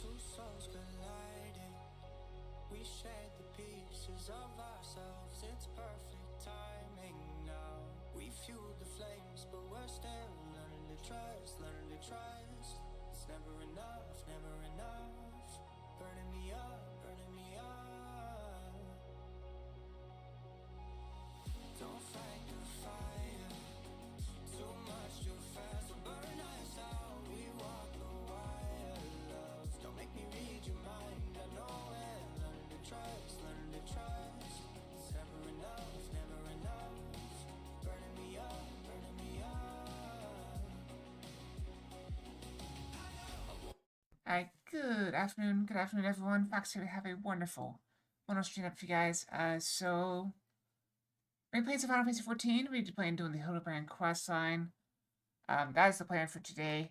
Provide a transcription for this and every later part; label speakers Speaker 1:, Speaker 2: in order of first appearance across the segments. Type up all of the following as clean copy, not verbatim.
Speaker 1: Two souls colliding. We shared the pieces of ourselves. It's perfect timing now. We fueled the flames, but we're still learning to trust, learning to trust. It's never enough, never enough. Burning me up, burning me up. Don't fight the fire. Too much, too fast, will burn us out. We walk the wire, love. Don't make me read your mind, I know it. Learn to trust, learn to trust. It's never enough, never enough. Burning me up, burning me up. I
Speaker 2: Good afternoon, everyone. Fox here to have a wonderful stream up for you guys. We're playing some Final Fantasy 14. We're playing doing the Hildy quest line. That is the plan for today.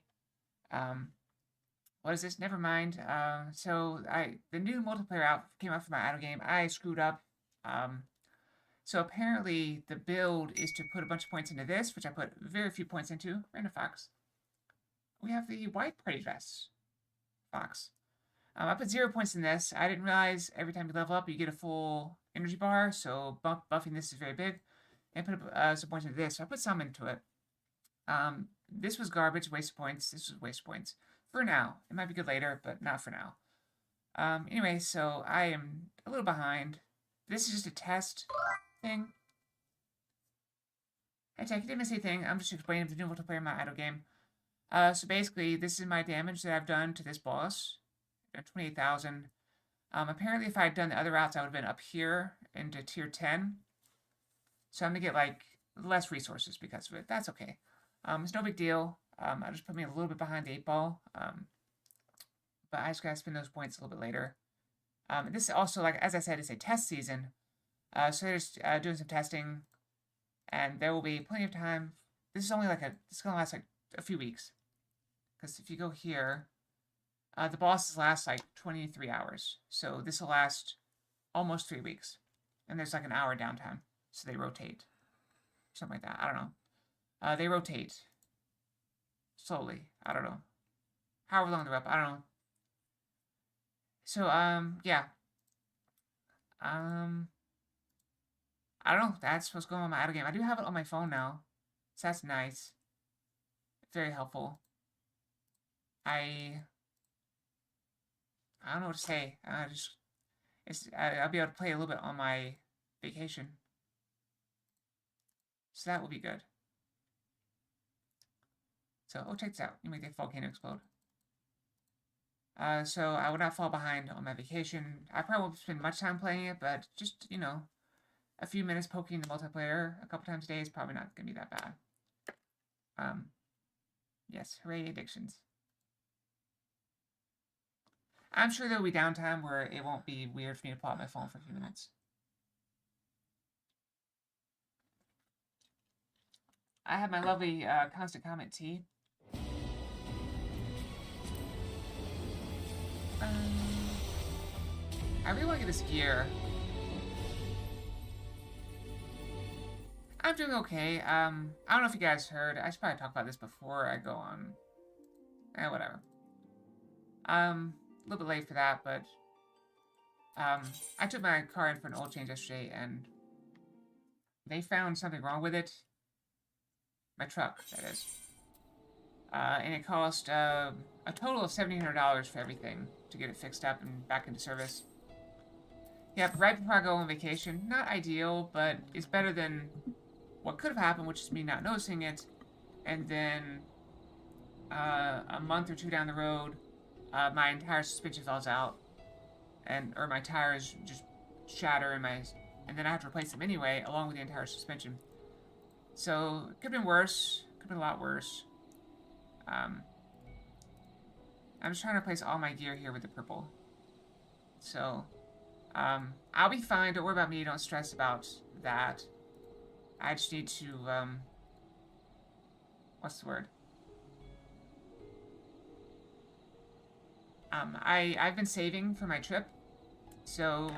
Speaker 2: What is this? Never mind. The new multiplayer came out for my idle game. I screwed up. So apparently the build is to put a bunch of points into this, which I put very few points into. Random Fox. We have the white party dress. Fox. I put 0 points in this. I didn't realize every time you level up, you get a full energy bar, so buffing this is very big. And put some points into this, so I put some into it. This was garbage, waste points. This was waste points. For now. It might be good later, but not for now. Anyway, so I am a little behind. This is just a test thing. Hey, Tech, you didn't miss anything. I'm just explaining the new multiplayer in my idle game. So basically, this is my damage that I've done to this boss. 28,000. Apparently, if I had done the other routes, I would have been up here into tier 10. So I'm going to get, like, less resources because of it. That's okay. It's no big deal. I'll just put me a little bit behind the 8-ball. But I just got to spend those points a little bit later. This also, like, as I said, is a test season. So they're just doing some testing. And there will be plenty of time. This is only like this is going to last, like, a few weeks. Because if you go here, the bosses last like 23 hours. So this will last almost 3 weeks. And there's like an hour downtime. So they rotate. Something like that. I don't know. They rotate. Slowly. I don't know. However long they're up. I don't know. So, yeah. I don't know. That's what's going on in my idle game. I do have it on my phone now. So that's nice. Very helpful. I don't know what to say. I'll be able to play a little bit on my vacation. So that will be good. So, check this out. You make the volcano explode. So I will not fall behind on my vacation. I probably won't spend much time playing it, but just, you know, a few minutes poking the multiplayer a couple times a day is probably not going to be that bad. Yes, hooray, addictions. I'm sure there will be downtime where it won't be weird for me to pull out my phone for a few minutes. I have my lovely constant comment tea. I really want to get this gear. I'm doing okay. I don't know if you guys heard. I should probably talk about this before I go on. Whatever. A little bit late for that, but I took my car in for an oil change yesterday, and they found something wrong with it. My truck, that is. And it cost a total of $1,700 for everything to get it fixed up and back into service. Yep, right before I go on vacation. Not ideal, but it's better than what could have happened, which is me not noticing it, and then a month or two down the road, my entire suspension falls out, or my tires just shatter, and then I have to replace them anyway, along with the entire suspension. So it could have been worse. Could have been a lot worse. I'm just trying to replace all my gear here with the purple. So, I'll be fine. Don't worry about me. Don't stress about that. I just need to, what's the word? I've been saving for my trip, so,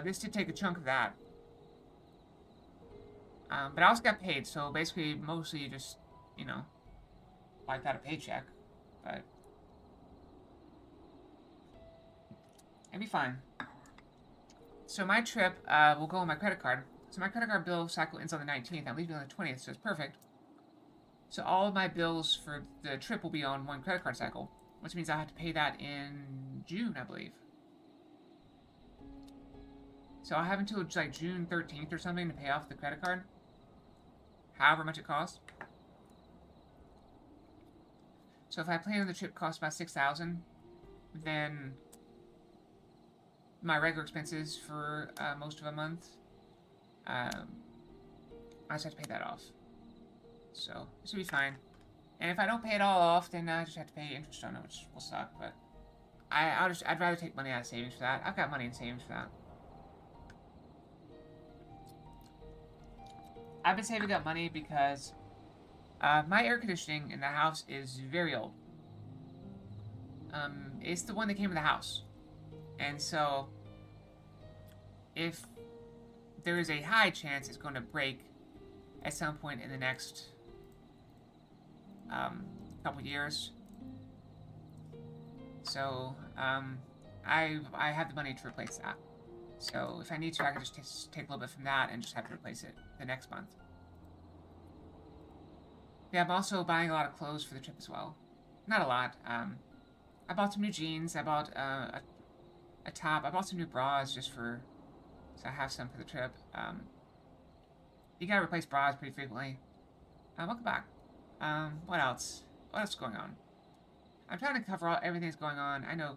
Speaker 2: this did take a chunk of that. But I also got paid, so basically, mostly just, you know, wiped out a paycheck, but it'll be fine. So my trip, will go on my credit card. So my credit card bill cycle ends on the 19th. I'm leaving on the 20th, so it's perfect. So all of my bills for the trip will be on one credit card cycle, which means I have to pay that in June, I believe. So I'll have until like June 13th or something to pay off the credit card. However much it costs. So if I plan on the trip costs about $6,000, then my regular expenses for most of a month, I just have to pay that off. So this will be fine. And if I don't pay it all off, then I just have to pay interest on it, which will suck, but I'd rather take money out of savings for that. I've got money in savings for that. I've been saving up money because my air conditioning in the house is very old. It's the one that came in the house. And so, if there is a high chance it's going to break at some point in the next couple years. So, I have the money to replace that. So, if I need to, I can just take a little bit from that and just have to replace it the next month. Yeah, I'm also buying a lot of clothes for the trip as well. Not a lot. I bought some new jeans. I bought a top. I bought some new bras just so I have some for the trip. You gotta replace bras pretty frequently. Welcome back. What else? What else is going on? I'm trying to cover everything that's going on. I know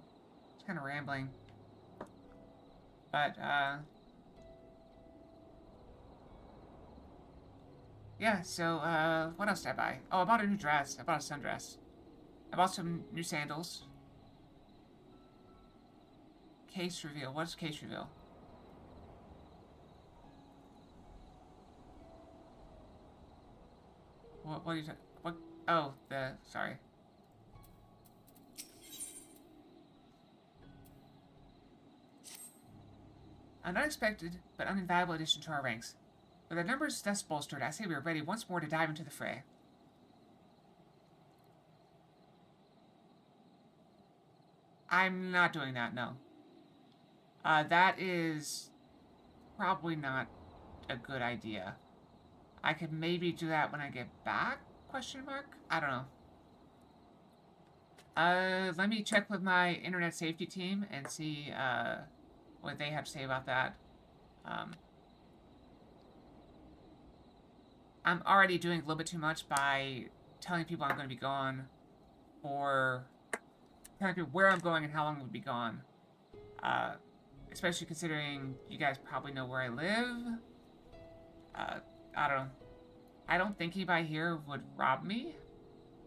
Speaker 2: it's kind of rambling. But, yeah, so, what else did I buy? Oh, I bought a new dress. I bought a sundress. I bought some new sandals. Case reveal. What is case reveal? What are you talking? What? Oh, sorry. An unexpected but uninvaluable addition to our ranks. With our numbers thus bolstered, I say we are ready once more to dive into the fray. I'm not doing that, no. That is probably not a good idea. I could maybe do that when I get back? Question mark? I don't know. Let me check with my internet safety team and see, what they have to say about that. I'm already doing a little bit too much by telling people I'm going to be gone, or telling people where I'm going and how long I'm going to be gone. Especially considering you guys probably know where I live. I don't know. I don't think anybody here would rob me?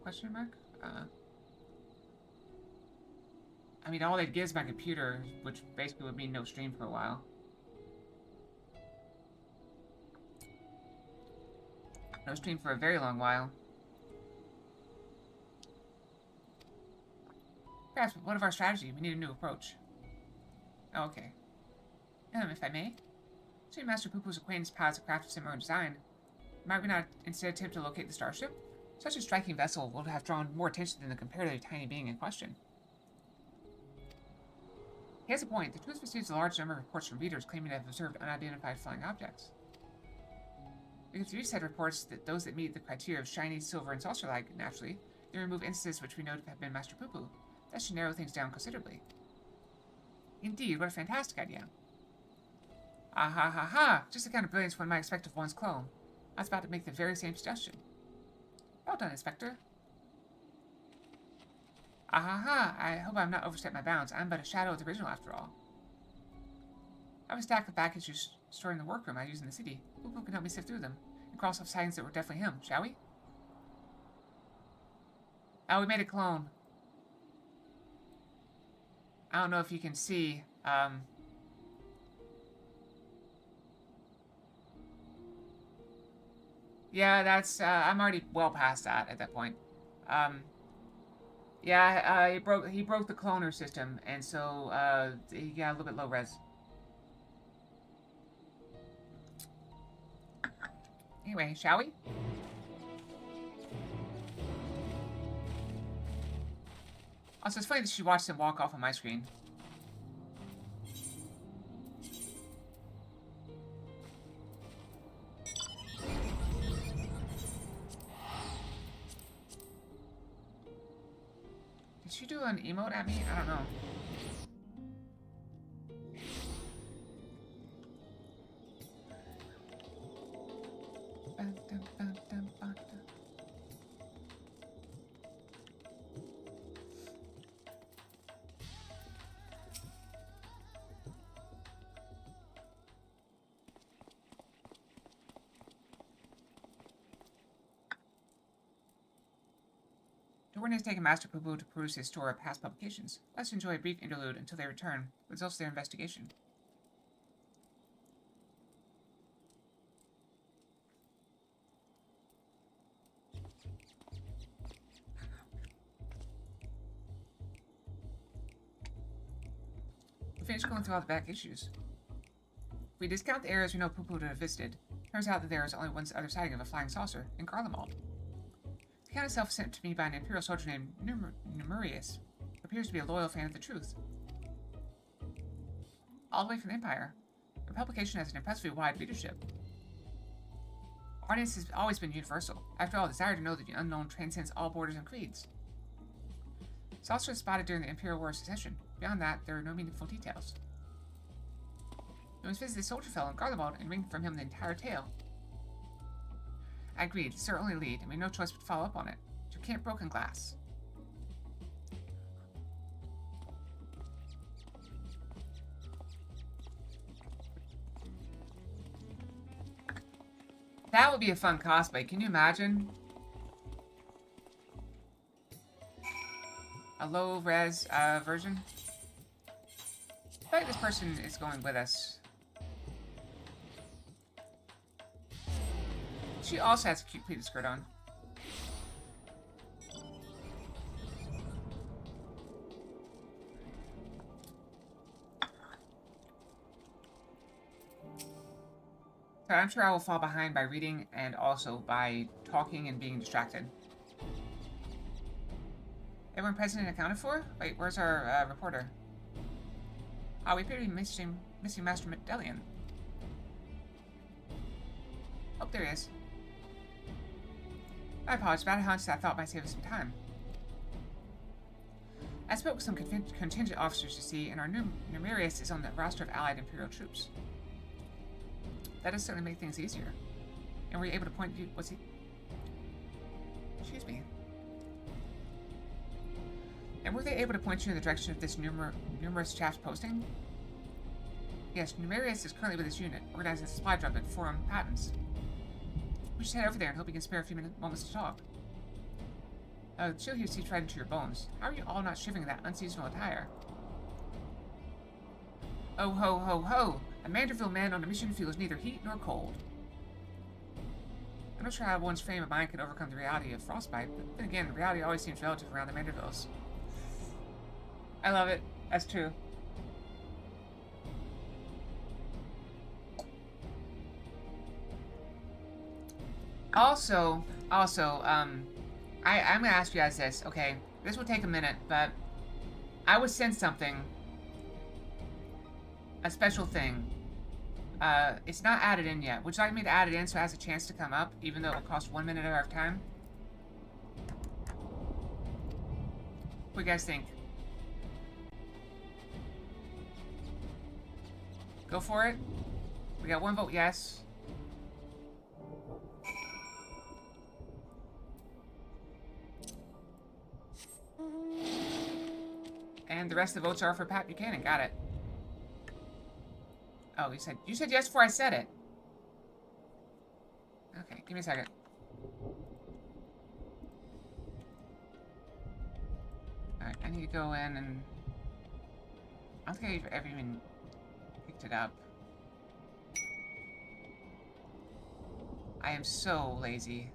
Speaker 2: Question mark? I mean, all they'd get is my computer, which basically would mean no stream for a while. No stream for a very long while. Perhaps one of our strategy, we need a new approach. Oh, okay. If I may. Seeing Master Poo-Poo's acquaintance pilots a craft of similar design, might we not instead attempt to locate the starship? Such a striking vessel would have drawn more attention than the comparatively tiny being in question. He has a point. The truth receives a large number of reports from readers claiming to have observed unidentified flying objects. We can said reports that those that meet the criteria of shiny, silver, and saucer-like, naturally, they remove instances which we know to have been Master Poo-Poo. That should narrow things down considerably. Indeed, what a fantastic idea. Ah ha ha ha! Just the kind of brilliance one might expect of one's clone. I was about to make the very same suggestion. Well done, Inspector. Ah ha ha! I hope I have not overstepped my bounds. I am but a shadow of the original, after all. I have a stack of back issues stored in the workroom I use in the city. Poo-Poo can help me sift through them and cross off signs that were definitely him, shall we? Oh, we made a clone. I don't know if you can see, yeah, that's, I'm already well past that at that point. Yeah, he broke the cloner system, and so, he got a little bit low res. Anyway, shall we? Also, it's funny that she watched him walk off on my screen. Did she do an emote at me? I don't know. Dorn has taken Master Poo to peruse his store of past publications. Let's enjoy a brief interlude until they return. Results of their investigation. We finished going through all the back issues. If we discount the areas we know Poo would have visited, turns out that there is only one other sighting of a flying saucer in Garlemald. The account itself sent to me by an Imperial soldier named Numerius appears to be a loyal fan of the truth. All the way from the Empire, the publication has an impressively wide readership. Our audience has always been universal. After all, the desire to know the unknown transcends all borders and creeds. Saucer was spotted during the Imperial War of Secession. Beyond that, there are no meaningful details. We must visit the soldier fellow in Garlemald and wring from him the entire tale. I agreed. It's our only lead, and we have no choice but to follow up on it. To Camp Broken Glass. That would be a fun cosplay. Can you imagine? A low-res version? I feel like this person is going with us. She also has a cute pleated skirt on. So I'm sure I will fall behind by reading and also by talking and being distracted. Everyone present and accounted for? Wait, where's our reporter? Oh, we appear to be missing Master Medallion. Oh, there he is. I apologize, but I had a hunch that I thought might save us some time. I spoke with some contingent officers to see, and our Numerius is on the roster of allied Imperial troops. That does certainly make things easier. And were you able to point you... What's he... Excuse me. And were they able to point you in the direction of this numerous chaps posting? Yes, Numerius is currently with his unit, organizing a supply drop at Forum Patents. We should head over there and hope we can spare a few moments to talk. The chill here seeps right into your bones. How are you all not shivering in that unseasonal attire? Oh ho ho ho! A Manderville man on a mission feels neither heat nor cold. I'm not sure how one's frame of mind can overcome the reality of frostbite, but then again, reality always seems relative around the Mandervilles. I love it. That's true. Also, I'm gonna ask you guys this, okay? This will take a minute, but I was sent something. A special thing. It's not added in yet. Would you like me to add it in so it has a chance to come up, even though it will cost 1 minute of our time? What do you guys think? Go for it. We got 1 vote yes. And the rest of the votes are for Pat Buchanan. Got it. Oh, you said yes before I said it. Okay, give me a second. Alright, I need to go in and... I don't think I've ever even picked it up. I am so lazy.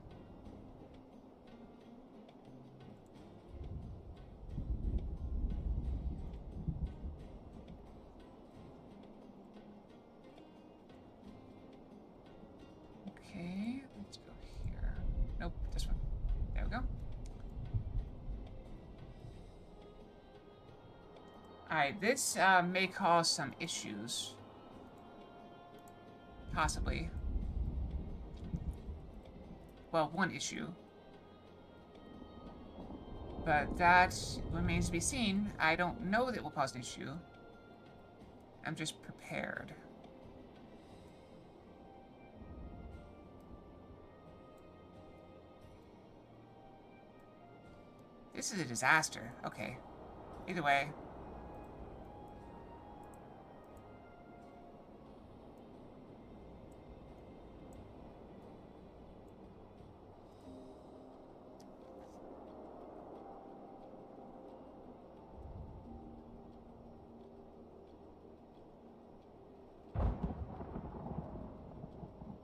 Speaker 2: Okay, let's go here. Nope, this one. There we go. Alright, this may cause some issues. Possibly. Well, one issue. But that remains to be seen. I don't know that it will cause an issue. I'm just prepared. This is a disaster. Okay. Either way.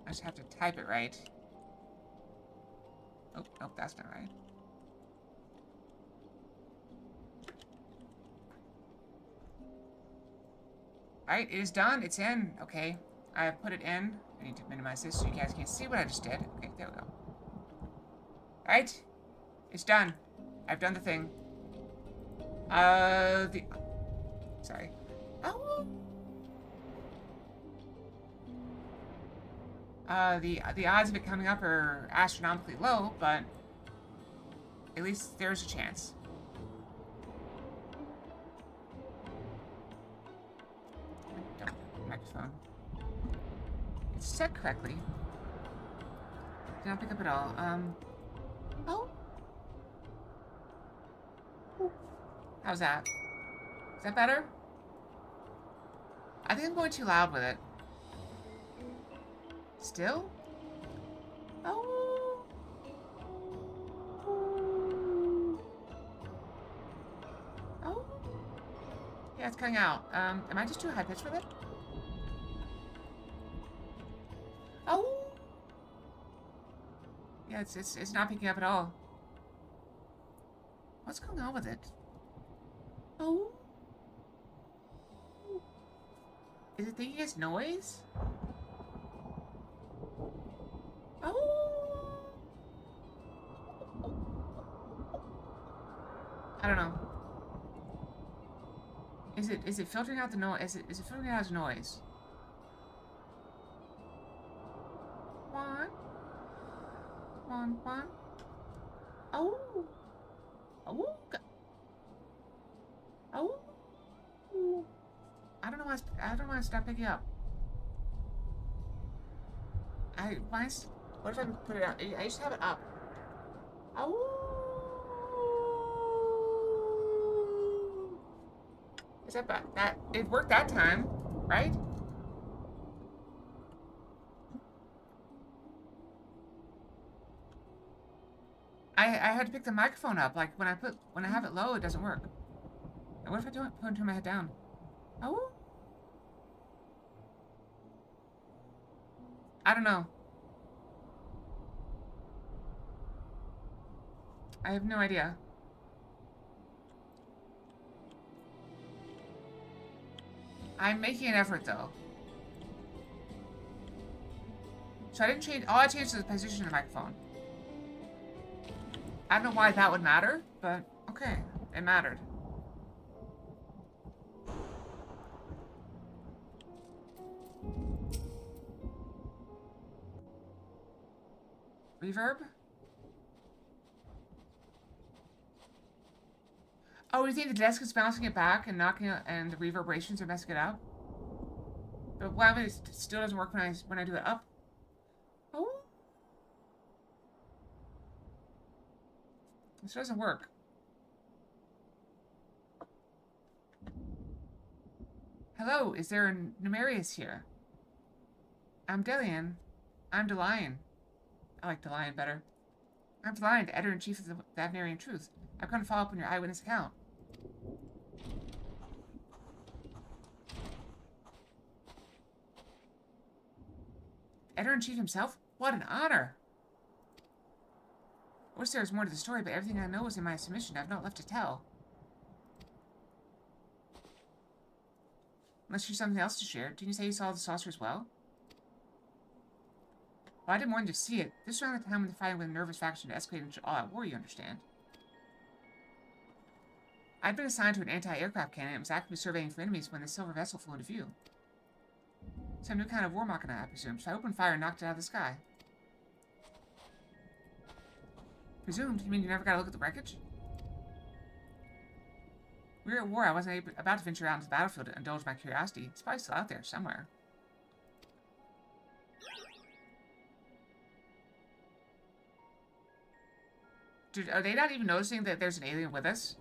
Speaker 2: I just have to type it right. Oh, nope, that's not right. Alright, it is done. It's in. Okay. I have put it in. I need to minimize this so you guys can't see what I just did. Okay, there we go. Alright. It's done. I've done the thing. Sorry. Oh. The odds of it coming up are astronomically low, but at least there's a chance. Microphone. It's set correctly. Did not pick up at all. Oh. How's that? Is that better? I think I'm going too loud with it. Still? Oh. Oh. Yeah, it's cutting out. Am I just too high pitched with it? Oh. Yeah, it's not picking up at all. What's going on with it? Oh. Is it thinking it's noise? Oh. I don't know. Is it filtering out the noise? Is it filtering out as noise? One. Oh. Oh. Oh. I don't know why I stopped picking up. What if I put it out? I used to have it up. Oh. Is that bad? It worked that time, right? I had to pick the microphone up. Like when I have it low, it doesn't work. And what if I turn my head down? Oh. I don't know. I have no idea. I'm making an effort though. So I didn't change. All I changed was the position of the microphone. I don't know why that would matter, but okay, it mattered. Reverb? Oh, you think the desk is bouncing it back and knocking it, and the reverberations are messing it up? But why would it still doesn't work when I do it up? Oh. This doesn't work. Hello, is there a Numerius here? I'm Delian. I'm Delian. I like Delian better. I'm Delian, the editor-in-chief of the Avnarian Truth. I've come to follow up on your eyewitness account. Editor-in-chief himself? What an honor! I wish there was more to the story, but everything I know is in my submission. I've not left to tell. Unless you have something else to share. Didn't you say you saw the saucer as well? Well, I didn't want you to see it. This was around the time when the fighting with a nervous faction escalated into all-out war, you understand. I'd been assigned to an anti-aircraft cannon and was actively surveying for enemies when the silver vessel flew into view. Some new kind of war machina, I presume, so I opened fire and knocked it out of the sky. Presumed? You mean you never got a look at the wreckage? We were at war. I wasn't about to venture out into the battlefield to indulge my curiosity. It's probably still out there, somewhere. Dude, are they not even noticing that there's an alien with us?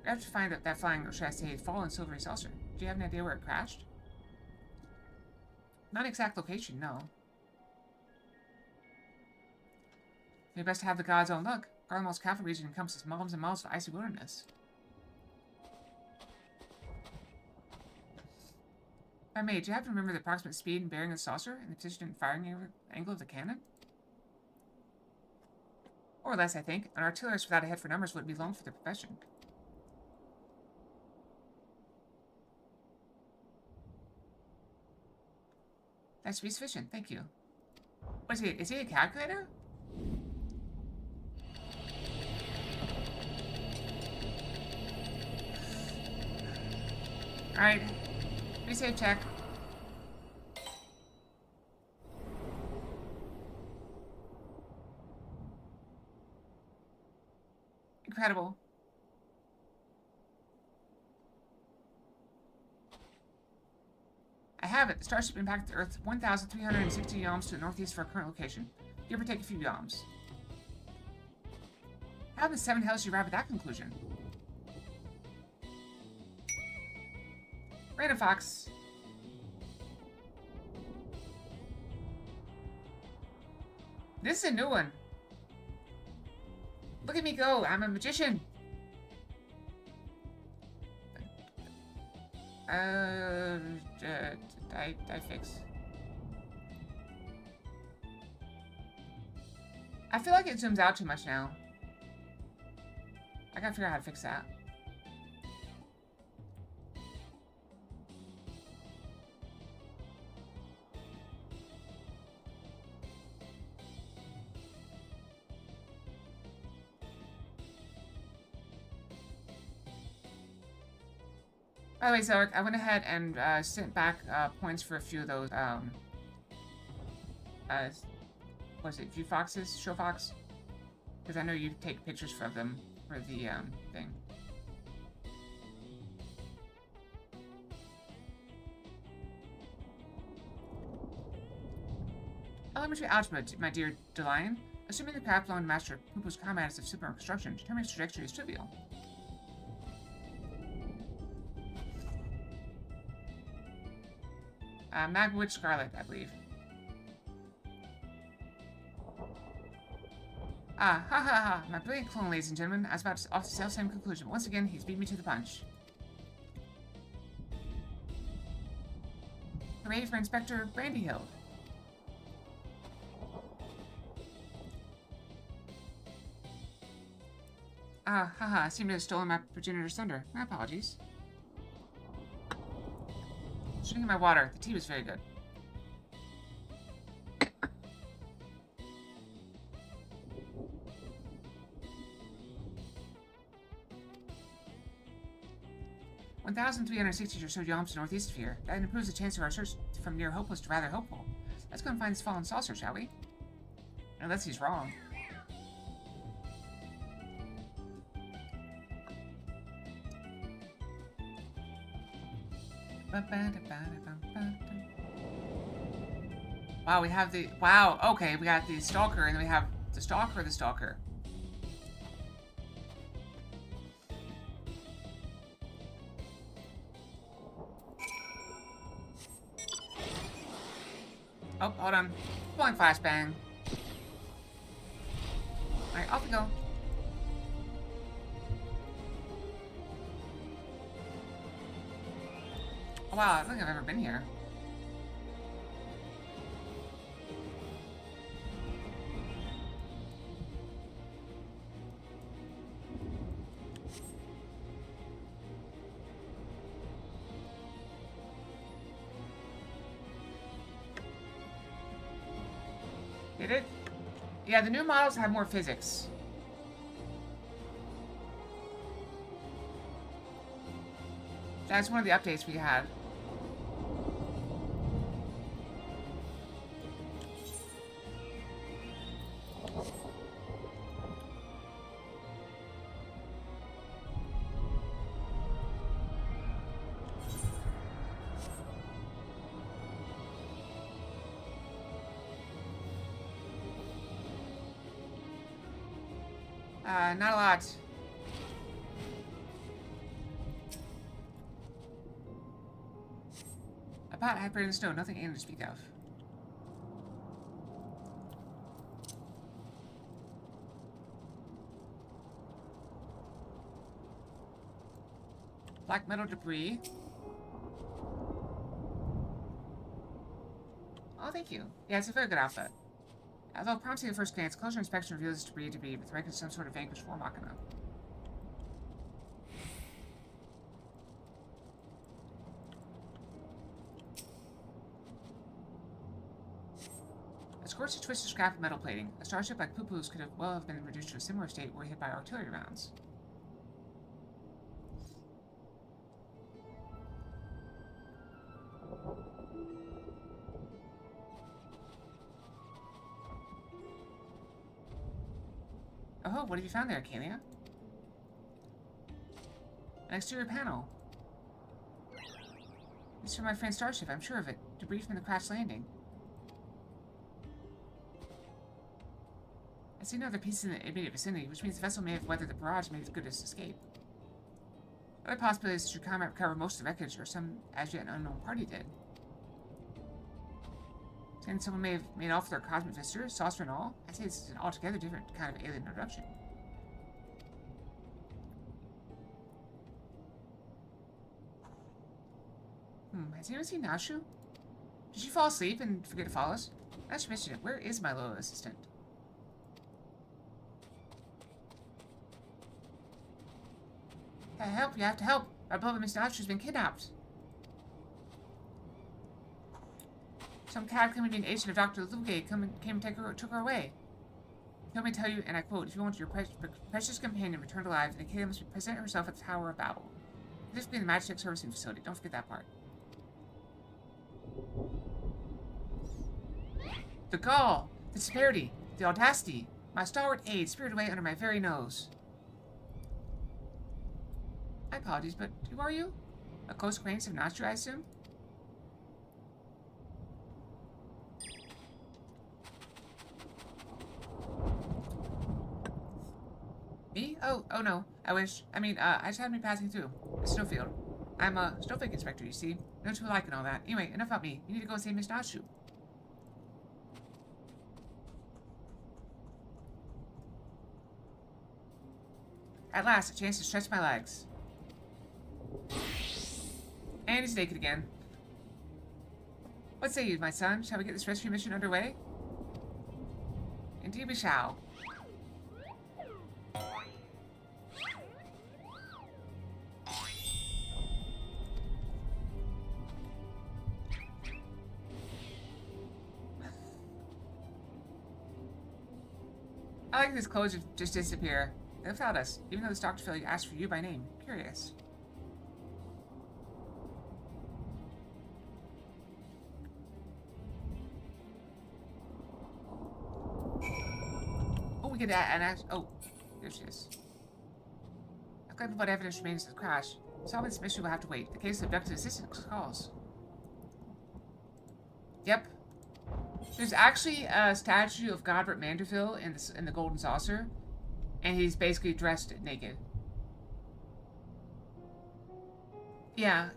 Speaker 2: We have to find that flying, or should I say, fallen silvery saucer. Do you have an idea where it crashed? Not an exact location, no. Maybe best to have the god's own luck. Garlemald's cavalry region encompasses miles and miles of icy wilderness. I may, do you have to remember the approximate speed and bearing of the saucer and the position and firing angle of the cannon? Or less, I think. An artillerist without a head for numbers wouldn't be long for their profession. That should be sufficient, thank you. What is he? Is he a calculator? Alright. Resave check. Incredible. I have it. The starship impacted the Earth 1,360 yalms to the northeast of our current location. Give or take a few yalms. How in the seven hells did you arrive at that conclusion? Random Fox. This is a new one. Look at me go. I'm a magician. I fix. I feel like it zooms out too much now. I gotta figure out how to fix that. By the way, Zarek, I went ahead and sent back points for a few of those, what is it, View Foxes? Show Fox? Because I know you take pictures of them for the, thing. Elementary algebra, my dear Delian. Assuming the craft belonged to Master Poopo's comrades of super construction, determining its trajectory is trivial. Magwood Scarlet, I believe. Ah, ha ha ha. My brilliant clone, ladies and gentlemen. I was about to off the self-same conclusion. Once again, he's beat me to the punch. Hooray for Inspector Brandyhill. Ah, haha. I seem to have stolen my progenitor's thunder. My apologies. Drinking my water. The tea was very good. $1,360 or so yalms to northeast of here. That improves the chance of our search from near hopeless to rather hopeful. Let's go and find this fallen saucer, shall we? Unless he's wrong. Wow, we have the... Wow, okay, we got the stalker, and then we have the stalker, the stalker. Oh, hold on. Pulling flashbang. Alright, off we go. Oh, wow, I don't think I've ever been here. Did it? Yeah, the new models have more physics. That's one of the updates we had. Not a lot. A pot half buried in the snow, nothing alien to speak of. Black metal debris. Thank you. Yeah, it's a very good outfit. Although prompting at first glance, closer inspection reveals this debris to be with record of some sort of vanquished war machina. A scorched, twisted scrap of metal plating. A starship like Poo-Poo's could have well have been reduced to a similar state were hit by artillery rounds. Oh, what have you found there, Kalia? An exterior panel. It's from my friend's starship, I'm sure of it. Debris from the crash landing. I see no other pieces in the immediate vicinity, which means the vessel may have weathered the barrage and made a good escape. Other possibilities is that your combat recovered most of the wreckage, or some as yet unknown party did. Saying someone may have made off with their cosmic visitor, saucer and all? I'd say this is an altogether different kind of alien abduction. Has anyone seen Nashu? Did she fall asleep and forget to follow us? I should mention it. Where is my loyal assistant? Help! You have to help! Our beloved Miss Nashu's been kidnapped. Some cad claiming to be an agent of Dr. Luge came and took her away. Let me tell you, and I quote, if you want your precious companion returned alive, then Kayla must present herself at the Tower of Babel. Specifically in the Magitech Servicing Facility. Don't forget that part. The gall! The severity! The audacity! My stalwart aide spirited away under my very nose. My apologies, but who are you? A close acquaintance of Nashu, I assume? Me? Oh no. I wish. I mean, I just happened to be passing through. Snowfield. I'm a snowflake inspector, you see. No two alike and all that. Anyway, enough about me. You need to go and save Miss Nashu. At last, a chance to stretch my legs. And he's naked again. What say you, my son? Shall we get this rescue mission underway? Indeed we shall. I like this clothes just disappear. They without us, even though this Dr. Philly asked for you by name. Curious. Oh, we get an oh, there she is. I've got what evidence remains of the crash. Solving this mystery will have to wait. The case of abducted assistance calls. Yep. There's actually a statue of Godbert Manderville in the Golden Saucer, and he's basically dressed naked. Yeah.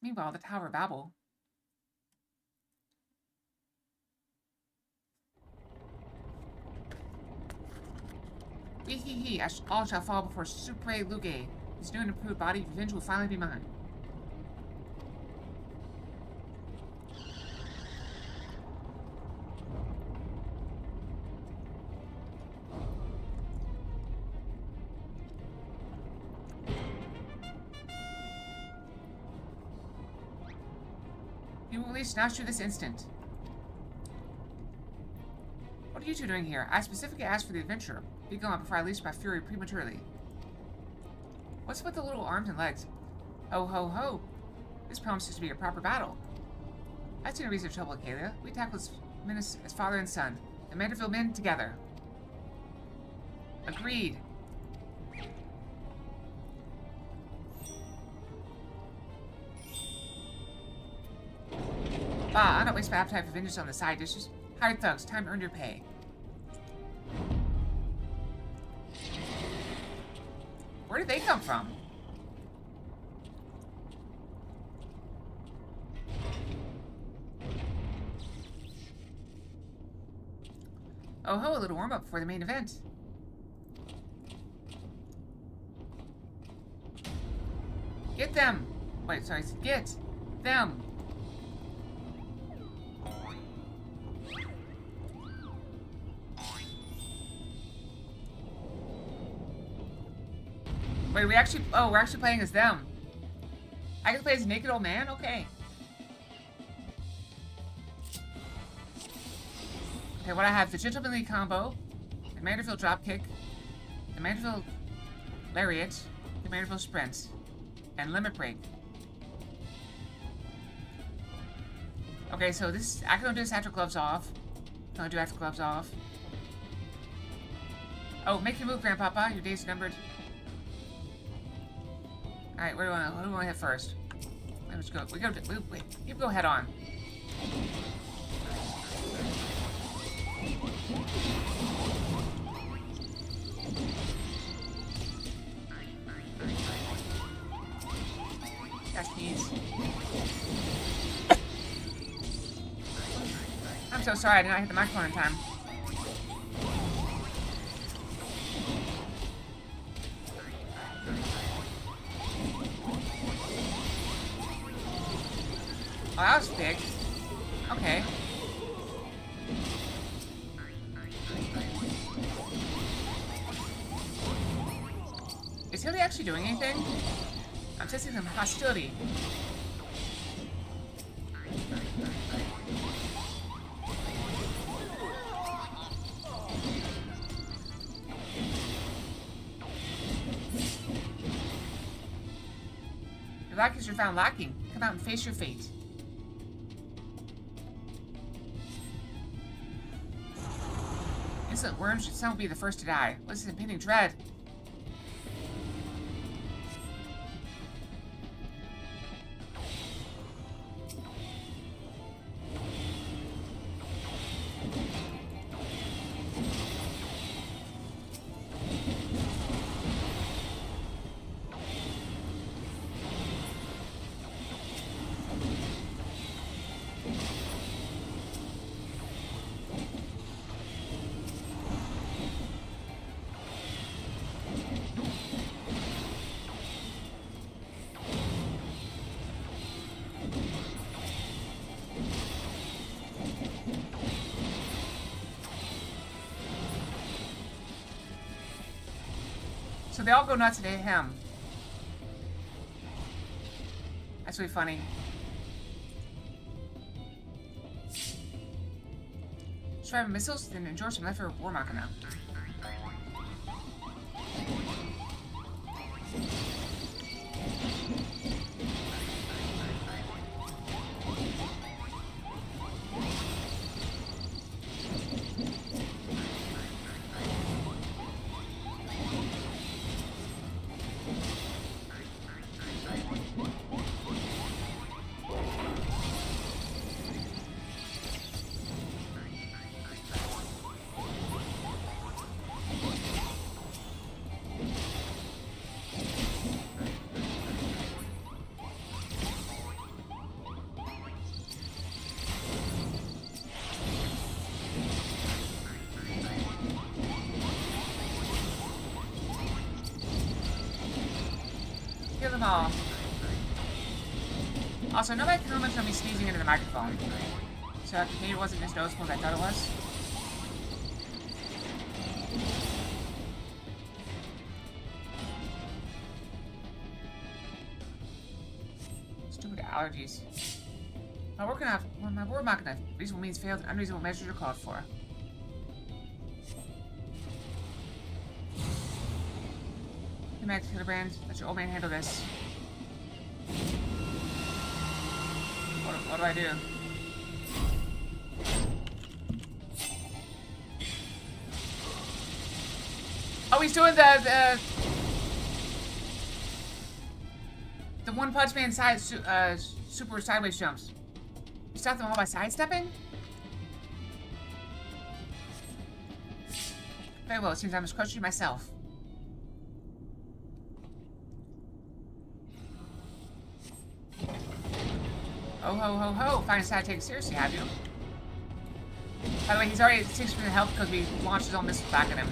Speaker 2: Meanwhile, the Tower of Babel. Hee, all shall fall before Supre Luge. His new and improved body, revenge will finally be mine. You will release Nashu this instant. What are you two doing here? I specifically asked for the adventurer. Be gone before I release my fury prematurely. What's with the little arms and legs? Ho, ho, ho. This promises to be a proper battle. I see no reason for trouble, Kalia. We tackle this menace as father and son. The Manderville men together. Agreed. Bah, I don't waste my appetite for vengeance on the side dishes. Hired thugs, time to earn your pay. Where did they come from? Oh ho, a little warm-up before the main event. them. Wait, sorry. Get them. Wait, we're actually playing as them. I can play as a naked old man? Okay. Okay, what I have, the gentlemanly combo, the Manderville dropkick, the Manderville lariat, the Manderville sprint, and limit break. Okay, so this, I can only do this after gloves off. I can only do after gloves off. Oh, make your move, Grandpapa. Your days are numbered. Alright, where do we want to hit first? Let's go. Wait, you go head on. Yes, please. I'm so sorry, I did not hit the microphone in time. Oh, that was big. Okay. Is Hildy actually doing anything? I'm sensing some hostility. Your lackeys are found lacking. Come out and face your fate. Insolent worms should someone be the first to die. What is this impending dread? So they all go nuts at him. That's really funny. Surviving missiles, then enjoy some leftover war machina. Kill them all. Also, nobody can comment on me sneezing into the microphone. So maybe it wasn't as noticeable as I thought it was. Stupid allergies. My word machina. Reasonable means failed and unreasonable measures are called for. Come back to Hildebrand. Let your old man handle this. What do I do? Oh, he's doing the One Punch Man super sideways jumps. You stop them all by sidestepping? Very well, it seems I must crush you myself. Oh ho ho ho! Finally decided to take it seriously, have you? By the way, he's already at 6% health because we launched his own missiles back at him.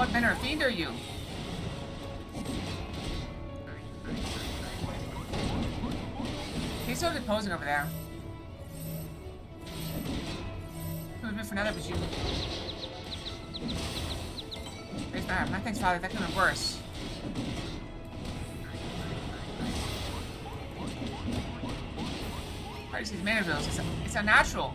Speaker 2: What manner of fiend are you? He's still posing over there. Who would have been for another but you? Raise my arm. Thanks, Father. That could have been worse. Hard to see these mana drills. It's unnatural.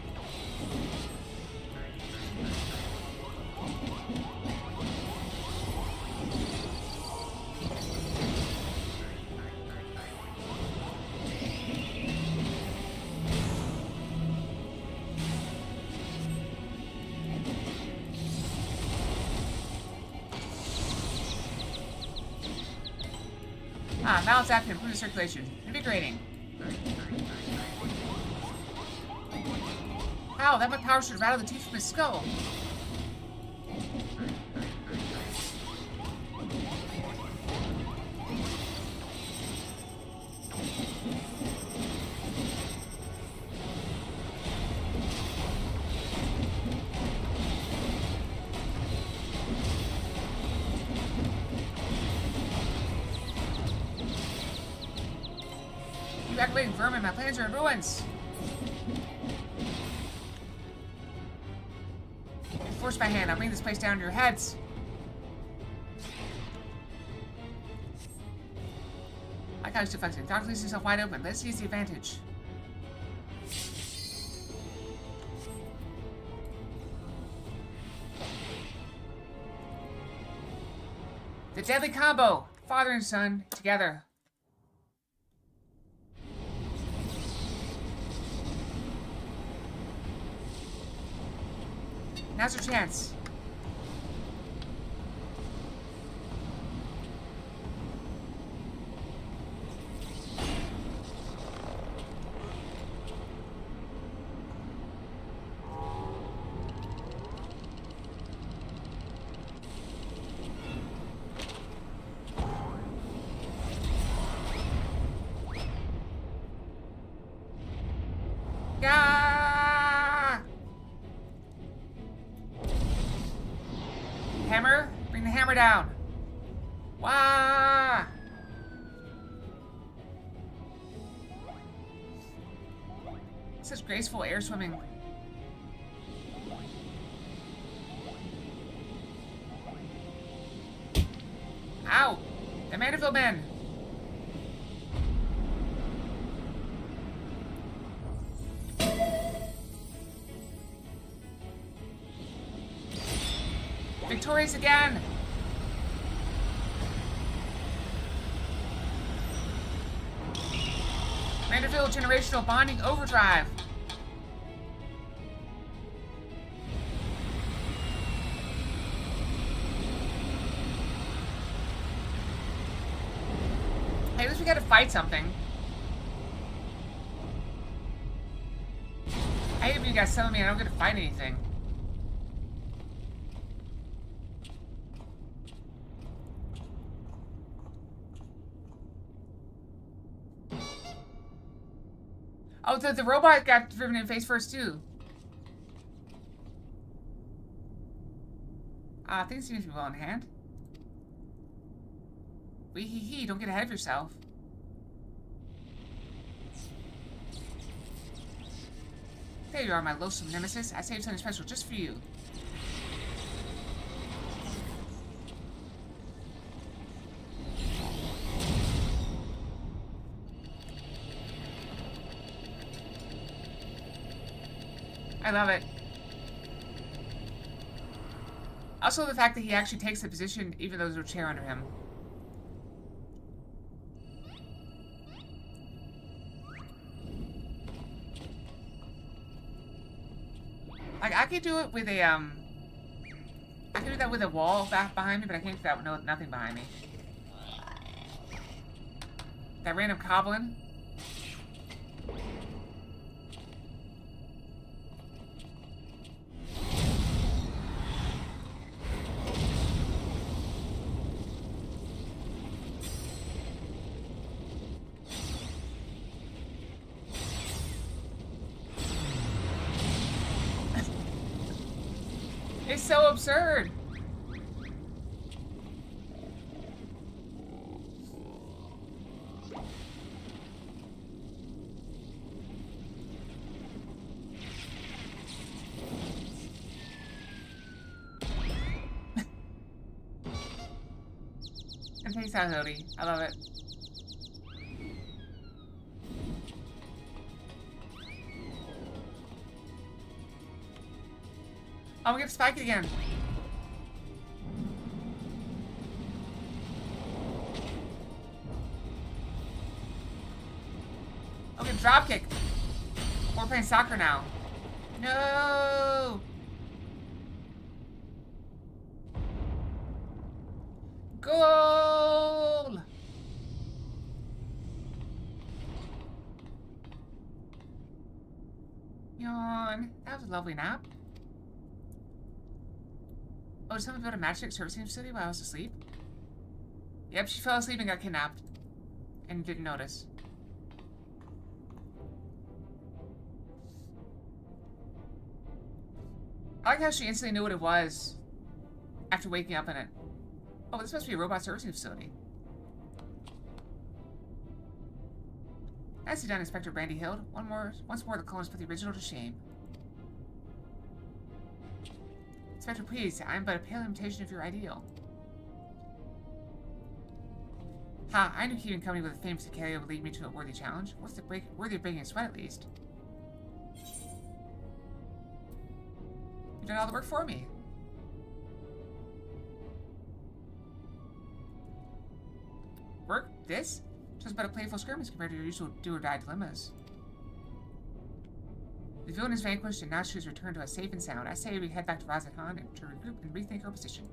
Speaker 2: Balance active, improve the circulation. Invigorating. Ow, that much power should rattle the teeth from his skull. Evacuating vermin, my plans are in ruins. Force my hand, I'll bring this place down to your heads. I got you flexing. Doctor leaves himself wide open. Let's use the advantage. The deadly combo! Father and son, together. Now's your chance. Hammer? Bring the hammer down. Wah! Such graceful air swimming. Ow! The Mandeville men! Victorious again! Mandeville generational bonding overdrive. Hey, at least we gotta fight something. I hate if you guys tell me I don't get to fight anything. Oh, the robot got driven in face first, too. Things seem to be well in hand. Wee-hee-hee, don't get ahead of yourself. There you are, my loathsome nemesis. I saved something special just for you. I love it. Also the fact that he actually takes the position even though there's no chair under him. Like, I could do it with a, I could do that with a wall back behind me, but I can't do that with nothing behind me. That random goblin. It's so absurd. takes out Hildy. I love it. Oh, we get spiked again. Okay, dropkick. We're playing soccer now. No! Goal! Yawn. That was a lovely nap. Oh, did someone build a magic servicing facility while I was asleep? Yep, she fell asleep and got kidnapped. And didn't notice. I like how she instantly knew what it was after waking up in it. Oh, this must be a robot servicing facility. Nicely done, Inspector Brandy Hild. Once more, the colonists put the original to shame. Inspector, please, I am but a pale imitation of your ideal. Ha, I knew keeping company with a famous Icaria would lead me to a worthy challenge. What's the worthy of breaking a sweat, at least? You've done all the work for me. Work? This? Just but a playful skirmish compared to your usual do-or-die dilemmas. The villain is vanquished, and now she has returned to us safe and sound. I say we head back to Razathan to regroup and rethink our position.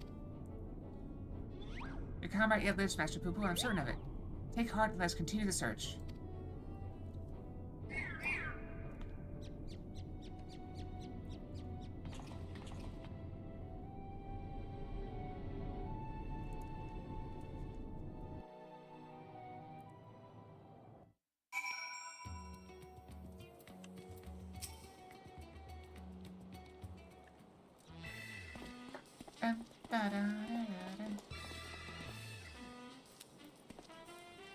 Speaker 2: Your comrade yet lives, Master Poo-Poo. I'm certain of it. Take heart and let's continue the search.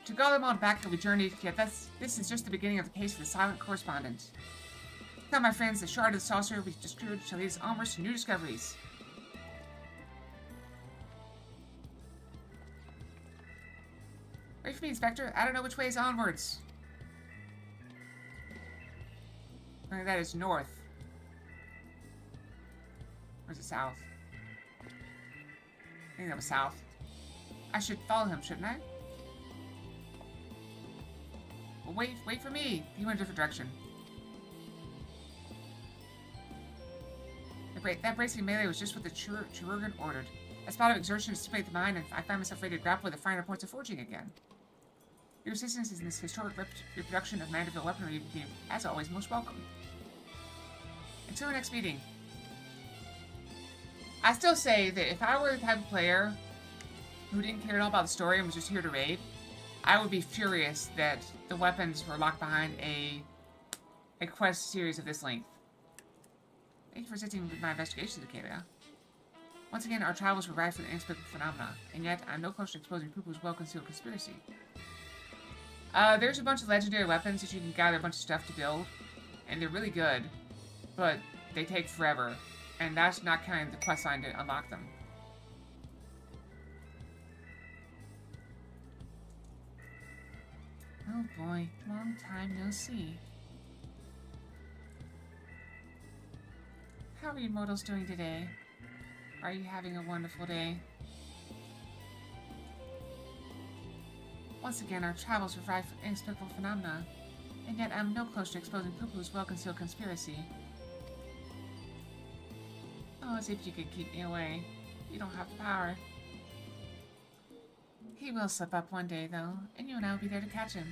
Speaker 2: To Garlemald back we journeyed, yet this is just the beginning of the case for the silent correspondent. Come, my friends, the shard of the saucer we discovered shall lead us onwards to new discoveries. Wait for me, Inspector. I don't know which way is onwards. I think that is north. Or is it south? I think that was south. I should follow him, shouldn't I? Well, wait for me. He went a different direction. That bracing melee was just what the chirurgeon ordered. A spot of exertion to stimulate the mind, and I find myself ready to grapple with the finer points of forging again. Your assistance in this historic reproduction of Mandeville weaponry would be, as always, most welcome. Until our next meeting. I still say that if I were the type of player who didn't care at all about the story and was just here to raid, I would be furious that the weapons were locked behind a quest series of this length. Thank you for assisting with my investigation, Icaria. Once again, our travels were rife with inexplicable phenomena, and yet I'm no closer to exposing Poo-Poo's well-concealed conspiracy. There's a bunch of legendary weapons that you can gather a bunch of stuff to build, and they're really good, but they take forever, and that's not kind of the quest line to unlock them. Oh boy, long time no see. How are you mortals doing today? Are you having a wonderful day? Once again, our travels were rife with inexplicable phenomena, and yet I'm no closer to exposing Poo-Poo's well-concealed conspiracy. Oh, as if you could keep me away. You don't have the power. He will slip up one day, though, and you and I will be there to catch him.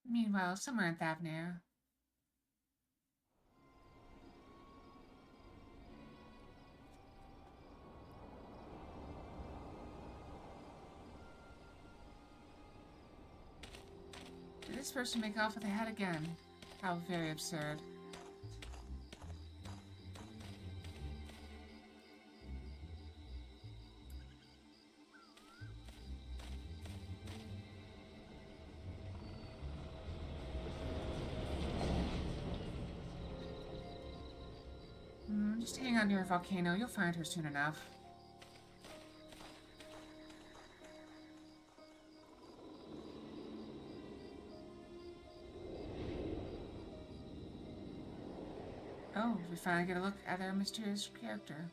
Speaker 2: Meanwhile, somewhere in Thavnir. Did this person make off with a head again? How very absurd. Just hang out near a volcano. You'll find her soon enough. Oh, we finally get a look at their mysterious character.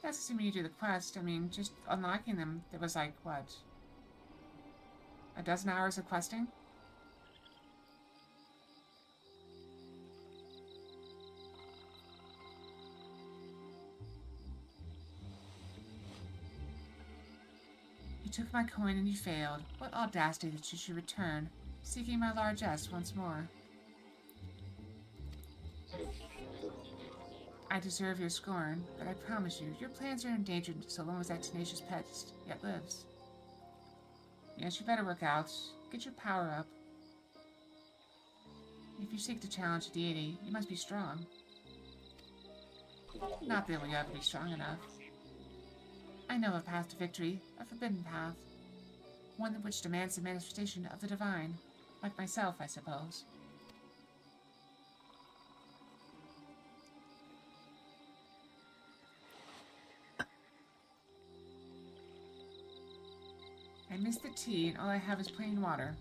Speaker 2: That's assuming you do the quest. I mean, just unlocking them, there was like, what? A dozen hours of questing? You took my coin and you failed. What audacity that you should return, seeking my largesse once more. I deserve your scorn, but I promise you, your plans are endangered so long as that tenacious pest yet lives. Yes, you better work out. Get your power up. If you seek to challenge a deity, you must be strong. Not that you'll ever be strong enough. I know a path to victory, a forbidden path. One which demands the manifestation of the divine. Like myself, I suppose. I miss the tea, and all I have is plain water.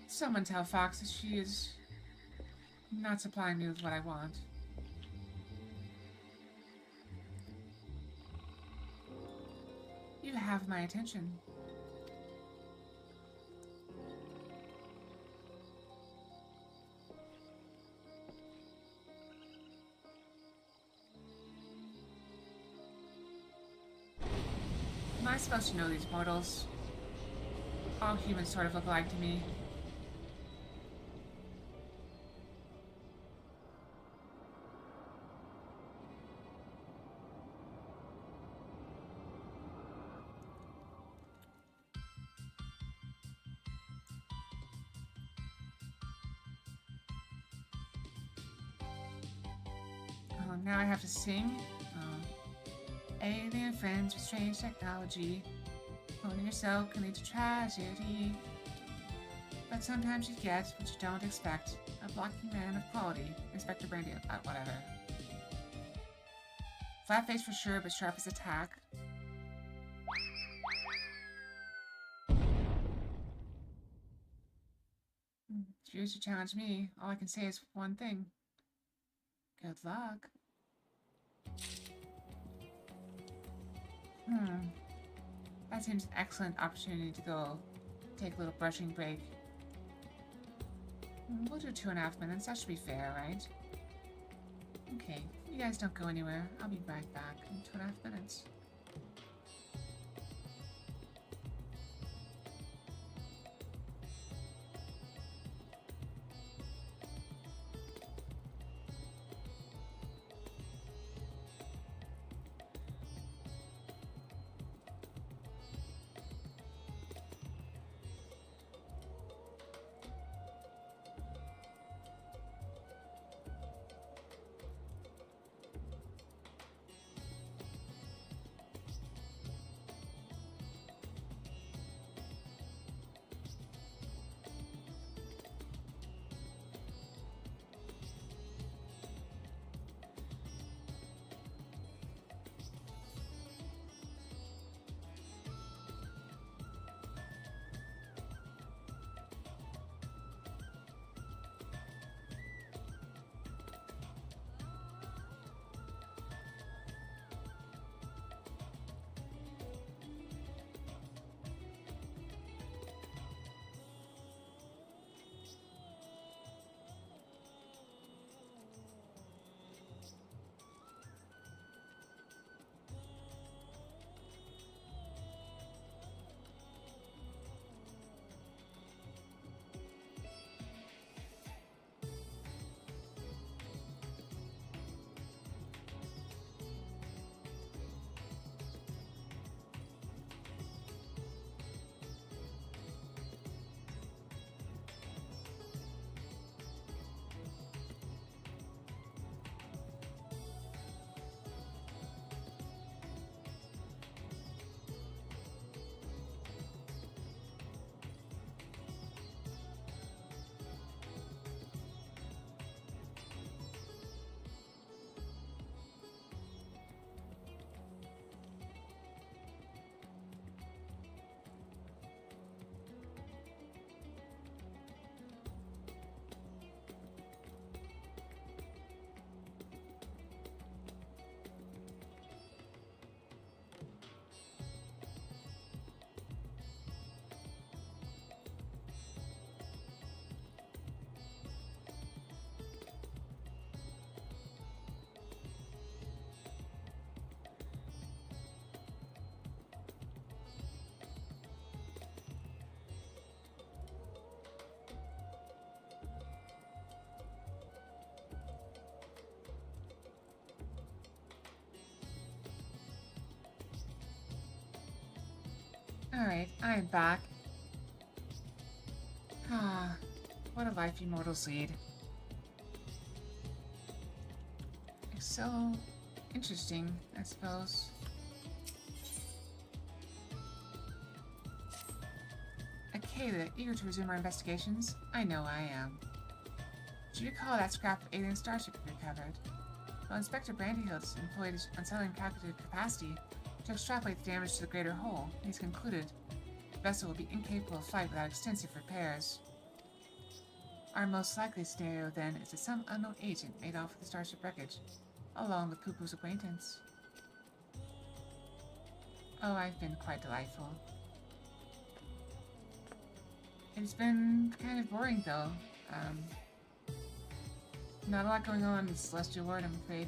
Speaker 2: Someone tell Fox that she is not supplying me with what I want. You have my attention. Am I supposed to know these mortals? All humans sort of look alike to me. Oh, now I have to sing? Alien friends with strange technology. Owning yourself can lead to tragedy. But sometimes you get what you don't expect. A blocking man of quality. Inspector Brandy. Whatever. Flat face for sure, but sharp as attack. Choose to challenge me. All I can say is one thing. Good luck. That seems an excellent opportunity to go take a little brushing break. We'll do 2.5 minutes. That should be fair, right? Okay, you guys don't go anywhere. I'll be right back in 2.5 minutes. Alright, I'm back. Ah, what a life you mortals lead. It's so interesting, I suppose. Akela, eager to resume our investigations? I know I am. Do you recall that scrap of alien starship we recovered? Well, Inspector Brandyhill employed his unsettling calculated capacity to extrapolate the damage to the greater whole, and he's concluded the vessel will be incapable of flight without extensive repairs. Our most likely scenario, then, is that some unknown agent made off with the starship wreckage, along with Poo-Poo's acquaintance. Oh, I've been quite delightful. It's been kind of boring, though. Not a lot going on in the Celestial Ward, I'm afraid.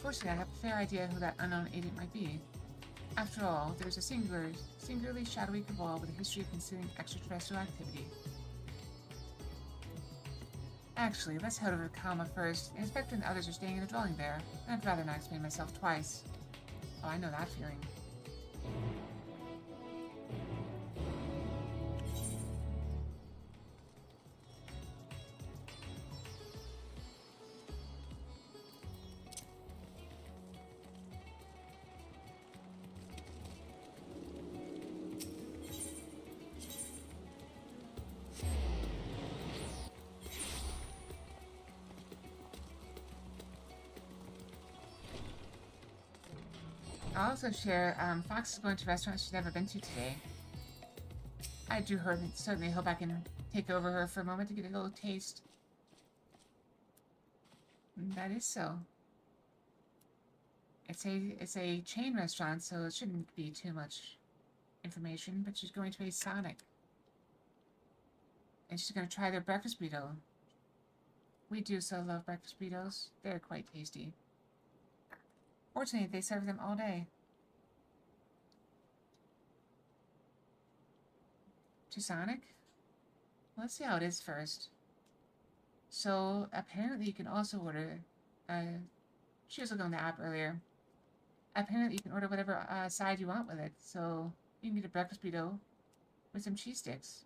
Speaker 2: Fortunately, I have a fair idea who that unknown agent might be. After all, there's a singularly shadowy cabal with a history of concealing extraterrestrial activity. Actually, let's head over to Kalma first. The Inspector and the others are staying in a dwelling there. I'd rather not explain myself twice. Oh, I know that feeling. I'll also share, Fox is going to a restaurant she's never been to today. I do certainly hope I can take over her for a moment to get a little taste. That is so. It's a chain restaurant, so it shouldn't be too much information, but she's going to a Sonic. And she's going to try their breakfast burrito. We do so love breakfast burritos. They're quite tasty. Fortunately, they serve them all day. To Sonic? Let's see how it is first. So, apparently you can also order... she was looking on the app earlier. Apparently you can order whatever side you want with it. So, you can get a breakfast burrito with some cheese sticks.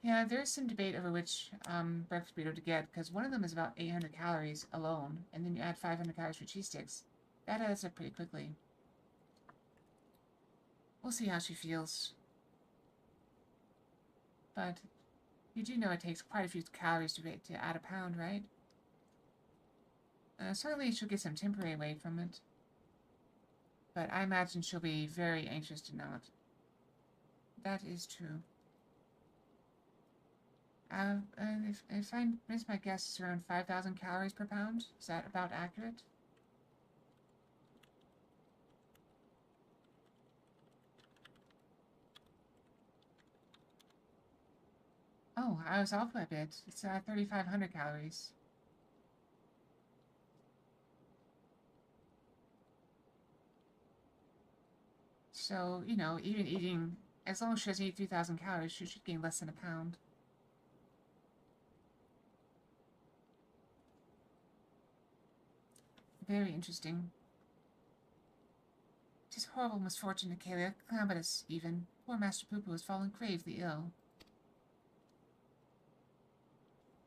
Speaker 2: Yeah, there's some debate over which breakfast burrito to get, because one of them is about 800 calories alone, and then you add 500 calories for cheese sticks. That adds up pretty quickly. We'll see how she feels. But you do know it takes quite a few calories to add a pound, right? Certainly she'll get some temporary weight from it. But I imagine she'll be very anxious to not. That is true. If I miss my guess, it's around 5,000 calories per pound. Is that about accurate? Oh, I was off by a bit. It's 3,500 calories. So, you know, even eating, as long as she doesn't eat 3,000 calories, she should gain less than a pound. Very interesting. 'Tis horrible misfortune, Akela, calamitous even. Poor Master Poo-Poo has fallen gravely ill.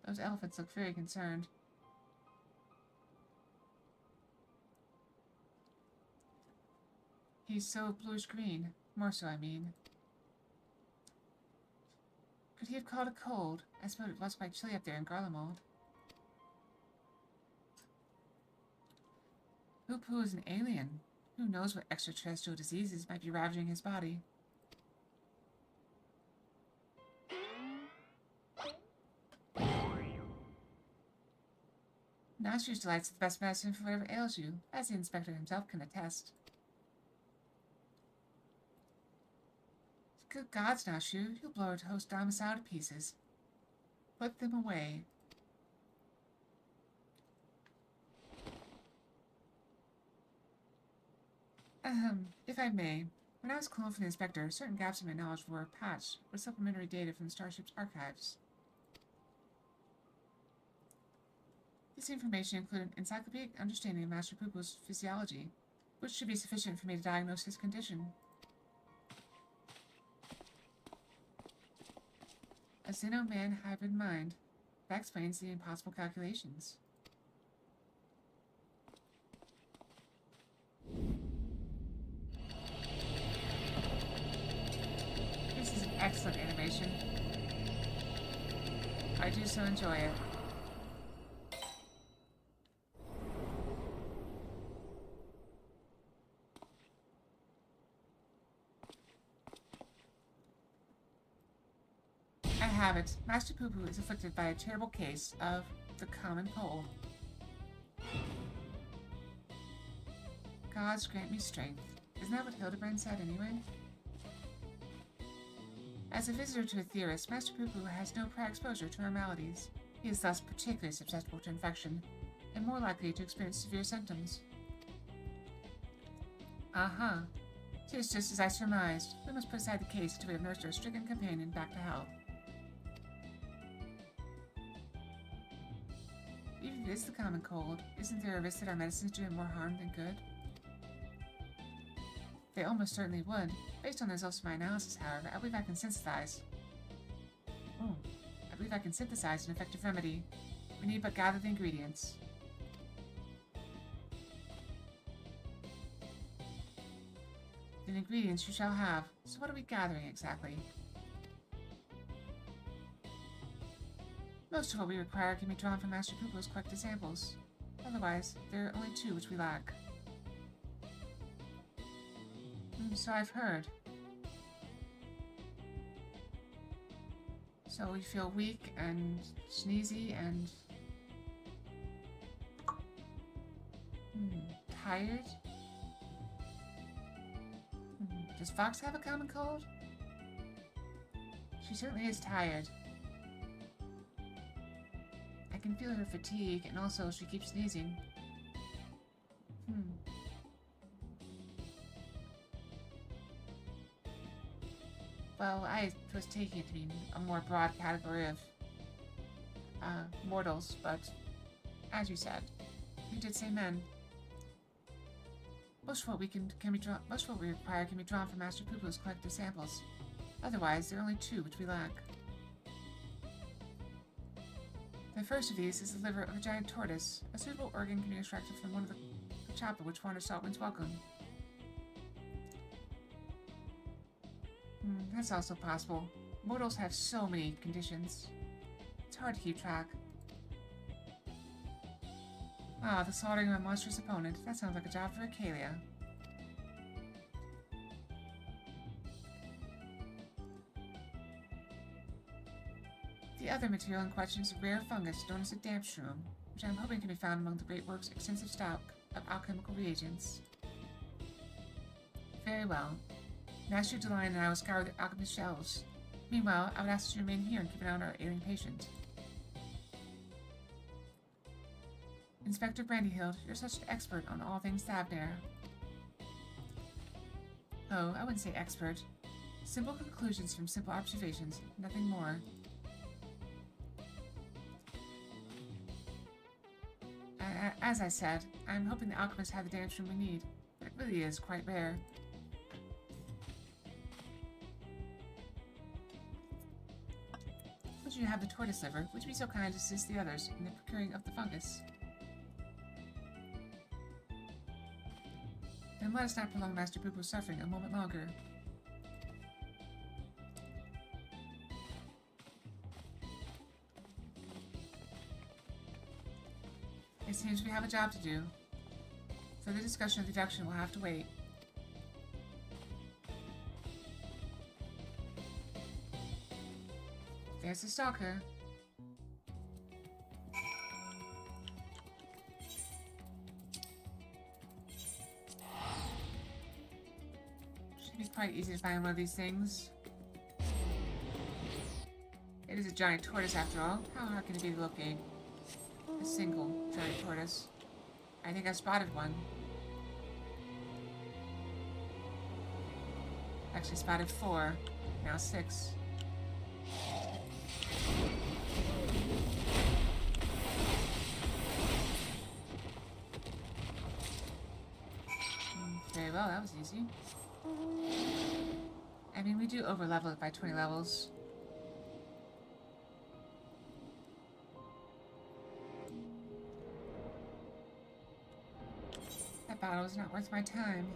Speaker 2: Those elephants look very concerned. He's so bluish-green. More so, I mean. Could he have caught a cold? I suppose it was quite chilly up there in Garlemald. Poo-Poo is an alien. Who knows what extraterrestrial diseases might be ravaging his body? Nashu's delight's the best medicine for whatever ails you, as the inspector himself can attest. Good gods, Nashu, you'll blow our host domicile to pieces. Put them away. If I may, when I was cloned from the Inspector, certain gaps in my knowledge were patched with supplementary data from the starship's archives. This information included an encyclopedic understanding of Master Poopo's physiology, which should be sufficient for me to diagnose his condition. A Xeno-Man hybrid mind. That explains the impossible calculations. This is an excellent animation. I do so enjoy it. I have it. Master Poo-Poo is afflicted by a terrible case of the common cold. Gods grant me strength. Isn't that what Hildebrand said anyway? As a visitor to a theorist, Master Poo-Poo has no prior exposure to our maladies. He is thus particularly susceptible to infection, and more likely to experience severe symptoms. Uh-huh. It is just as I surmised. We must put aside the case until we have nursed our stricken companion back to health. Even if it is the common cold, isn't there a risk that our medicines do him more harm than good? They almost certainly would. Based on the results of my analysis, however, I believe I can synthesize an effective remedy. We need but gather the ingredients. The ingredients you shall have. So what are we gathering exactly? Most of what we require can be drawn from Master Poo-Poo's collected samples. Otherwise, there are only two which we lack. So I've heard. So you feel weak and sneezy and tired? Does Fox have a common cold? She certainly is tired. I can feel her fatigue, and also she keeps sneezing. Well, I was taking it to be a more broad category of mortals, but as you said, you did say men. Most of what we require can be drawn from Master Poo-Poo's collected samples. Otherwise, there are only two which we lack. The first of these is the liver of a giant tortoise. A suitable organ can be extracted from one of the chapel which wanders Saltwind's welcome. That's also possible. Mortals have so many conditions. It's hard to keep track. Ah, the slaughtering of a monstrous opponent. That sounds like a job for Acalia. The other material in question is a rare fungus known as a damp shroom, which I'm hoping can be found among the Great Work's extensive stock of alchemical reagents. Very well. Master Deline and I will scour the alchemist's shelves. Meanwhile, I would ask you to remain here and keep an eye on our ailing patient. Inspector Brandyhild, you're such an expert on all things Thavnair. Oh, I wouldn't say expert. Simple conclusions from simple observations, nothing more. As I said, I'm hoping the alchemists have the damn shroom we need, but it really is quite rare. Would you have the tortoise liver? Would you be so kind to assist the others in the procuring of the fungus? Then let us not prolong Master Poo-Poo's suffering a moment longer. It seems we have a job to do. Further discussion of the deduction will have to wait. There's the stalker. Should be quite easy to find one of these things. It is a giant tortoise after all. How hard can it be to locate a single giant tortoise? I think I spotted one. Actually spotted 4, now 6. Well, that was easy. I mean, we do over-level it by 20 levels. That battle was not worth my time.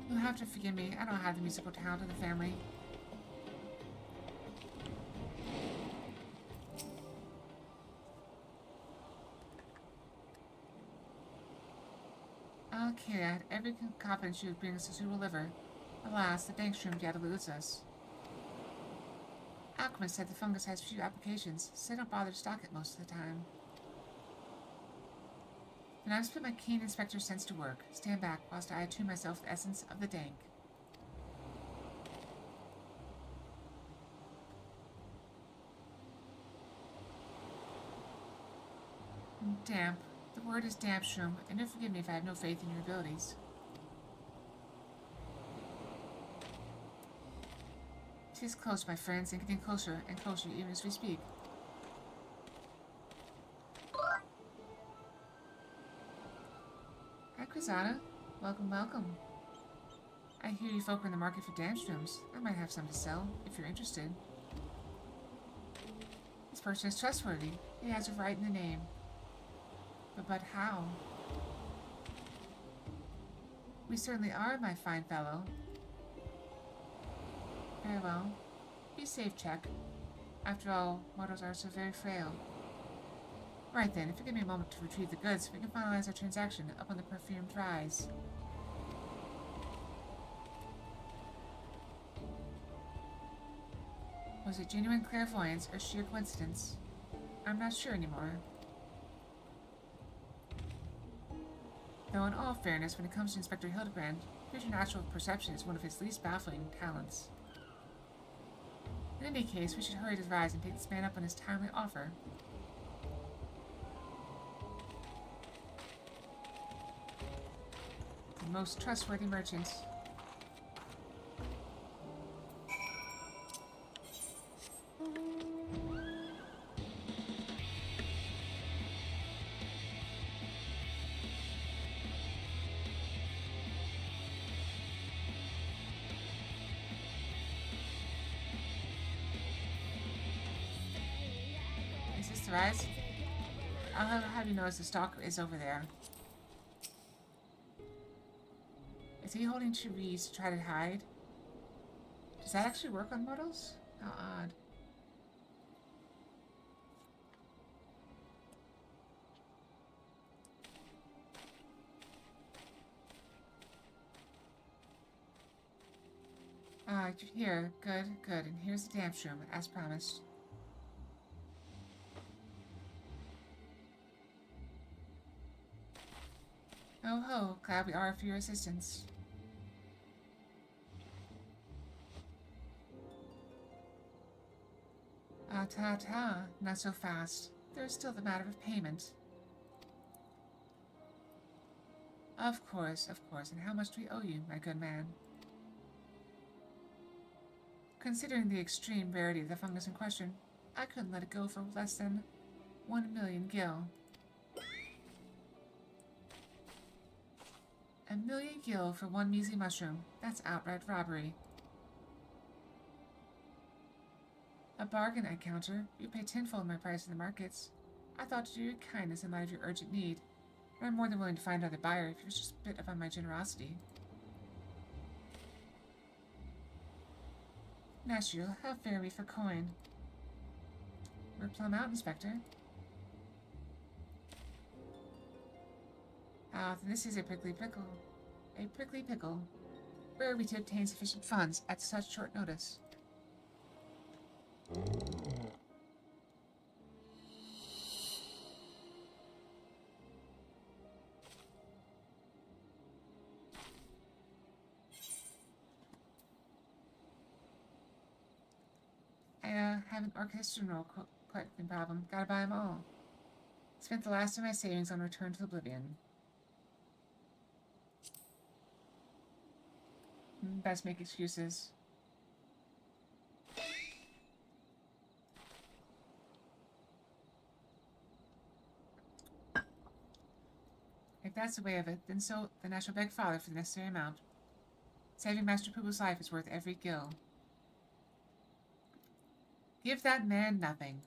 Speaker 2: You'll have to forgive me. I don't have the musical talent of the family. Okay, I had every confidence she would bring us a suitable liver. Alas, the dank shroom yet eludes us. Alchemist said the fungus has few applications, so I don't bother to stock it most of the time. Then I've put my keen inspector sense to work. Stand back whilst I attune myself to the essence of the dank. Damp. The word is damp, shroom, and do forgive me if I have no faith in your abilities. It is close, my friends, and getting closer and closer even as we speak. Hi, Cruzada. Welcome, welcome. I hear you folk are in the market for damp shrooms. I might have some to sell, if you're interested. This person is trustworthy. He has a right in the name. But how? We certainly are, my fine fellow. Very well. Be safe, Check. After all, mortals are so very frail. Right then, if you give me a moment to retrieve the goods, we can finalize our transaction up on the perfumed rise. Was it genuine clairvoyance or sheer coincidence? I'm not sure anymore. Though in all fairness, when it comes to Inspector Hildebrand, preternatural perception is one of his least baffling talents. In any case, we should hurry to rise and take this man up on his timely offer. The most trustworthy merchant. Rise. I'll have you notice the stalker is over there. Is he holding two reeds to try to hide? Does that actually work on mortals? How odd. Here. Good, good. And here's the damp shroom, as promised. Oh ho, glad we are for your assistance. Ta-ta, not so fast. There's still the matter of payment. Of course, and how much do we owe you, my good man? Considering the extreme rarity of the fungus in question, I couldn't let it go for less than 1,000,000 gil. 1,000,000 gil for one measly mushroom. That's outright robbery. A bargain, I counter. You pay tenfold my price in the markets. I thought to do you a kindness in light of your urgent need. And I'm more than willing to find another buyer if you was just a bit upon my generosity. Nashville, how fare we for coin? We're plumb out, Inspector. Ah, then this is a prickly pickle. A prickly pickle. Where are we to obtain sufficient funds at such short notice? have an orchestral collecting problem. Gotta buy them all. Spent the last of my savings on Return to Oblivion. Best make excuses. If that's the way of it, then I shall beg Father for the necessary amount. Saving Master Poo's life is worth every gil. Give that man nothing.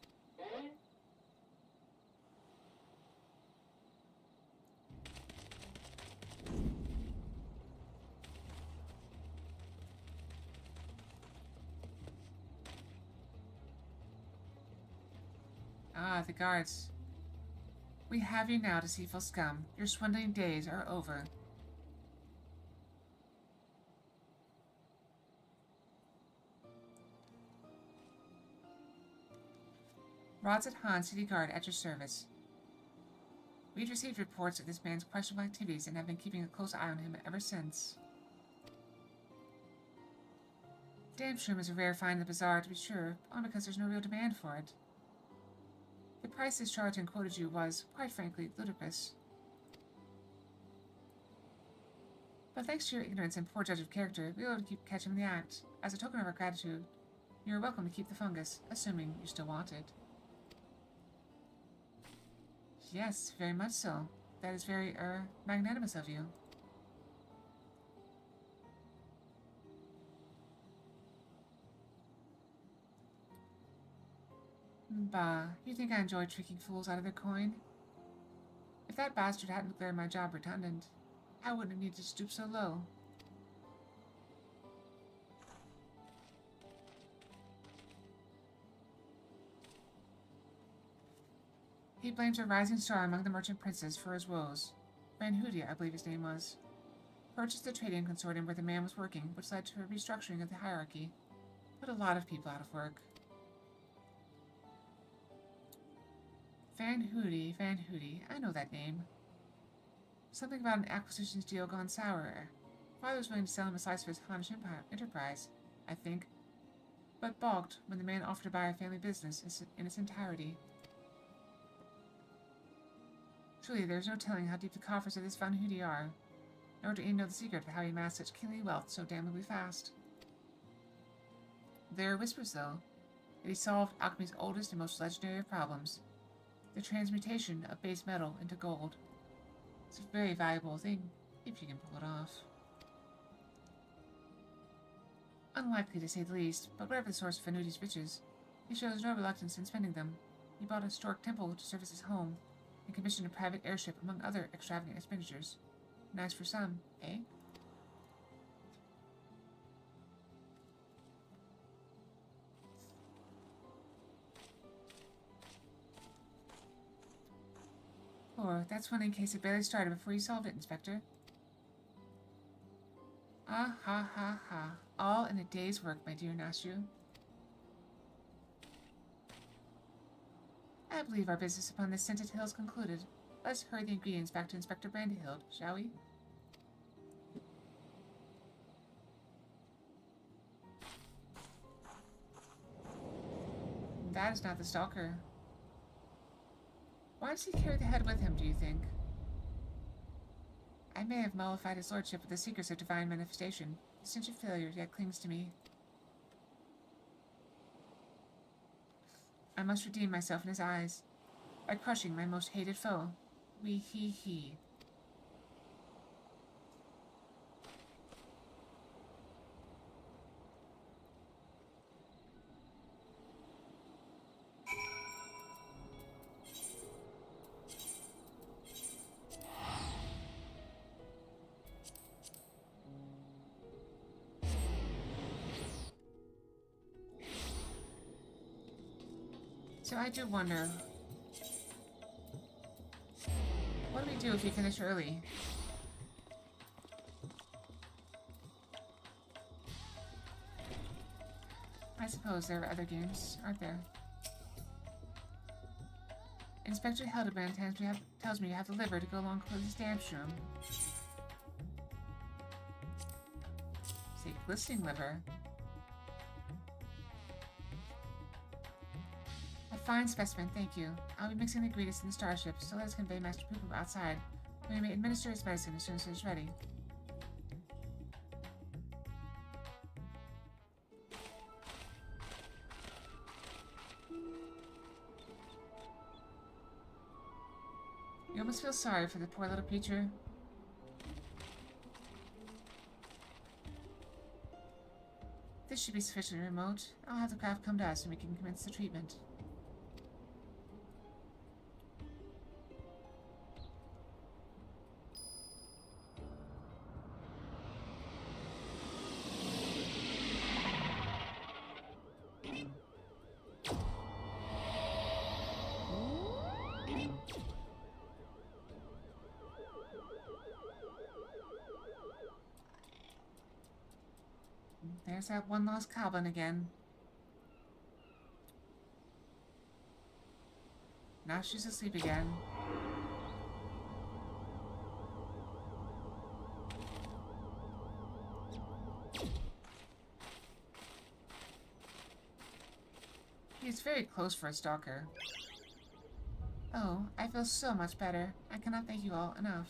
Speaker 2: Ah, the guards. We have you now, deceitful scum. Your swindling days are over. Rods at Han, city guard, at your service. We've received reports of this man's questionable activities and have been keeping a close eye on him ever since. Damn shroom is a rare find in the bazaar, to be sure, only because there's no real demand for it. The price this charlatan quoted you was, quite frankly, ludicrous. But thanks to your ignorance and poor judge of character, we were able to catch him in the act. As a token of our gratitude, you are welcome to keep the fungus, assuming you still want it. Yes, very much so. That is very, magnanimous of you. Bah, you think I enjoy tricking fools out of their coin? If that bastard hadn't declared my job redundant, I wouldn't have needed to stoop so low. He blames a rising star among the merchant princes for his woes. Hildy, I believe his name was. Purchased the trading consortium where the man was working, which led to a restructuring of the hierarchy. Put a lot of people out of work. Hildy, I know that name. Something about an acquisitions deal gone sour. Father was willing to sell him a slice of his Hanish enterprise, I think, but balked when the man offered to buy our family business in its entirety. Truly, there is no telling how deep the coffers of this Hildy are, nor do any know the secret of how he amassed such kingly wealth so damnably fast. There are whispers, though, that he solved alchemy's oldest and most legendary of problems, the transmutation of base metal into gold. It's a very valuable thing, if you can pull it off. Unlikely to say the least, but whatever the source of Hildy's riches, he shows no reluctance in spending them. He bought a historic temple to serve as his home, and commissioned a private airship among other extravagant expenditures. Nice for some, eh? Or, that's one in case it barely started before you solved it, Inspector. Ah ha ha ha. All in a day's work, my dear Nashu. I believe our business upon this scented hill is concluded. Let's hurry the ingredients back to Inspector Brandyhild, shall we? That is not the stalker. Why does he carry the head with him, do you think? I may have mollified his lordship with the secrets of divine manifestation. The stench of failure yet clings to me. I must redeem myself in his eyes by crushing my most hated foe. Wee hee hee. So I do wonder, what do we do if we finish early? I suppose there are other games, aren't there? Inspector Hildebrand tells me you have the liver to go along with his damn shroom. Say glistening liver. fine specimen, thank you. I'll be mixing the ingredients in the starship, so let us convey Master Poo Poo outside. We may administer his medicine as soon as it is ready. You almost feel sorry for the poor little creature. This should be sufficiently remote. I'll have the craft come to us and we can commence the treatment. There's that one lost goblin again. Now she's asleep again. He's very close for a stalker. Oh, I feel so much better. I cannot thank you all enough.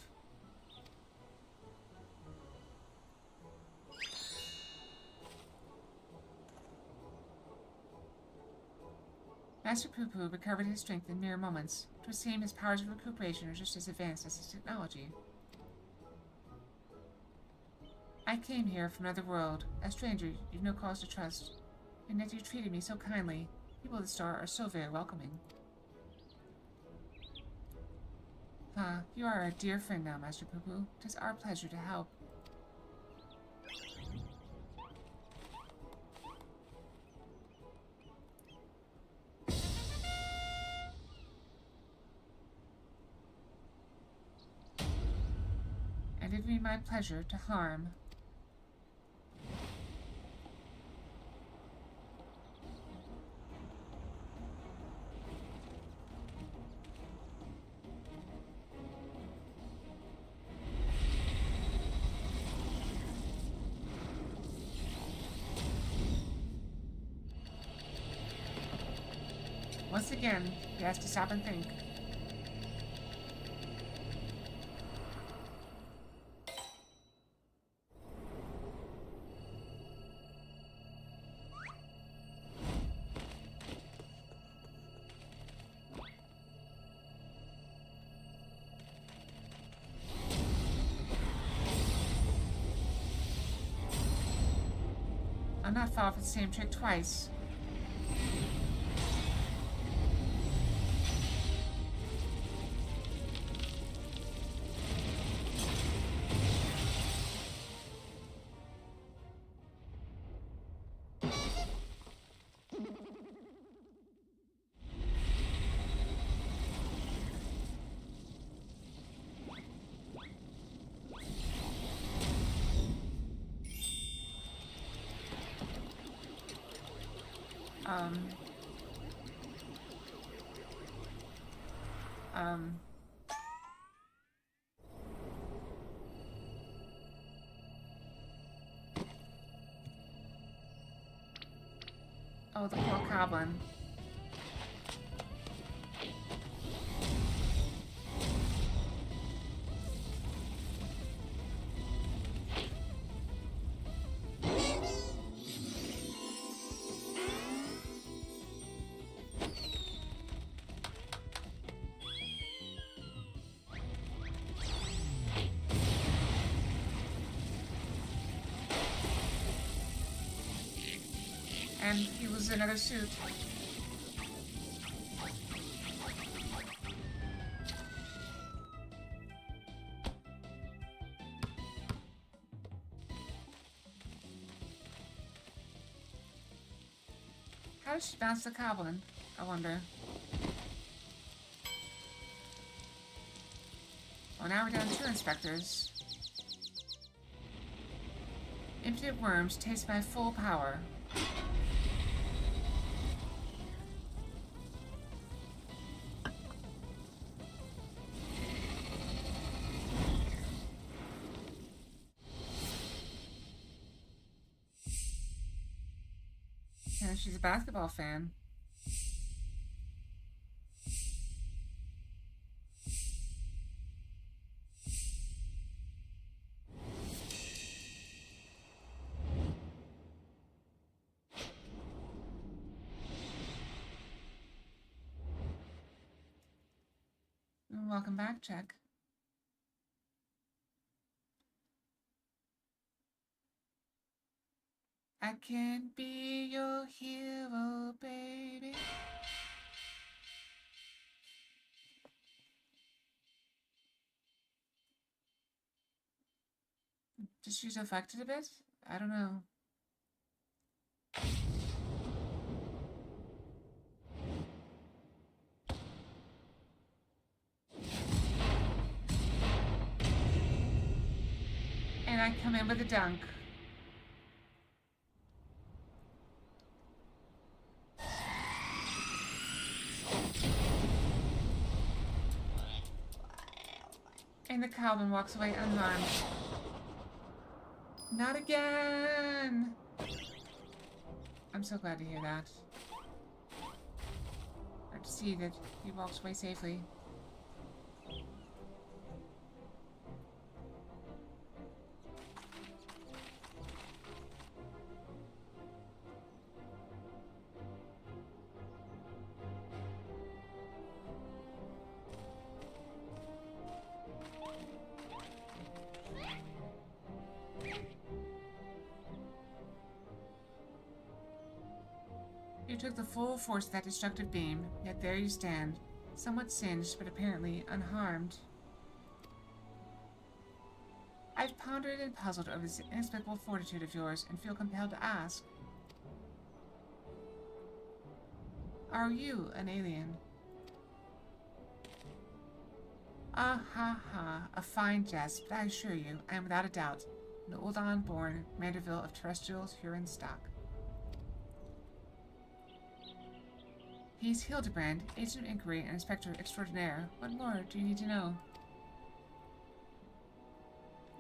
Speaker 2: Master Poo Poo recovered his strength in mere moments. It would seem his powers of recuperation are just as advanced as his technology. I came here from another world, a stranger you've no cause to trust, and yet you treated me so kindly. People of the star are so very welcoming. You are a dear friend now, Master Poo Poo. It is our pleasure to help. And it would be my pleasure to harm. Once again, he has to stop and think. I'll not fall for the same trick twice. Oh, the poor goblin. And he was another suit. How did she bounce the goblin? I wonder. Well, now we're down to 2 inspectors. Infinite worms taste my full power. And she's a basketball fan. welcome back check. I can be your hero, baby. Just she's affected a bit? I don't know. And I come in with a dunk. And the Calvin walks away unharmed. Not again! I'm so glad to hear that. Or to see that he walks away safely. You took the full force of that destructive beam, yet there you stand, somewhat singed, but apparently unharmed. I've pondered and puzzled over this inexplicable fortitude of yours, and feel compelled to ask. Are you an alien? Ah ha ha, a fine jest, but I assure you, I am without a doubt an Uldon-born Manderville of terrestrial Huron stock. He's Hildebrand, Agent of Inquiry and Inspector Extraordinaire. What more do you need to know?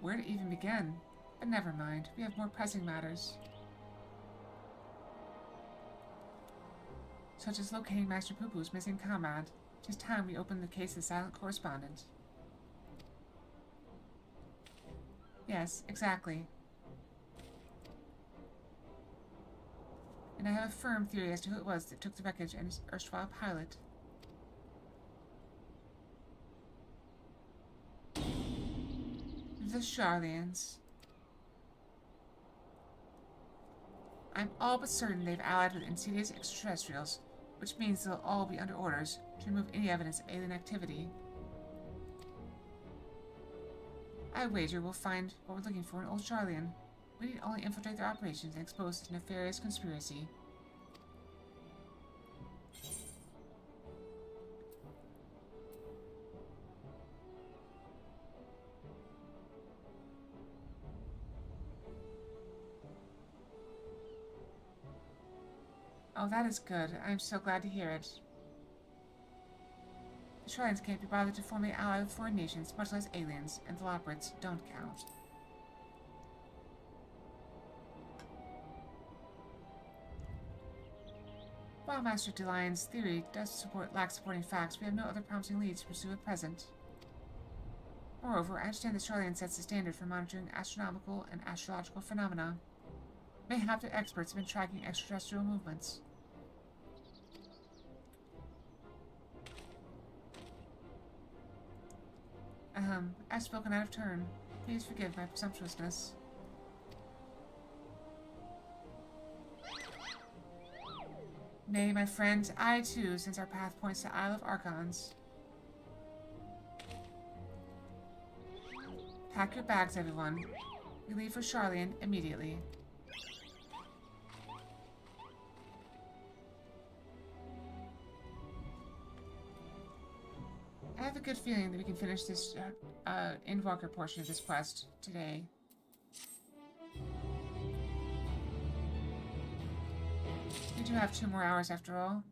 Speaker 2: Where to even begin? But never mind, we have more pressing matters. Such as locating Master Poo-Poo's missing comrade. Tis time we open the case of the silent correspondent. Yes, exactly. And I have a firm theory as to who it was that took the wreckage and his erstwhile pilot. The Charlians. I'm all but certain they've allied with insidious extraterrestrials, which means they'll all be under orders to remove any evidence of alien activity. I wager we'll find what we're looking for in Old Charlian. We need only infiltrate their operations and expose this nefarious conspiracy. Oh, that is good. I'm so glad to hear it. The Charlians can't be bothered to formally ally with foreign nations, much less aliens, and the Loporits don't count. While Master DeLion's theory does lack supporting facts, we have no other promising leads to pursue at present. Moreover, I understand the Charlian sets the standard for monitoring astronomical and astrological phenomena. Mayhap their experts have been tracking extraterrestrial movements. I've spoken out of turn. Please forgive my presumptuousness. Nay, my friend, I too, since our path points to Isle of Archons. Pack your bags, everyone. We leave for Charlian immediately. I have a good feeling that we can finish this Endwalker portion of this quest today. We do have 2 more hours after all.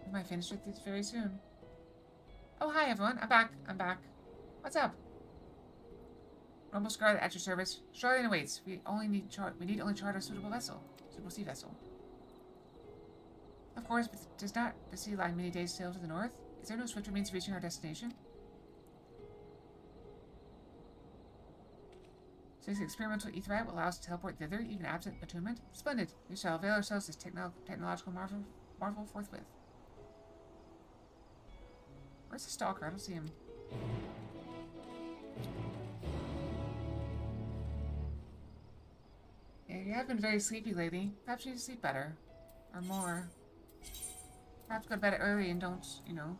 Speaker 2: We might finish with this very soon. Oh, hi everyone. I'm back. What's up? Rumble Scarlet at your service. Charlian awaits. We need only chart a suitable sea vessel. Of course, but does not the sea lie many days' sail to the north? Is there no swifter means of reaching our destination? So this experimental etherite will allow us to teleport thither, even absent attunement? Splendid! We shall avail ourselves of this technological marvel forthwith. Where's the stalker? I don't see him. Yeah, you have been very sleepy lately. Perhaps you need to sleep better. Or more. Perhaps go to bed early and don't, you know.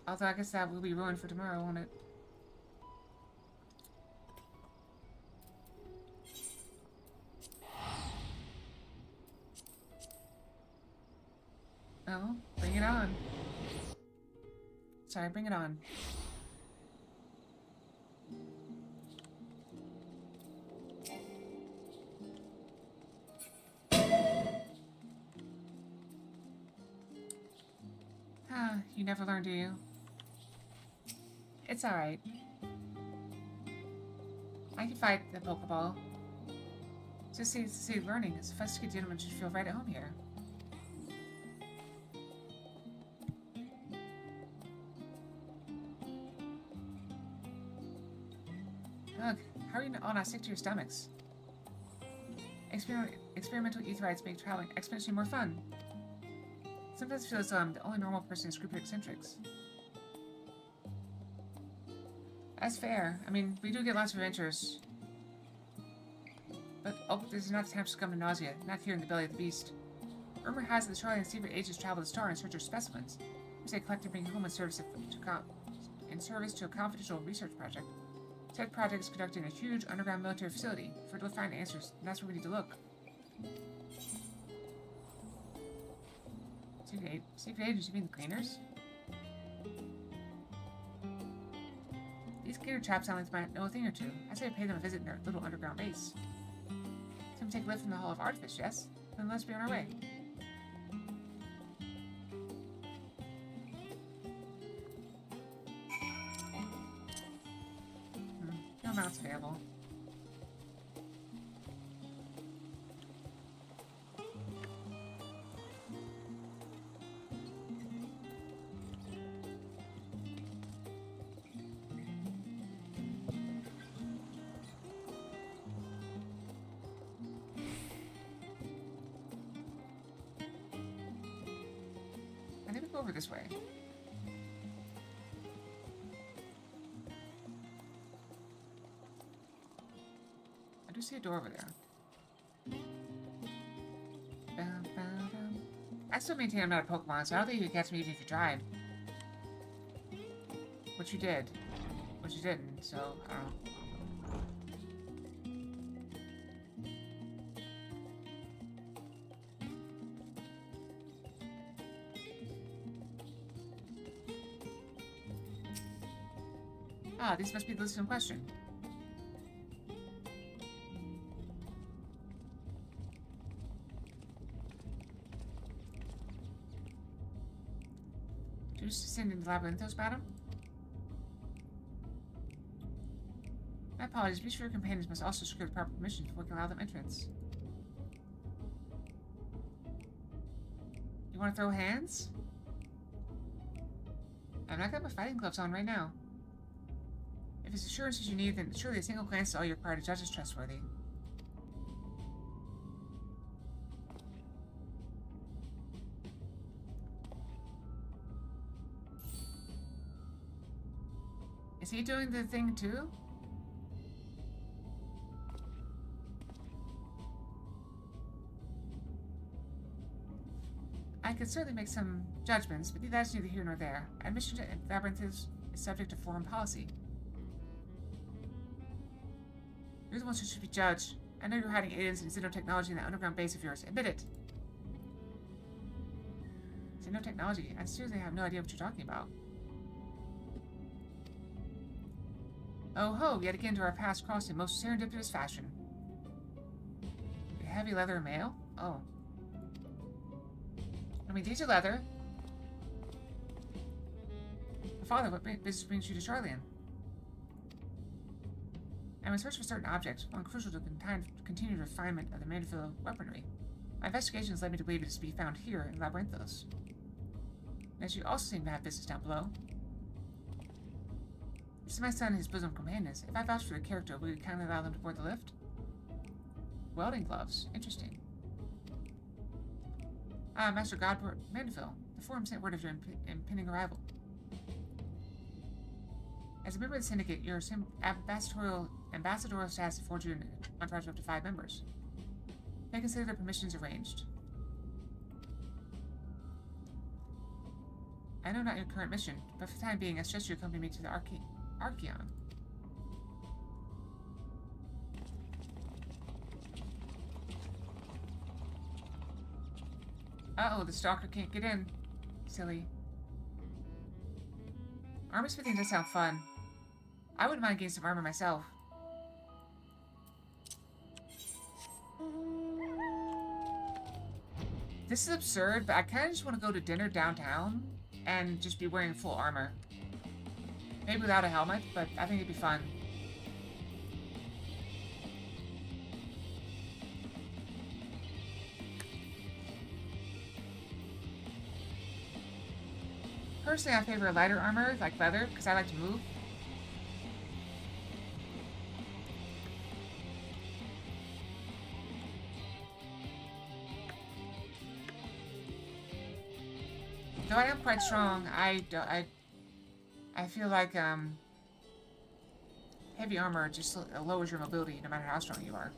Speaker 2: Although I guess that will be ruined for tomorrow, won't it? Oh, bring it on. Sorry, bring it on. You never learn, do you? It's alright. I can fight the Pokeball. Just see learning. A sophisticated gentleman should feel right at home here. Ugh, how are you all not sick to your stomachs? Experimental etherites make traveling exponentially more fun. Sometimes I feel as though I'm the only normal person in this group of eccentrics. That's fair. I mean, we do get lots of adventures. But, oh, this is not the time to succumb to nausea. Not here in the belly of the beast. Rumor has it the Charlie and secret agents travel the star in search of specimens. Which they collect and bring home in service to a confidential research project. Said project is conducted in a huge underground military facility. For to find answers, and that's where we need to look. Secret agents, you mean the cleaners? These cleaner chaps sound like they might know a thing or two. I say pay them a visit in their little underground base. So we take a lift from the Hall of Artifice, yes? Then let's be on our way. No mounts available. Over this way. I do see a door over there. I still maintain I'm not a Pokemon, so I don't think you could catch me even if you tried. Which you did. Which you didn't, so I don't know. Ah, these must be the list in question. Do you send in the Labyrinthos, madam? My apologies. Be sure your companions must also secure the proper permission before we can allow them entrance. You want to throw hands? I've not got my fighting gloves on right now. If it's assurances you need, then surely a single glance at all you require to judge is trustworthy. Is he doing the thing too? I could certainly make some judgments, but that's neither here nor there. Admission to Labyrinth is subject to foreign policy. You're the ones who should be judged. I know you're hiding aliens and xenotechnology in that underground base of yours. Admit it. Xenotechnology? I seriously have no idea what you're talking about. Oh ho, yet again do our paths cross in most serendipitous fashion. A heavy leather mail? Oh. I mean, these are leather. Father, what business brings you to Charlian? I'm in search of a certain object, one crucial to the continued refinement of the Mandeville weaponry. My investigations led me to believe it is to be found here in Labyrinthos. As you also seem to have business down below. This is my son and his bosom companions. If I vouch for the character, will you kindly allow them to board the lift? Welding gloves. Interesting. Ah, Master Godward Mandeville. The Forum sent word of your impending arrival. As a member of the Syndicate, your ambassadorial status affords you an entourage of up to 5 members. May consider their permissions arranged. I know not your current mission, but for the time being, I suggest you accompany me to the Archeon. Uh-oh, the stalker can't get in. Silly. Armor smithing does sound fun. I wouldn't mind getting some armor myself. This is absurd, but I kind of just want to go to dinner downtown and just be wearing full armor. Maybe without a helmet, but I think it'd be fun. Personally, I favor lighter armor, like leather, because I like to move. Though I am quite strong, I feel like heavy armor just lowers your mobility no matter how strong you are.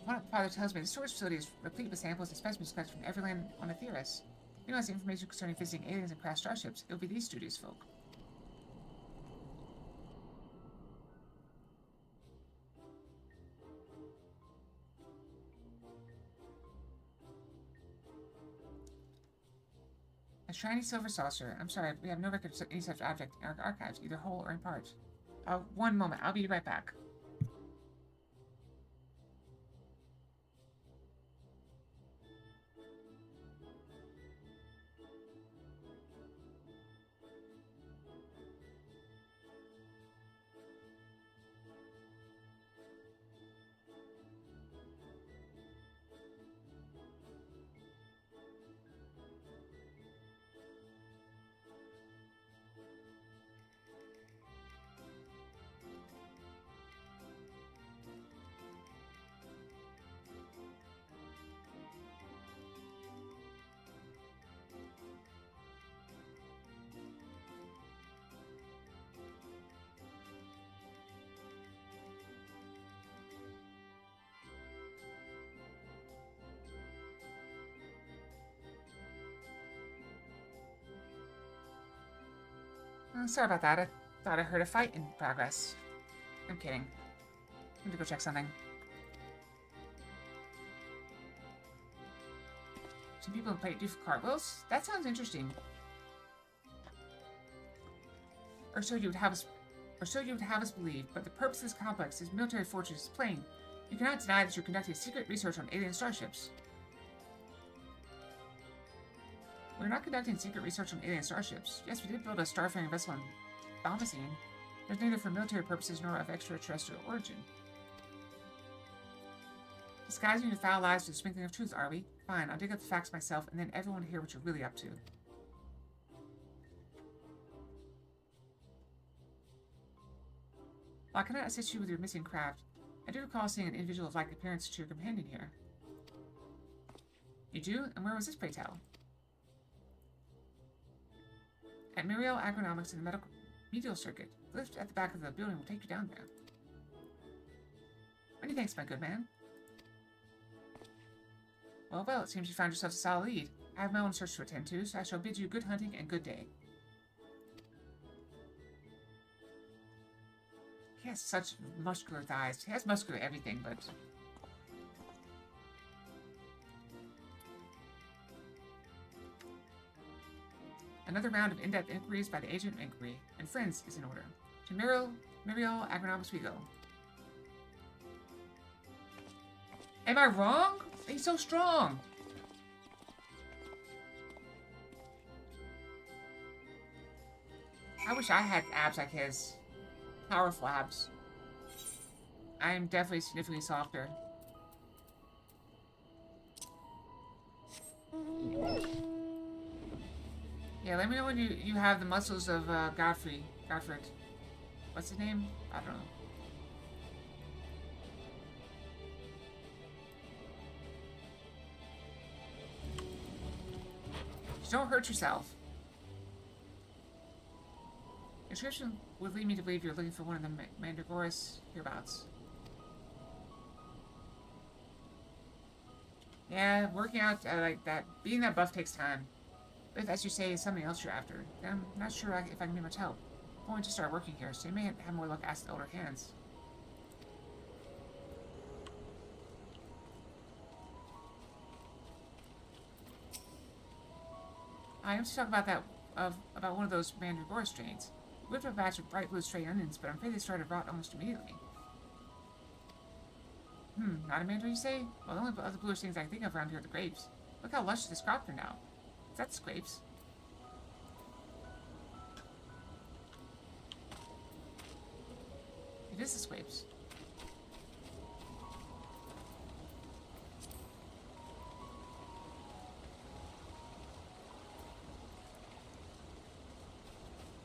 Speaker 2: One of my father tells me the storage facility is replete with samples and specimens collected from every land on Etheirys. If anyone has information concerning visiting aliens and crashed starships, it will be these studious folk. A shiny silver saucer. I'm sorry, we have no record of any such object in our archives, either whole or in part. One moment, I'll be right back. Sorry about that. I thought I heard a fight in progress. I'm kidding. I need to go check something. Some people play do cartwheels? That sounds interesting. Or so you would have us believe, but the purpose of this complex, this military fortress, is plain. You cannot deny that you're conducting secret research on alien starships. We're not conducting secret research on alien starships. Yes, we did build a starfaring vessel in Bombazine. But neither for military purposes nor of extraterrestrial origin. Disguising your foul lies with a sprinkling of truth, are we? Fine, I'll dig up the facts myself, and then everyone will hear what you're really up to. While I cannot assist you with your missing craft, I do recall seeing an individual of like appearance to your companion here. You do? And where was this, pray tell? At Muriel Agronomics in the medial circuit. The lift at the back of the building will take you down there. Many thanks, my good man. Well, well, it seems you found yourself a solid lead. I have my own search to attend to, so I shall bid you good hunting and good day. He has such muscular thighs. He has muscular everything, but... Another round of in-depth inquiries by the Agent of Inquiry and Friends is in order. To Muriel Agronomics we go. Am I wrong? He's so strong! I wish I had abs like his. Powerful abs. I am definitely significantly softer. Yeah, let me know when you have the muscles of Godfrey. Godfrey. What's his name? I don't know. Just don't hurt yourself. Description would lead me to believe you're looking for one of the Mandragoras hereabouts. Yeah, working out like that, being that buff takes time. But if, as you say, is something else you're after, then I'm not sure if I can be much help. I'm only just started working here, so you may have more luck asking the older hands. I am to talk about that, about one of those Mandragora strains. We whipped up a batch of bright blue stray onions, but I'm afraid they started to rot almost immediately. Not a mandarin, you say? Well, the only other bluish things I can think of around here are the grapes. Look how lush this crop turned out. Is that the grapes? It is the scrapes.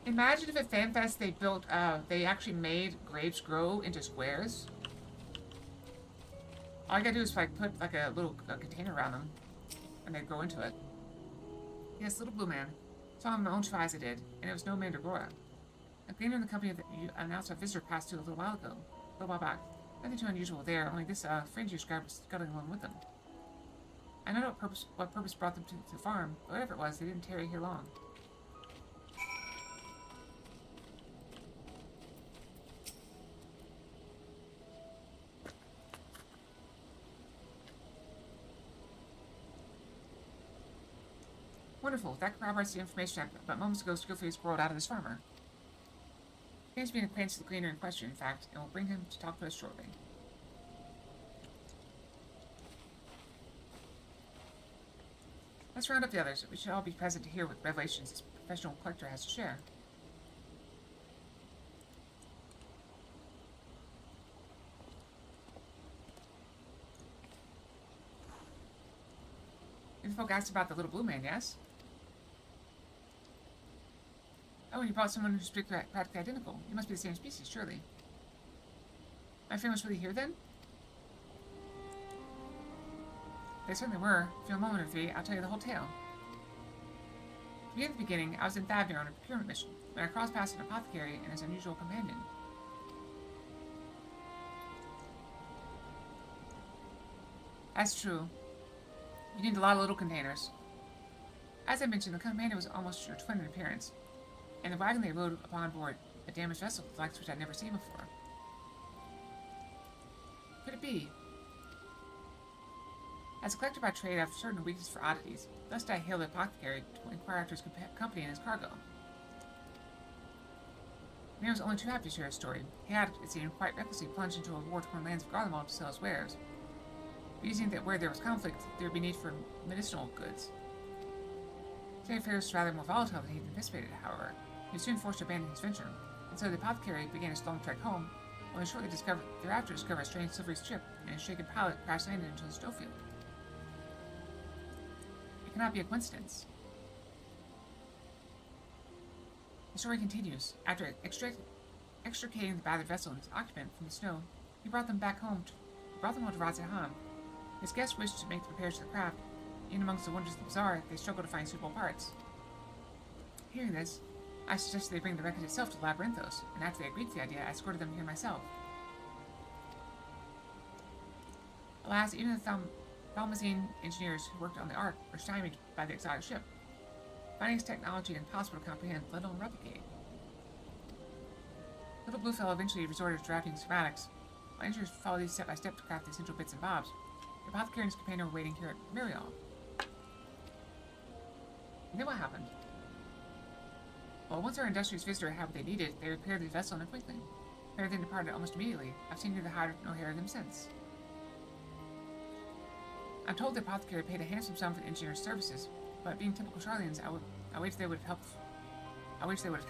Speaker 2: Imagine if at FanFest they built, they actually made grapes grow into squares. All I gotta do is like put like a little container around them, and they grow into it. Yes, little blue man. Saw him in my own two eyes I did, and it was no Mandragora. A cleaner in the company that you announced our visitor passed through a little while ago. A little while back. Nothing too unusual there, only this fringe you described was scuttling along with them. I don't know what purpose brought them to the farm, but whatever it was, they didn't tarry here long. Wonderful. That corroborates the information I about moments ago skillfully squirreled out of this farmer. He seems to be an acquaintance to the cleaner in question, in fact, and we'll bring him to talk to us shortly. Let's round up the others. We should all be present to hear what revelations this professional collector has to share. You folk asked about the little blue man, yes? Oh, and you brought someone who's practically identical. You must be the same species, surely. My friend was really here, then? They certainly were. If you have a moment or three, I'll tell you the whole tale. To begin at the beginning, I was in Thavnir on a procurement mission, when I crossed past an apothecary and his unusual companion. That's true. You need a lot of little containers. As I mentioned, the commander was almost your twin in appearance, and the wagon they rode upon board a damaged vessel, the likes which I'd never seen before. Could it be? As a collector by trade, I have a certain weakness for oddities. Thus I hailed the apothecary to inquire after his company and his cargo. The man was only too happy to share his story. He had, it seemed, quite recklessly plunged into a war-torn lands of Garlemald to sell his wares, reasoning that where there was conflict, there would be need for medicinal goods. State affairs was rather more volatile than he had anticipated, however. He was soon forced to abandon his venture, and so the apothecary began his long trek home, only shortly thereafter discovered a strange silvery ship, and his shaken pilot crash-landed into the snowfield. It cannot be a coincidence. The story continues. After extricating the battered vessel and its occupant from the snow, he brought them home to Razaham. His guests wished to make the repairs to the craft. In amongst the wonders of the bazaar, they struggled to find suitable parts. Hearing this, I suggested they bring the wreckage itself to Labyrinthos, and after they agreed to the idea, I escorted them here myself. Alas, even the Thalmazine engineers who worked on the Ark were stymied by the exotic ship, finding its technology impossible to comprehend, let alone replicate. Little Bluefellow eventually resorted to drafting schematics, while engineers followed these step by step to craft the essential bits and bobs. The apothecary and his companion were waiting here at Mirial. And then what happened? Well, once our industrious visitor had what they needed, they repaired the vessel in a twinkling. They then departed almost immediately. I've seen neither hide nor hair of them since. I'm told the apothecary paid a handsome sum for the engineer's services, but being typical Charlians, I wish they would have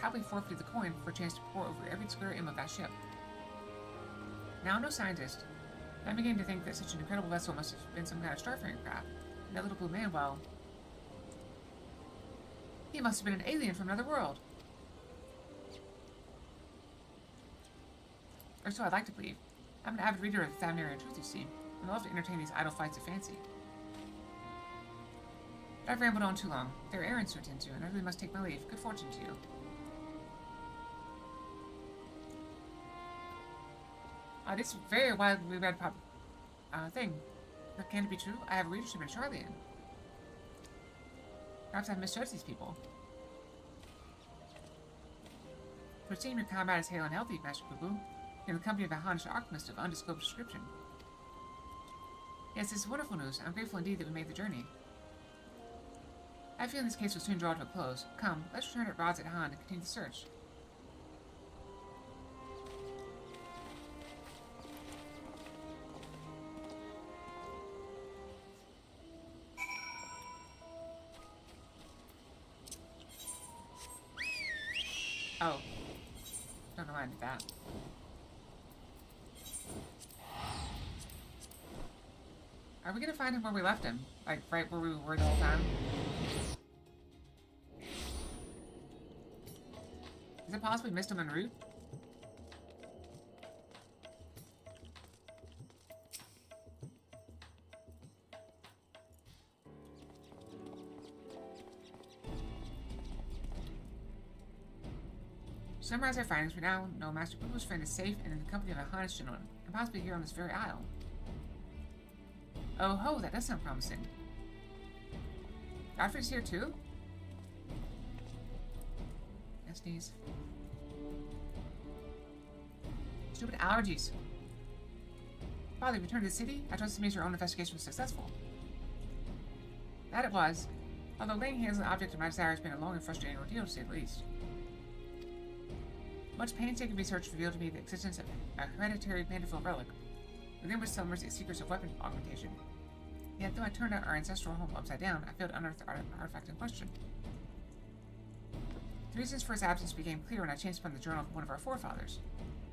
Speaker 2: happily forfeited the coin for a chance to pore over every square inch of that ship. Now I'm no scientist, but I'm beginning to think that such an incredible vessel must have been some kind of starfaring craft, and that little blue man, well... He must have been an alien from another world. Or so I'd like to believe. I'm an avid reader of the 10Apr2026, you see, and I love to entertain these idle flights of fancy. But I've rambled on too long. There are errands to attend to, and I really must take my leave. Good fortune to you. This very widely read thing. But can it be true? I have a readership in Charlian. Perhaps I've misjudged these people. It would seem your comrade is hale and healthy, Master Boo-Boo, in the company of a Haunish alchemist of undisclosed description. Yes, this is wonderful news. I'm grateful indeed that we made the journey. I feel this case will soon draw to a close. Come, let's return at Rod's at Han and continue the search. Oh. Don't know why I did that. Are we gonna find him where we left him? Like, right where we were the whole time? Is it possible we missed him en route? To summarize our findings, we now know Master Boo-Boo's friend is safe and in the company of a Haunish gentleman, and possibly here on this very isle. Oh ho, that does sound promising. Godfrey's here too? Yes, knees. Stupid allergies. Father, returned to the city? I trust this means your own investigation was successful. That it was. Although laying hands on the object of my desire has been a long and frustrating ordeal, to say the least. Much painstaking research revealed to me the existence of a hereditary Mandeville relic, within which summers the secrets of weapon augmentation. Yet, though I turned our ancestral home upside down, I failed to unearth the artifact in question. The reasons for its absence became clear when I chanced upon the journal of one of our forefathers.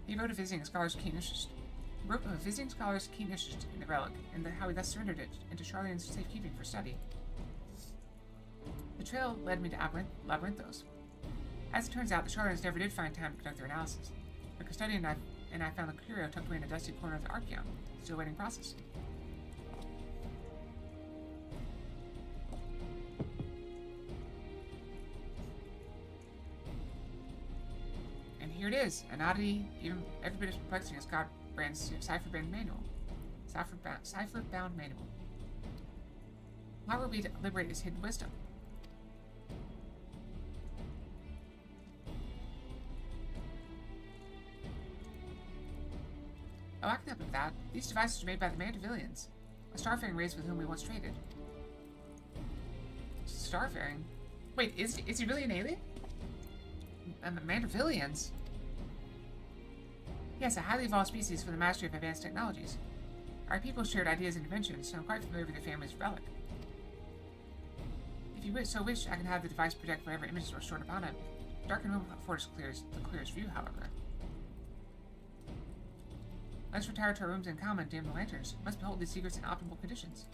Speaker 2: He wrote of visiting a scholar's keen interest. He wrote of a visiting scholar's keen interest in the relic, and how he thus surrendered it into Charlian's safekeeping for study. The trail led me to Labyrinthos. As it turns out, the Charlians never did find time to conduct their analysis. The custodian and I found the curio tucked away in a dusty corner of the Archeon, still awaiting processing. And here it is, an oddity, even every bit as perplexing as Godbrand's cipher-bound manual. Cipher-bound manual. How were we to liberate his hidden wisdom? Oh, I can help with that. These devices were made by the Mandevillians, a starfaring race with whom we once traded. Starfaring? Wait, is he really an alien? And the Mandevillians? Yes, a highly evolved species for the mastery of advanced technologies. Our people shared ideas and inventions, so I'm quite familiar with your family's relic. If you so wish, I can have the device project whatever images were stored upon it. Darkened room affords the clearest view, however. Let's retire to our rooms in common and dim the lanterns. Must behold these secrets in optimal conditions.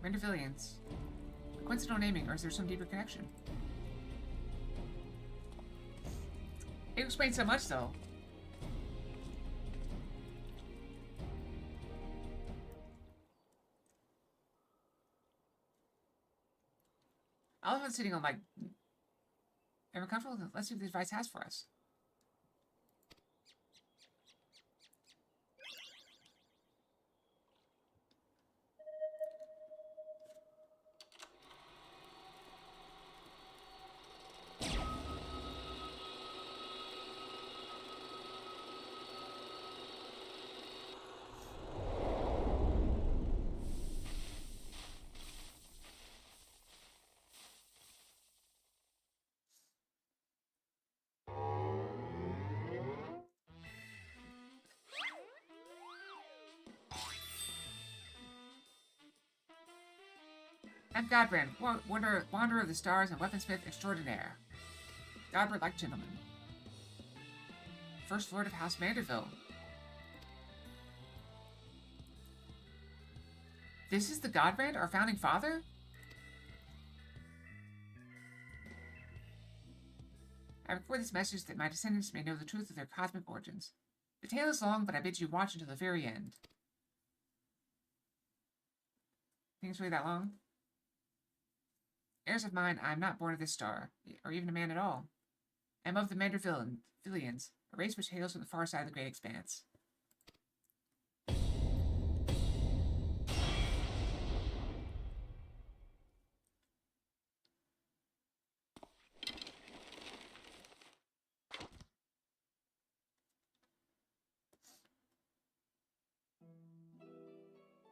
Speaker 2: Mandevillians. Coincidental naming, or is there some deeper connection? It explains so much, though. I love how it's sitting on, like, ever comfortable? Let's see what this device has for us. I'm Godbrand, wanderer of the stars and weaponsmith extraordinaire. Godbrand like gentleman. First Lord of House Manderville. This is the Godbrand, our founding father? I record this message that my descendants may know the truth of their cosmic origins. The tale is long, but I bid you watch until the very end. Think it's really that long? Heirs of mine, I am not born of this star, or even a man at all. I am of the Mandervillians, a race which hails from the far side of the great expanse.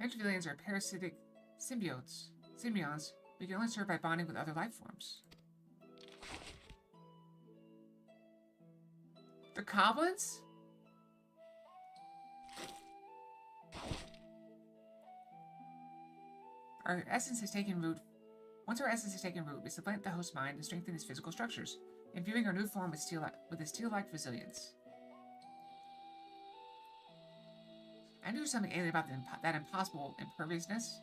Speaker 2: Mandervillians are parasitic symbionts we can only serve by bonding with other life forms. The goblins? Our essence has taken root. Once our essence has taken root, we supplant the host mind and strengthen its physical structures, imbuing our new form with a steel-like resilience. I knew something alien about that impossible imperviousness.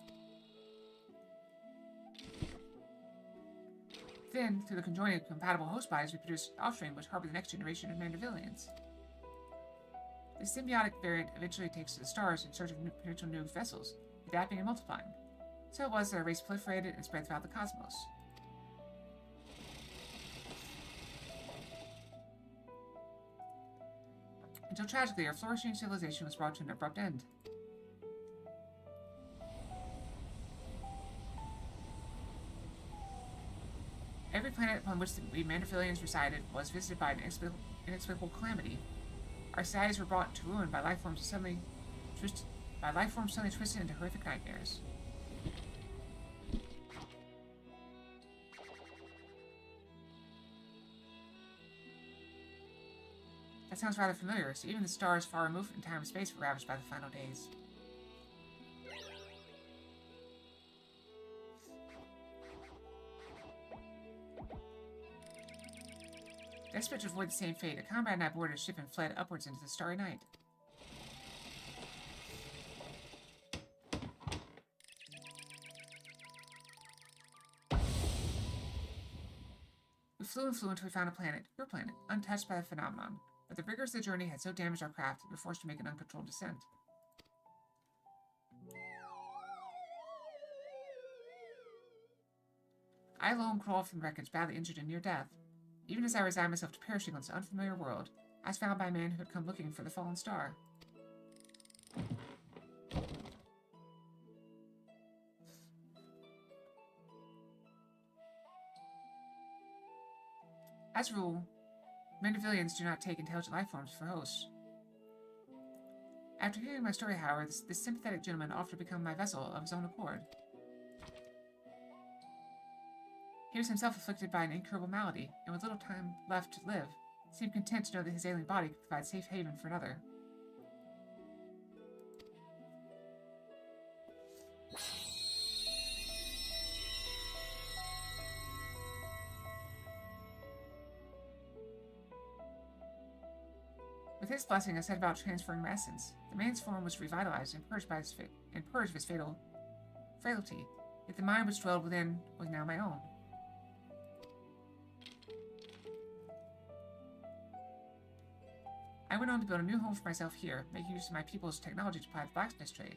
Speaker 2: Then, through the conjoining of compatible host bodies, we produce offspring which harbor the next generation of Mandervillians. The symbiotic variant eventually takes to the stars in search of potential new vessels, adapting and multiplying. So it was that our race proliferated and spread throughout the cosmos. Until tragically, our flourishing civilization was brought to an abrupt end. Every planet upon which we Mandervillians resided was visited by an inexplicable calamity. Our societies were brought to ruin by life forms suddenly twisted into horrific nightmares. That sounds rather familiar, so even the stars far removed in time and space were ravaged by the final days. Desperate to avoid the same fate, a comrade and I boarded a ship and fled upwards into the starry night. We flew and flew until we found a planet, your planet, untouched by the phenomenon. But the rigors of the journey had so damaged our craft that we were forced to make an uncontrolled descent. I alone crawled from the wreckage, badly injured and near death. Even as I resigned myself to perishing on this unfamiliar world, I was found by a man who had come looking for the fallen star. As a rule, Mandervillians do not take intelligent life forms for hosts. After hearing my story, however, this sympathetic gentleman offered to become my vessel of his own accord. He was himself afflicted by an incurable malady, and with little time left to live, seemed content to know that his ailing body could provide safe haven for another. With his blessing, I set about transferring my essence. The man's form was revitalized and purged of his fatal frailty, yet the mind which dwelled within was now my own. I went on to build a new home for myself here, making use of my people's technology to apply the blacksmith trade.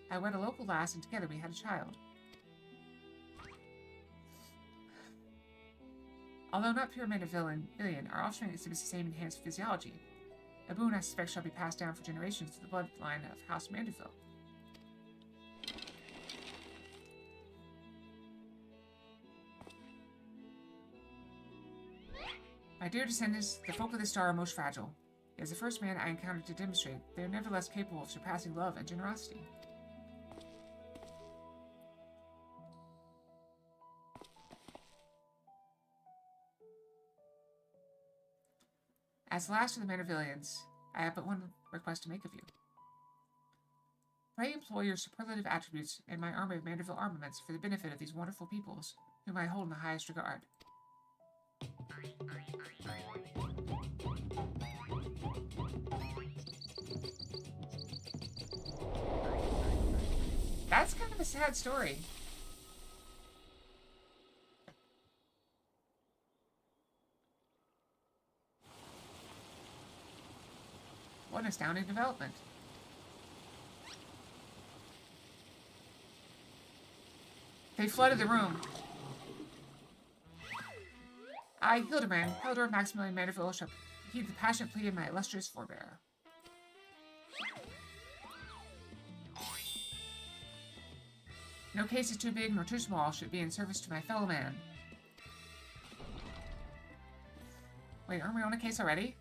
Speaker 2: I wed a local lass, and together we had a child. Although not pure Mandervillian, our offspring exhibits the same enhanced physiology. A boon I suspect shall be passed down for generations through the bloodline of House Manderville. My dear descendants, the folk of this star are most fragile. As the first man I encountered to demonstrate, they are nevertheless capable of surpassing love and generosity. As the last of the Mandervillians, I have but one request to make of you. Pray employ your superlative attributes and my army of Manderville armaments for the benefit of these wonderful peoples, whom I hold in the highest regard. That's kind of a sad story. What an astounding development. They flooded the room. I, Hildebrand, Haldor Maximilian Manor Fellowship, heed the passionate plea of my illustrious forebearer. No case is too big nor too small should be in service to my fellow man. Wait, aren't we on a case already?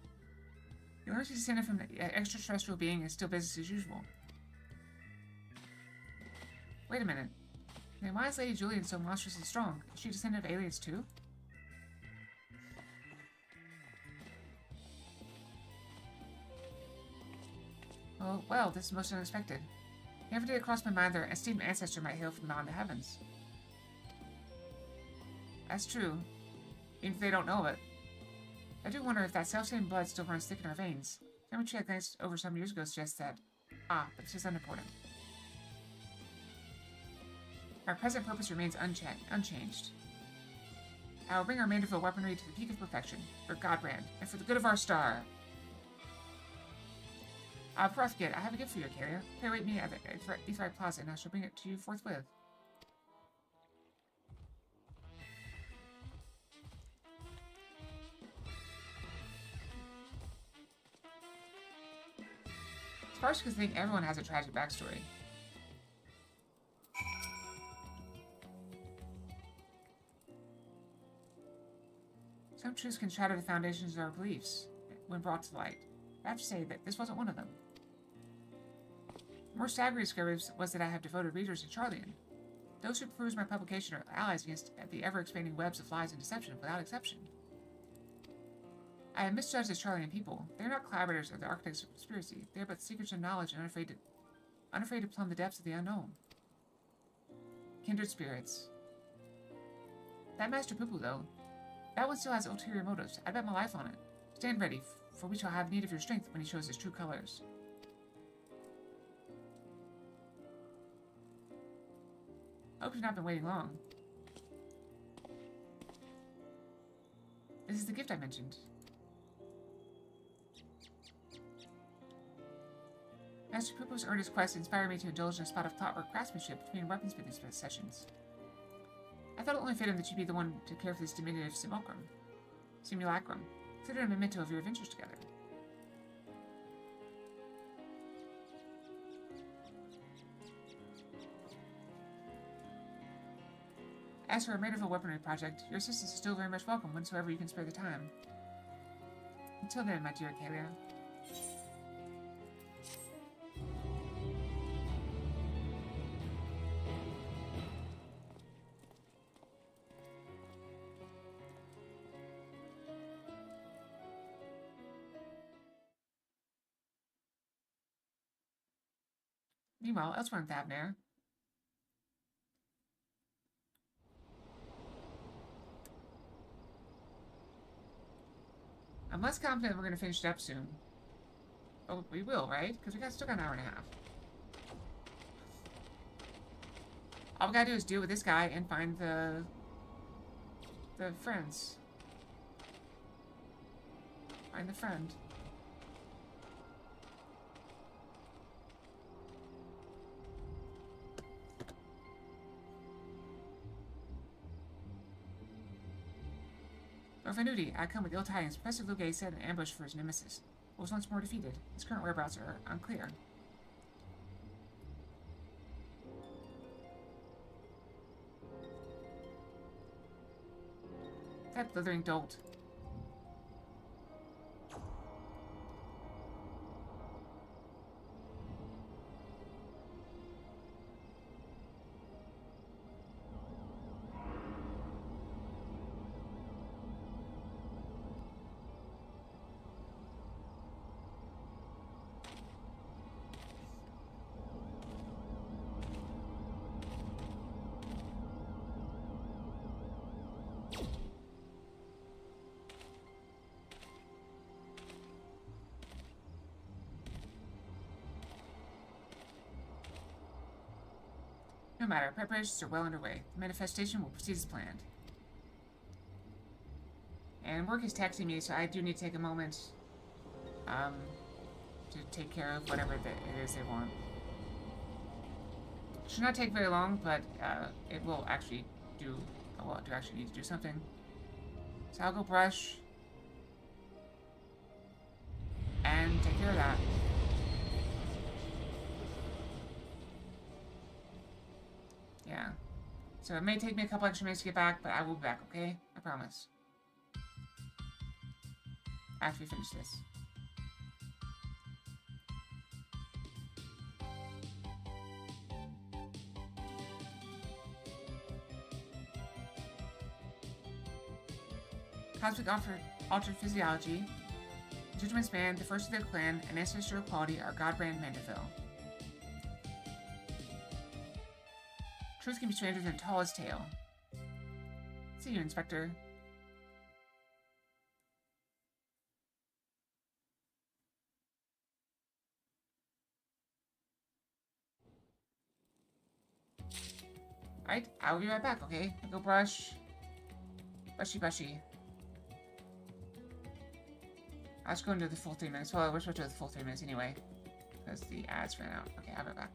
Speaker 2: The alert descended from the extraterrestrial being is still business as usual. Wait a minute. Then why is Lady Julian so monstrously strong? Is she descendant of aliens too? Oh, well, this is most unexpected. Never did it cross my mind that our esteemed ancestor might hail from beyond the heavens. That's true, even if they don't know it. I do wonder if that self-same blood still runs thick in our veins. Chemistry I glanced over some years ago suggests that. But this is unimportant. Our present purpose remains unchanged. I will bring our Manderville weaponry to the peak of perfection, for Godbrand, and for the good of our star. Profligate, I have a gift for you, Arcadia. Pray wait me at the FFXIV Plaza, and I shall bring it to you forthwith. Sparks think everyone has a tragic backstory. Some truths can shatter the foundations of our beliefs when brought to light. I have to say that this wasn't one of them. The more staggering discovery was that I have devoted readers to Charlian. Those who peruse my publication are allies against the ever-expanding webs of lies and deception without exception. I have misjudged the Charlian people. They are not collaborators of the Architect's conspiracy. They are but seekers of knowledge and unafraid to plumb the depths of the unknown. Kindred spirits. That Master Poo-Poo, though, that one still has ulterior motives. I bet my life on it. Stand ready, for we shall have need of your strength when he shows his true colors. Hope you've not been waiting long. This is the gift I mentioned. Master Poo-Poo's earnest quest inspired me to indulge in a spot of clockwork craftsmanship between weaponsmithing sessions. I thought it only fitted that you be the one to care for this diminutive simulacrum. Consider it a memento of your adventures together. As for our Manderville weaponry project, your assistance is still very much welcome whensoever you can spare the time. Until then, my dear Kalia. Meanwhile, elsewhere in Thavnair, I'm less confident we're going to finish it up soon. Oh, we will, right? Because we still got an hour and a half. All we gotta do is deal with this guy and find the friends. Find the friend. Lord Venuti, I come with ill tidings. Professor Luge set an ambush for his nemesis, but was once more defeated. His current whereabouts are unclear. That blithering dolt. No matter, preparations are well underway. The manifestation will proceed as planned. And work is texting me, so I do need to take a moment to take care of whatever it is they want. It should not take very long, but it will actually do. Well, I do actually need to do something. So I'll go brush and take care of that. Yeah. So it may take me a couple extra minutes to get back, but I will be back, okay? I promise. After we finish this. Cosmic altered physiology. The Judgment's Man, the first of their clan, and ancestral quality are Godbrand Mandeville. Truth can be stranger than tallest tale. See you, Inspector. Alright, I'll be right back, okay? I'll go brush. Brushy, brushy. I was going to do the full 3 minutes. Well, we're supposed to do the full 3 minutes anyway. Because the ads ran out. Okay, I'll be right back.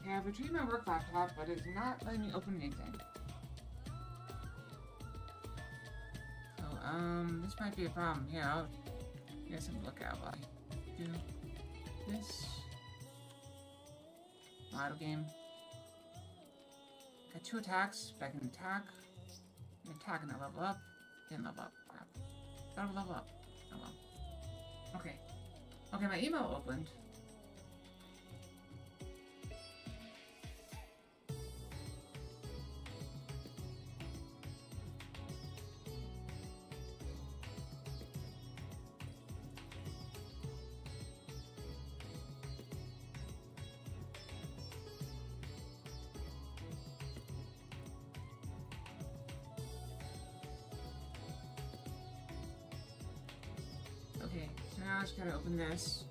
Speaker 2: Okay, I've retrieved my work laptop, but it's not letting me open anything. So, this might be a problem. Here, I'll get some lookout while I do this. Auto game. Got 2 attacks, but I can attack. And attack and I level up. Didn't level up. Crap. Gotta level up. Oh well. Okay. Okay, my email opened. Okay, so now I just gotta open this.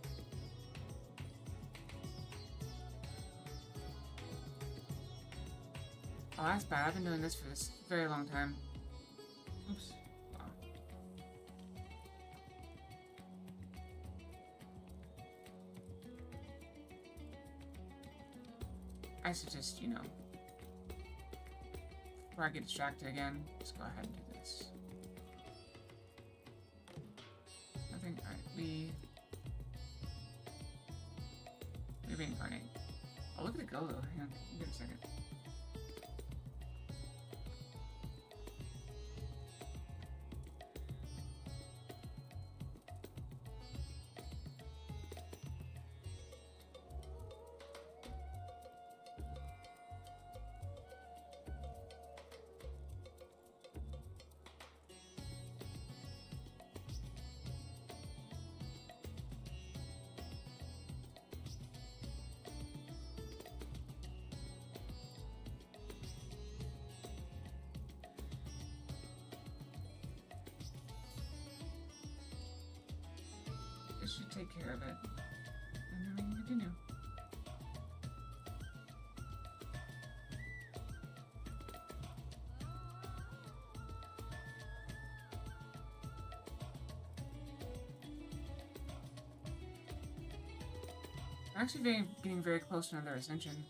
Speaker 2: Oh, that's bad. I've been doing this for this very long time. Oops. Wow. I should just, you know, before I get distracted again, just go ahead and do this. Nothing. Alright, we reincarnate. Oh, look at it go though. Hang on, give it a second. This should take care of it. And then we can continue. I'm actually getting very close to another ascension.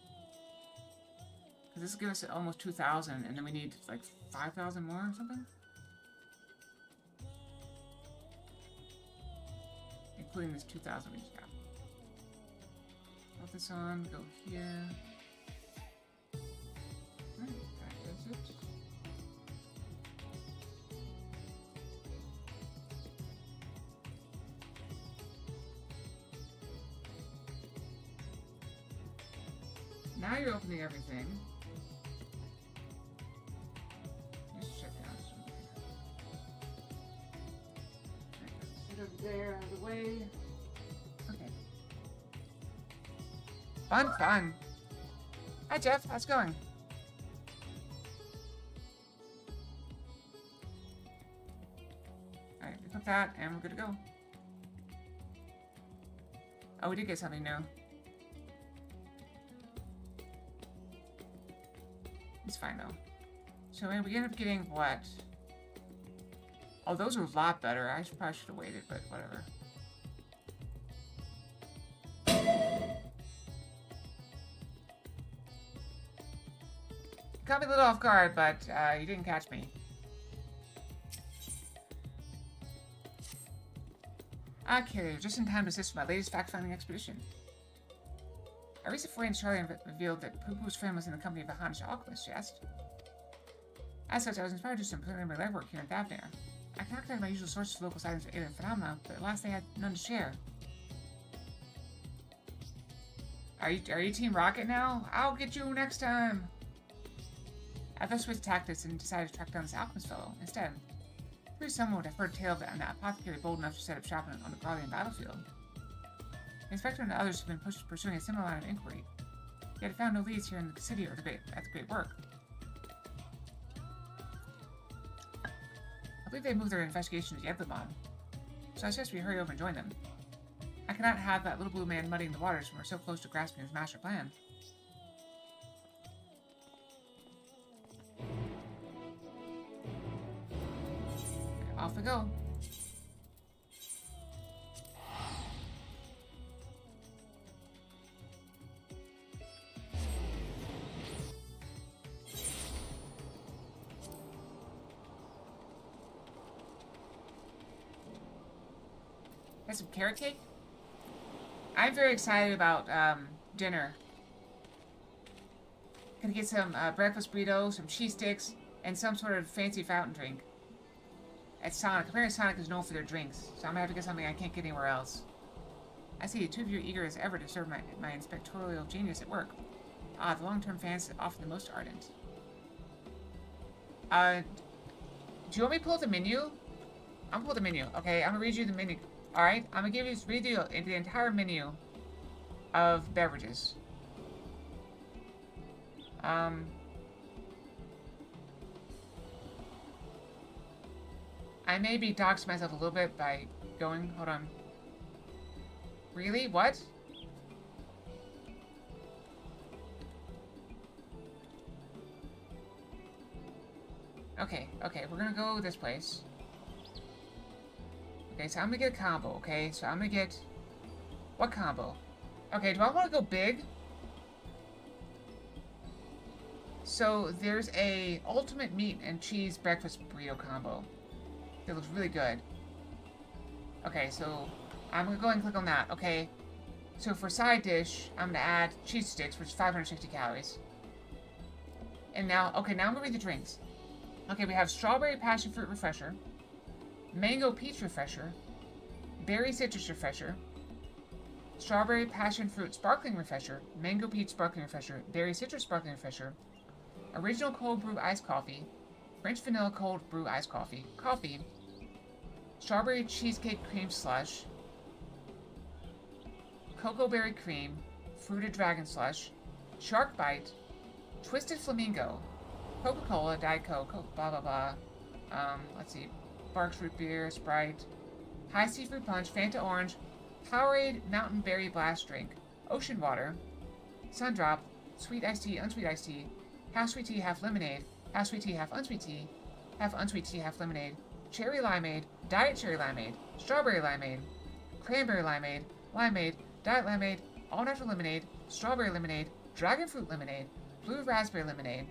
Speaker 2: Because this will give us almost 2,000, and then we need like 5,000 more or something? Including this 2,000 we just got. Put this on, go here. Alright, that does it. Now you're opening everything. Just check out something. Sit over there, out of the way. Okay. Fun, fun. Hi, Jeff. How's it going? Alright, we put that, and we're good to go. Oh, we did get something new. It's fine, though. So, we ended up getting what? Oh, those are a lot better. I probably should have waited, but whatever. Caught me a little off guard, but you didn't catch me. Okay, just in time to assist with my latest fact-finding expedition. A recent foray in Charlie revealed that Poo-Poo's friend was in the company of a Hanish alchemist, yes? As such, I was inspired to do some preliminary legwork here in Thavnair. I contacted my usual sources for local sightings of alien phenomena, but alas, they had none to share. Are you Team Rocket now? I'll get you next time! I thus switched tactics and decided to track down this alchemist fellow instead. Maybe someone would have heard a tale of an apothecary bold enough to set up shop on the Garlean battlefield. The inspector and others have been pursuing a similar line of inquiry, yet have found no leads here in the city or at the Great Work. I believe they moved their investigation to Yevlamon, so I suggest we hurry over and join them. I cannot have that little blue man muddying the waters when we're so close to grasping his master plan. Okay, off we go. Got some carrot cake? I'm very excited about dinner. Gonna get some breakfast burritos, some cheese sticks, and some sort of fancy fountain drink. at Sonic. Apparently Sonic is known for their drinks, so I'm gonna have to get something I can't get anywhere else. I see, two of you are eager as ever to serve my inspectorial genius at work. Ah, the long-term fans are often the most ardent. Do you want me to pull up the menu? I'm gonna pull the menu, okay? I'm gonna read you the menu. Alright? I'm gonna read you the entire menu of beverages. I may be doxing myself a little bit by going... Hold on. Really? What? Okay, we're gonna go this place. Okay, so I'm gonna get a combo, okay? So I'm gonna get... What combo? Okay, do I want to go big? So, there's a ultimate meat and cheese breakfast burrito combo. It looks really good. Okay, so I'm gonna go ahead and click on that, okay? So for side dish, I'm gonna add cheese sticks, which is 560 calories. And now, okay, now I'm gonna read the drinks. Okay, we have strawberry passion fruit refresher, mango peach refresher, berry citrus refresher, strawberry passion fruit sparkling refresher, mango peach sparkling refresher, berry citrus sparkling refresher, original cold brew iced coffee, French vanilla cold brew iced coffee, strawberry cheesecake cream slush, cocoa berry cream, fruited dragon slush, shark bite, twisted flamingo, Coca-Cola, Diet Coke, blah blah blah. Let's see, Barks root beer, Sprite, high seafood punch, Fanta orange, Powerade mountain berry blast drink, ocean water, Sundrop, sweet iced tea, unsweet iced tea, half sweet tea, half lemonade, half sweet tea, half unsweet tea, half unsweet tea, half lemonade, cherry limeade, diet cherry limeade, strawberry limeade, cranberry limeade, diet limeade, all natural lemonade, strawberry lemonade, dragon fruit lemonade, blue raspberry lemonade,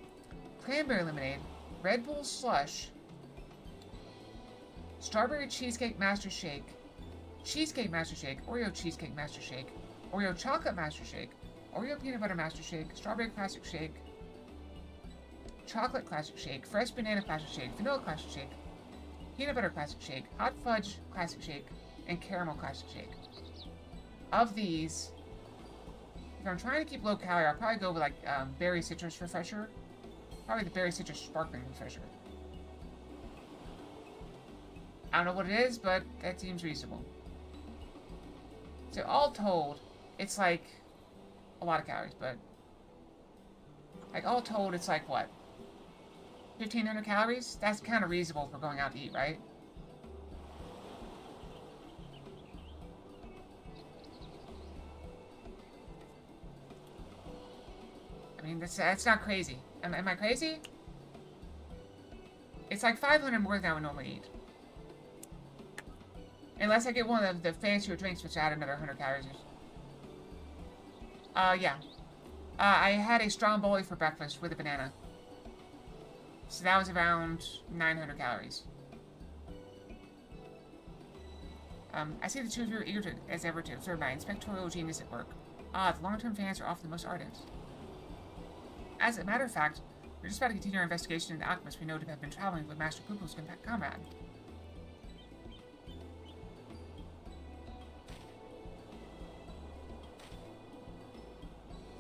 Speaker 2: cranberry lemonade, Red Bull slush, strawberry cheesecake master shake, Oreo cheesecake master shake, Oreo chocolate master shake, Oreo peanut butter master shake, strawberry classic shake, chocolate classic shake, fresh banana classic shake, vanilla classic shake, peanut butter classic shake, hot fudge classic shake, and caramel classic shake. Of these, if I'm trying to keep low calorie, I'll probably go with like berry citrus refresher. Probably the berry citrus sparkling refresher. I don't know what it is, but that seems reasonable. So all told, it's like a lot of calories, but like all told, it's like what? 1,500 calories? That's kind of reasonable for going out to eat, right? I mean, that's not crazy. Am I crazy? It's like 500 more than I would normally eat. Unless I get one of the fancier drinks, which add another 100 calories. Yeah. I had a stromboli for breakfast with a banana. So that was around 900 calories. I see the two of you are eager as ever to observe my inspectorial genius at work. Ah, the long-term fans are often the most ardent. As a matter of fact, we're just about to continue our investigation into the alchemists we know to have been traveling with Master Poopo's comrade.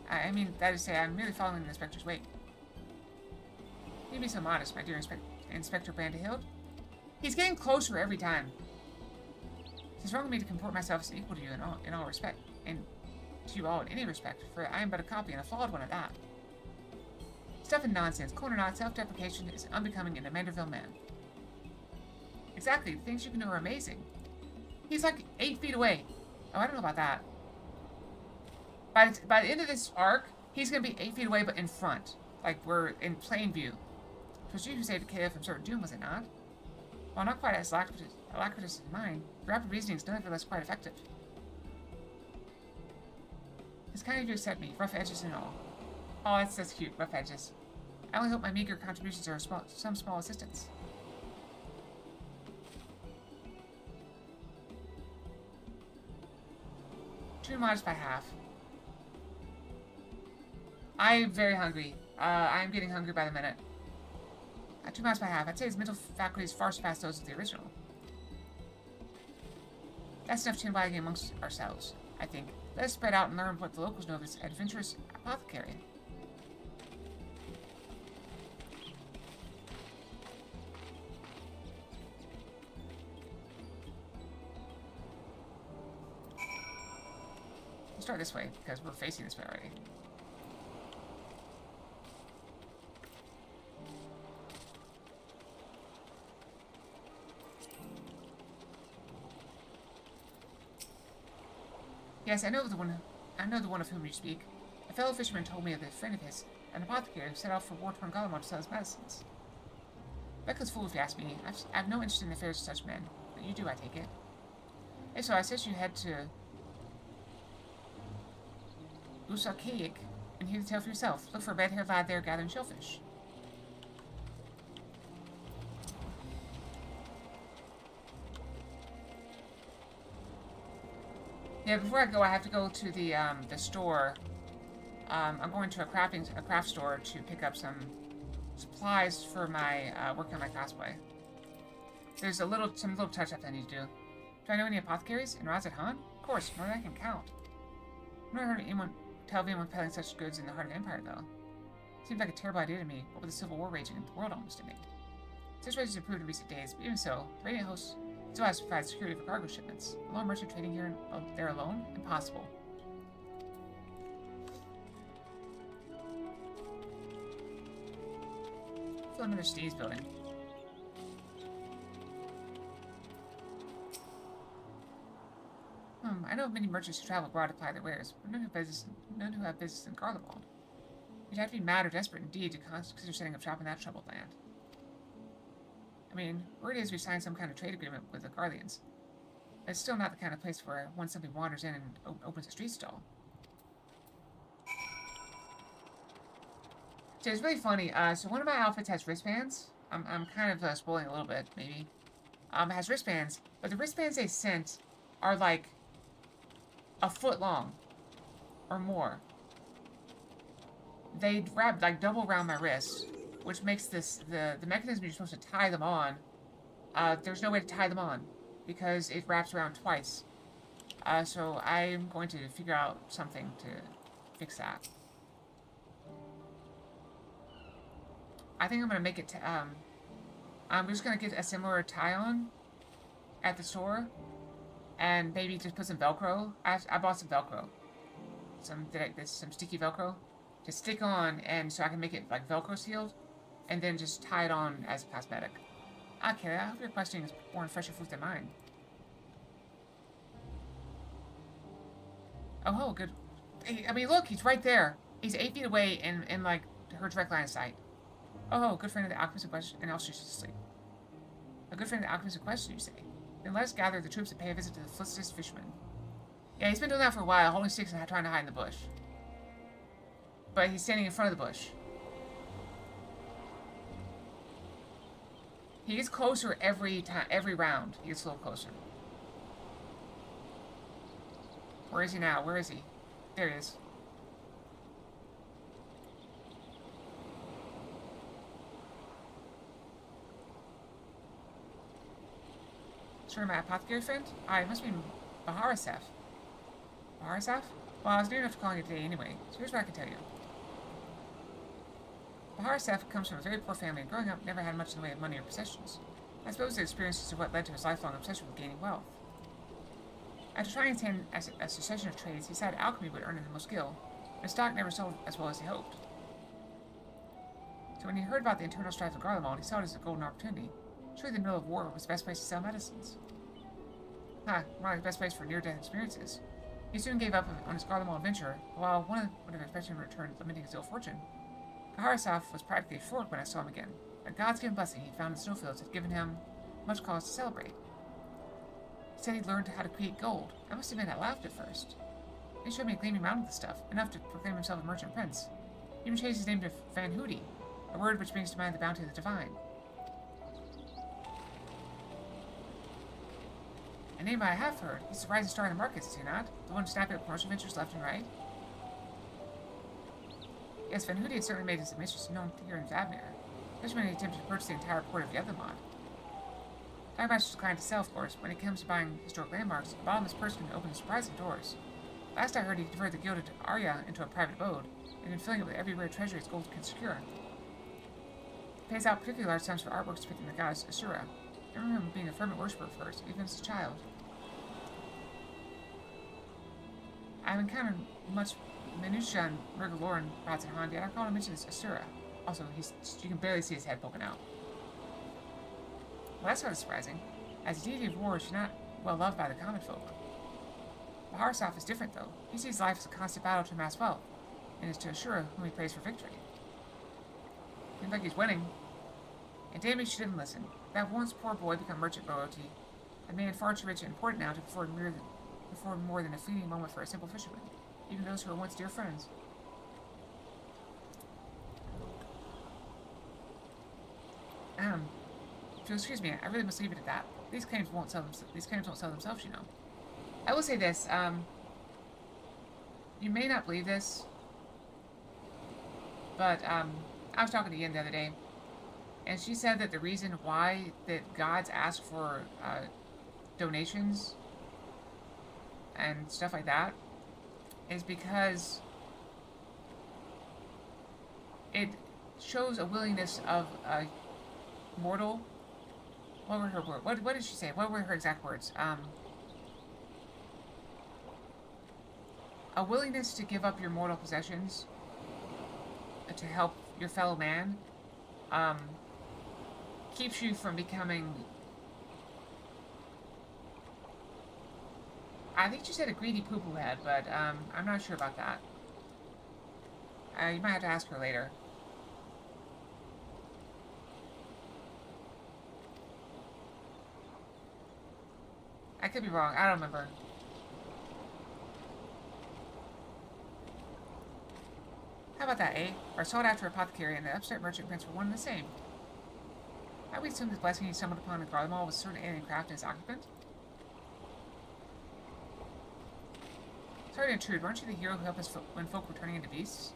Speaker 2: I mean, that is to say, I'm really following the inspector's wake. You'd be so modest, my dear Inspector Brandehild. He's getting closer every time. It's wrong of me to comport myself as equal to you in all respect, and to you all in any respect, for I am but a copy and a flawed one at that. Stuff and nonsense, corner knot, self-deprecation is unbecoming in a Manderville man. Exactly, the things you can do are amazing. He's like 8 feet away. Oh, I don't know about that. By the end of this arc, he's going to be 8 feet away, but in front. Like, we're in plain view. It was you who saved Kayla from certain doom, was it not? While not quite as alacritus in mind, rapid reasoning is nevertheless quite effective. It's kind of you to accept me, rough edges and all. Oh, that's cute, rough edges. I only hope my meager contributions are some small assistance. Too modest by half. I'm very hungry. I'm getting hungry by the minute. 2 miles by half. I'd say his mental faculties far surpass those of the original. That's enough chin-wagging amongst ourselves, I think. Let us spread out and learn what the locals know of this adventurous apothecary. We'll start this way, because we're facing this way already. Yes, I know the one of whom you speak. A fellow fisherman told me of a friend of his, an apothecary who set out for war-torn Garlemald to sell his medicines. Reckless fool, if you ask me. I have no interest in the affairs of such men, but you do, I take it. If so, I suggest you head to Usakayik and hear the tale for yourself. Look for a red-haired lad there gathering shellfish. Yeah, before I go, I have to go to the store. I'm going to a craft store to pick up some supplies for my working on my cosplay. There's some little touch-ups I need to do. Do I know any apothecaries in Razat Han? Of course, more than I can count. I've never heard of anyone tell of anyone peddling such goods in the heart of Empire, though. Seems like a terrible idea to me, what with the civil war raging and the world almost ending. Situation has improved in recent days, but even so, the Radiant Host still has to provide security for cargo shipments. A lone merchant trading here there alone? Impossible. I feel another sneeze building. I know of many merchants who travel abroad to apply their wares, but none who have business in Garlemald. You'd have to be mad or desperate indeed to consider setting up shop in that troubled land. I mean, word is we signed some kind of trade agreement with the Garleans. But it's still not the kind of place where one simply wanders in and opens a street stall. So it's really funny. So one of my outfits has wristbands. I'm kind of spoiling a little bit, maybe. It has wristbands, but the wristbands they sent are like a foot long or more. They wrap like double around my wrists, which makes this the mechanism you're supposed to tie them on. There's no way to tie them on because it wraps around twice. So I'm going to figure out something to fix that. I think I'm gonna make it. I'm just gonna get a similar tie-on at the store, and maybe just put some Velcro. I bought some Velcro, some sticky Velcro to stick on, and so I can make it like Velcro sealed, and then just tie it on as cosmetic. Okay, I hope your questioning is born fresher fruit than mine. Oh, good. I mean, look, he's right there. He's 8 feet away in like her direct line of sight. Oh, good friend of the alchemist in question, and also she's asleep. A good friend of the alchemist in question, you say? Then let us gather the troops and pay a visit to the felicitous fisherman. Yeah, he's been doing that for a while, holding sticks and trying to hide in the bush. But he's standing in front of the bush. He gets closer every round. He gets a little closer. Where is he now? Where is he? There he is. Sure, my apothecary friend? It must be Baharasef. Baharasef? Well, I was near enough to calling it a day anyway, so here's what I can tell you. Baharasef comes from a very poor family and growing up never had much in the way of money or possessions. I suppose the experiences are what led to his lifelong obsession with gaining wealth. After trying to attain a succession of trades, he decided alchemy would earn him the most skill, but his stock never sold as well as he hoped. So when he heard about the internal strife of Garlemald, he saw it as a golden opportunity. Surely the middle of war was the best place to sell medicines. One of the best places for near-death experiences. He soon gave up on his Garlemald adventure, while one would have expected him to return, lamenting his ill fortune. Baharasef was practically floored when I saw him again. A God's-given blessing he found in the snowfields had given him much cause to celebrate. He said he'd learned how to create gold. I must admit I laughed at first. He showed me a gleaming mountain of the stuff, enough to proclaim himself a merchant prince. He even changed his name to Van Hoody, a word which brings to mind the bounty of the divine. A name I have heard. He's the rising star in the markets, is he not? The one snapping up commercial ventures left and right? Yes, Van Hoody had certainly made his admissions known here in Vabnir. especially when he attempted to purchase the entire port of Yevamon. Diamond's declined to sell, of course. When it comes to buying historic landmarks, a bottomless purse can open surprising doors. Last I heard, he converted the gilded Arya into a private abode, and then filling it with every rare treasure his gold can secure. He pays out particularly large sums for artworks depicting the goddess Asura. I remember him being a fervent worshipper of hers, even as a child. I've encountered much minutiae and Murgle lore in Rats and Han, yet I recall him mention this Asura. Also, you can barely see his head poking out. Well, that's sort of surprising. As a deity of war, she's not well loved by the common folk. Baharsov is different, though. He sees life as a constant battle to amass wealth, and is to Asura whom he prays for victory. Seems like he's winning. And damn me, she didn't listen. That once poor boy become merchant royalty, a man far too rich and important now to afford more than a fleeting moment for a simple fisherman, even those who were once dear friends. If you'll excuse me, I really must leave it at that. These claims won't sell themselves, you know. I will say this, you may not believe this, but, I was talking to Yin the other day, and she said that the reason why that gods ask for, donations and stuff like that is because it shows a willingness of a mortal. What were her words? What did she say? What were her exact words? A willingness to give up your mortal possessions to help your fellow man keeps you from becoming, I think she said a greedy poo-poo head, but I'm not sure about that. You might have to ask her later. I could be wrong. I don't remember. How about that, eh? Our sought-after apothecary and the upstart merchant prince were one and the same. How we assume this blessing he stumbled upon in Garlemald was certain alien craft and its occupant? Sorry to intrude. Weren't you the hero who helped us when folk were turning into beasts?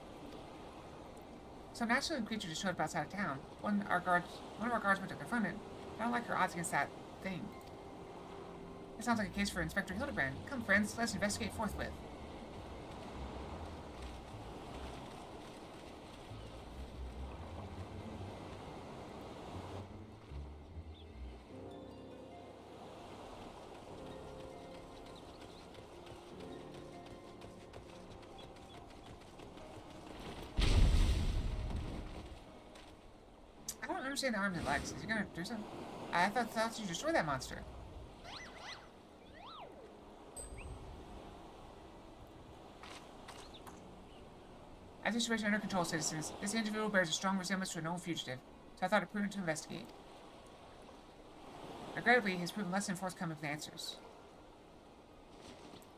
Speaker 2: Some natural creature just showed up outside of town. One of our guards went to confront it. I don't like her odds against that thing. It sounds like a case for Inspector Hildebrand. Come, friends, let's investigate forthwith. I don't understand the arms and legs. Is he gonna do something? I thought you destroyed that monster. I have the situation under control, citizens. This individual bears a strong resemblance to a known fugitive, so I thought it prudent to investigate. Regrettably, he has proven less than forthcoming with answers.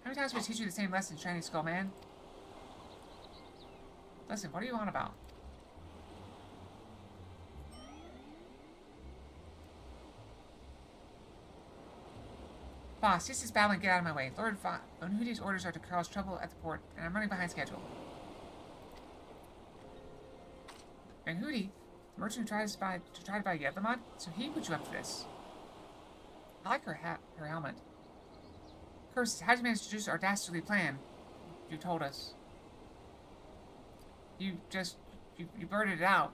Speaker 2: How many times will I teach you the same lesson, Shiny Skull Man? Listen, what are you on about? Boss, cease this battle and get out of my way. Lord Von Hoody's orders are to cause trouble at the port, and I'm running behind schedule. And Hooty, the merchant who tries to buy Yevamon, so he put you up to this. I like her hat, her helmet. Curses, how did you manage to do this our dastardly plan? You told us. You blurted it out.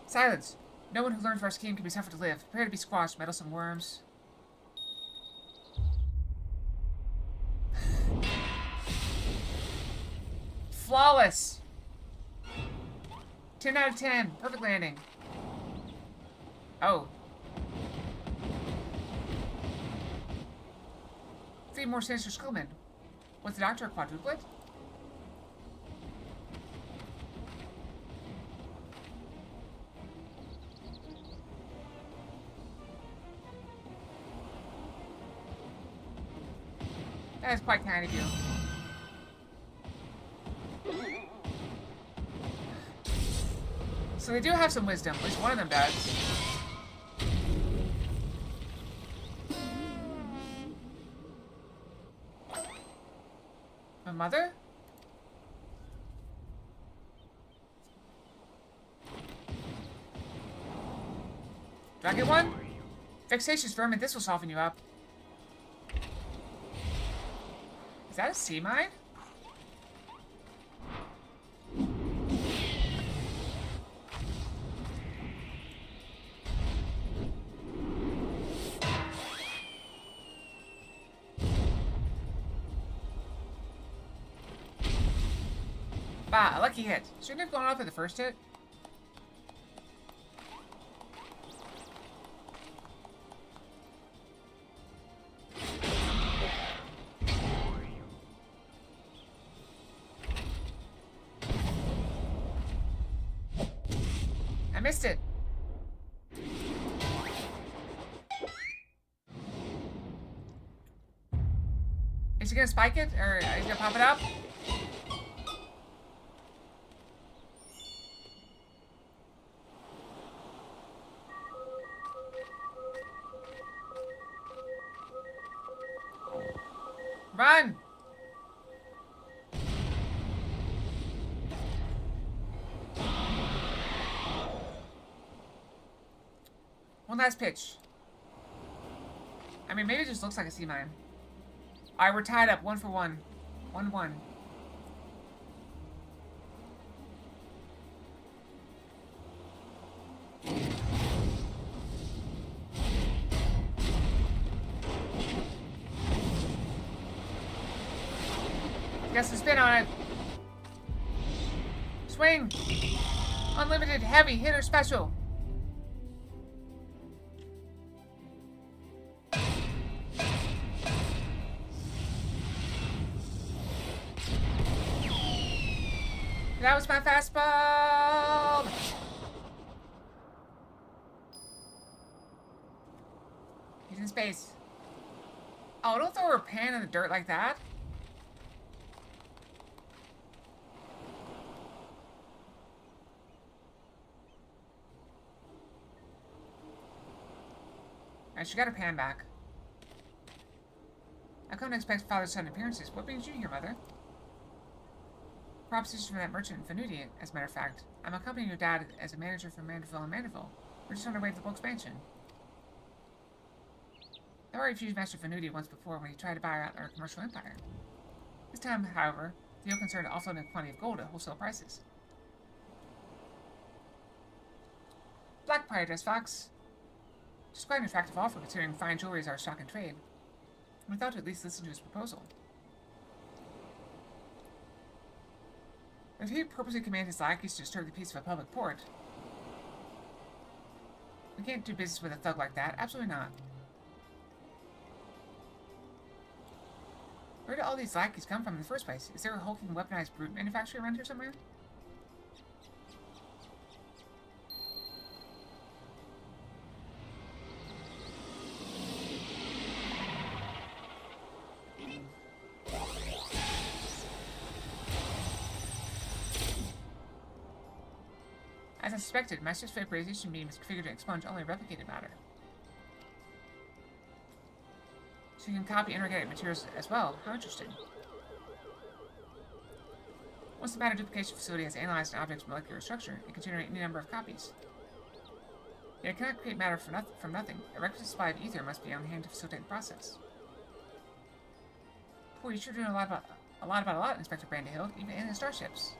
Speaker 2: Silence! No one who learns of our scheme can be suffered to live. Prepare to be squashed, meddlesome worms. Flawless! 10 out of 10. Perfect landing. Oh. 3 more sinister skullmen. Was the doctor a quadruplet? That is quite kind of you. So they do have some wisdom. At least one of them does. My mother? Do I get one? Vexatious vermin, this will soften you up. Is that a sea mine? Bah, a lucky hit. Shouldn't have gone off at the first hit. I missed it. Is he gonna spike it? Or is he gonna pop it up? Run! One last pitch. I mean, maybe it just looks like a sea mine. Alright, we're tied up 1 for 1. 1-1. Get some spin on it. Swing. Unlimited heavy hitter special. That was my fastball. He's in space. Oh, don't throw her pan in the dirt like that. And she got her pan back. I couldn't expect father-son appearances. What brings you here, mother? Proposition from that merchant in Fanuti, as a matter of fact. I'm accompanying your dad as a manager from Mandeville and Mandeville. We're just on our way to the full expansion. I already refused Master Fanuti once before when he tried to buy out our commercial empire. This time, however, the deal concerned offloading a quantity of gold at wholesale prices. Black Prioress Fox. Just quite an attractive offer considering fine jewelry is our stock in trade. We thought to at least listen to his proposal. If he purposely command his lackeys to disturb the peace of a public port, we can't do business with a thug like that. Absolutely not. Where did all these lackeys come from in the first place? Is there a hulking weaponized brute manufacturer around here somewhere? As I suspected, my 6-foot radiation beam is configured to expunge only replicated matter. So you can copy inorganic materials as well. How interesting. Once the matter duplication facility has analyzed an object's molecular structure, it can generate any number of copies. Yet it cannot create matter from nothing. A requisite supply of ether must be on hand to facilitate the process. Boy, you sure do know a lot about a lot, Inspector Brandyhill, even in the starships.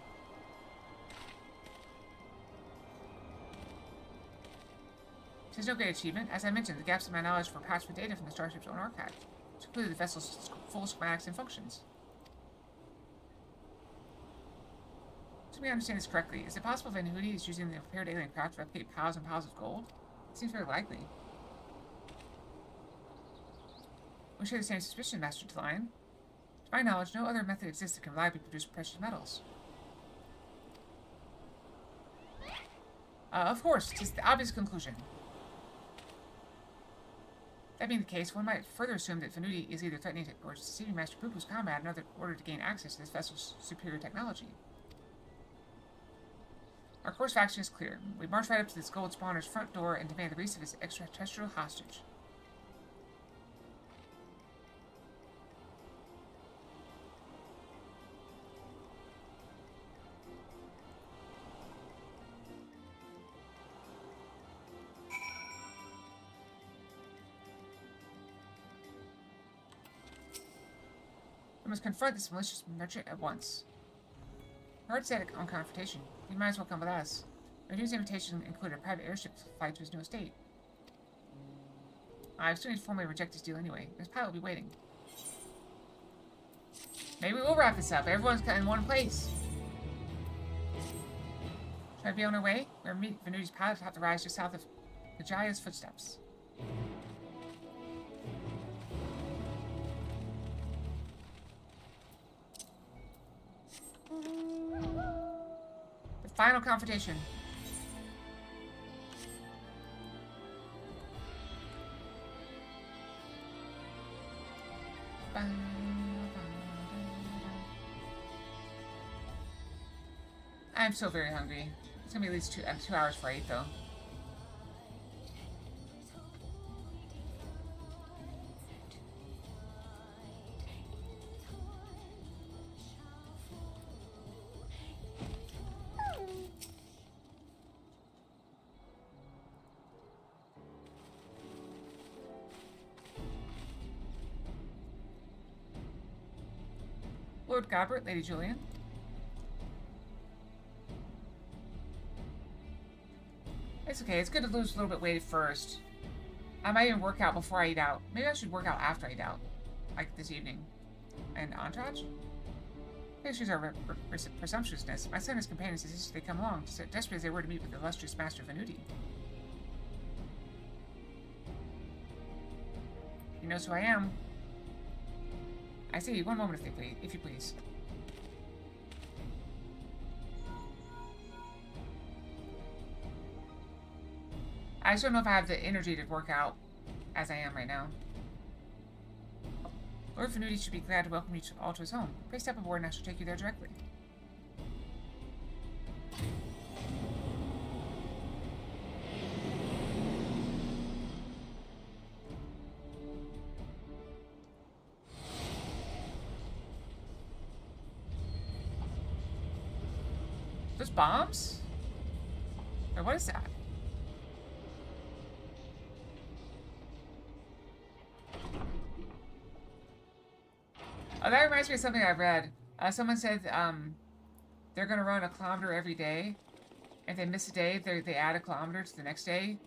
Speaker 2: This is no great achievement. As I mentioned, the gaps in my knowledge were patched with data from the starship's own archive, which included the vessel's full schematics and functions. To me, understand this correctly, is it possible that Hildy is using the prepared alien craft to replicate piles and piles of gold? It seems very likely. We share the same suspicion, Master Talion. To my knowledge, no other method exists that can reliably produce precious metals. Of course, it is the obvious conclusion. That being the case, one might further assume that Fanuti is either threatening to, or deceiving Master Pupu's combat in order to gain access to this vessel's superior technology. Our course of action is clear. We march right up to this gold spawner's front door and demand the release of his extraterrestrial hostage. We must confront this malicious merchant at once. Hard set on confrontation. You might as well come with us. Venudi's invitation included a private airship flight to his new estate. I still need to formally reject this deal anyway. This pilot will be waiting. Maybe we'll wrap this up. Everyone's in one place. Should I be on our way? We're meeting Venudi's pilot to have to rise just south of Najaya's footsteps. The final confrontation. I'm so very hungry. It's gonna be at least 2 hours for 8 though. Lord Godbert, Lady Julian. It's okay, it's good to lose a little bit weight first. I might even work out before I eat out. Maybe I should work out after I eat out. Like this evening. And Entourage? Pictures are presumptuousness. My son and his companions insist they come along, desperate as they were to meet with the illustrious Master Venudi. He knows who I am. I see, one moment if you please. I just don't know if I have the energy to work out as I am right now. Lord Venudi should be glad to welcome you all to his home. Please step aboard and I shall take you there directly. Those bombs? Or what is that? Oh, that reminds me of something I read. Someone said they're going to run a kilometer every day. If they miss a day, they add a kilometer to the next day.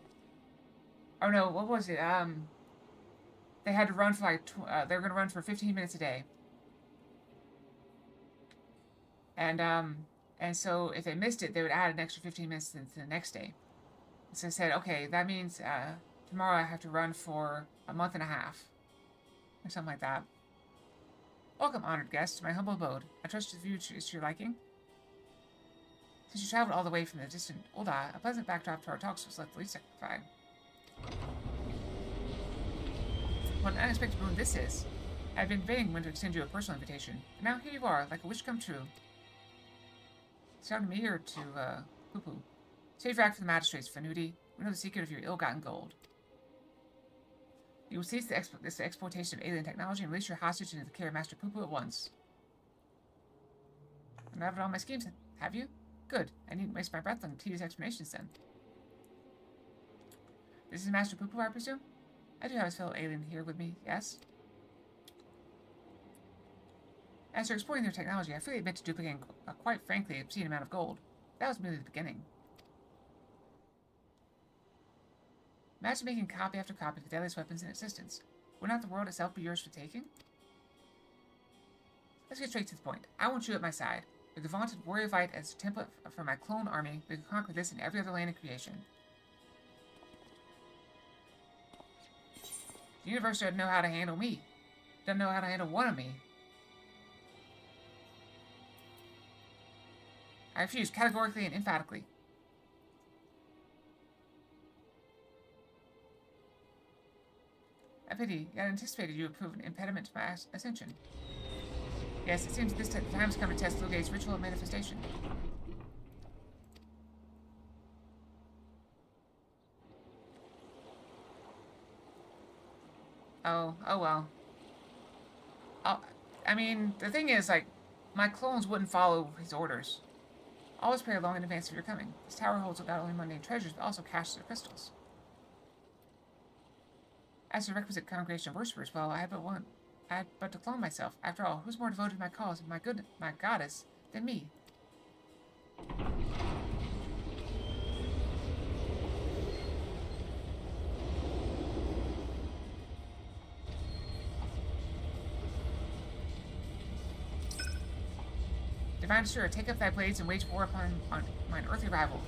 Speaker 2: Oh no, what was it? They had to run for like, they're going to run for 15 minutes a day. And so if they missed it, they would add an extra 15 minutes to the next day. So I said, okay, that means tomorrow I have to run for a month and a half. Or something like that. Welcome, honored guest, to my humble abode. I trust the view is to your liking. Since you traveled all the way from the distant Ulda, a pleasant backdrop to our talks was left the least satisfied. What an unexpected boon this is. I've been debating when to extend you a personal invitation, and now here you are, like a wish come true. Sound to me or to, Poo-Poo? Save your act for the magistrates, Venudi. We know the secret of your ill-gotten gold. You will cease this exploitation of alien technology and release your hostage into the care of Master Poo-Poo at once. And I have all my schemes, have you? Good. I needn't waste my breath on tedious explanations then. This is Master Poo-Poo, I presume? I do have his fellow alien here with me, yes? As you're exploring their technology, I freely admit to duplicating a quite frankly obscene amount of gold. That was merely the beginning. Imagine making copy after copy of the deadliest weapons in existence. Would not the world itself be yours for taking? Let's get straight to the point. I want you at my side. With the vaunted warrior fight as a template for my clone army, we can conquer this and every other land in creation. The universe doesn't know how to handle me. Doesn't know how to handle one of me. I refuse categorically and emphatically. A pity. I had anticipated you would prove an impediment to my ascension. Yes, it seems this time has come to test Lugate's ritual manifestation. Oh well. I mean, the thing is, like, my clones wouldn't follow his orders. Always pray long in advance of your coming. This tower holds not only mundane treasures, but also caches of crystals. As for the requisite congregation of worshippers, well, I have but one. I'd but to clone myself. After all, who's more devoted to my cause, my goddess, than me? Divine Destroyer, take up thy blades and wage war upon mine earthly rival.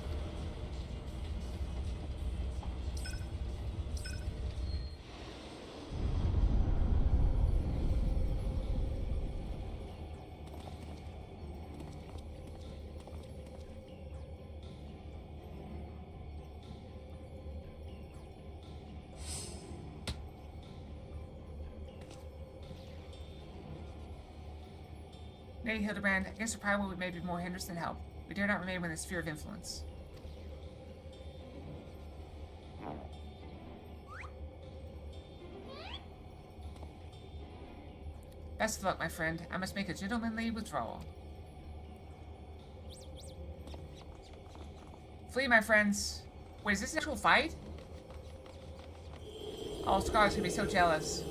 Speaker 2: Nay, Hildebrand, against the rival we may be more hindrance than help. We dare not remain within the sphere of influence. Best of luck, my friend. I must make a gentlemanly withdrawal. Flee, my friends. Wait, is this an actual fight? Oh, Scarlet's gonna be so jealous.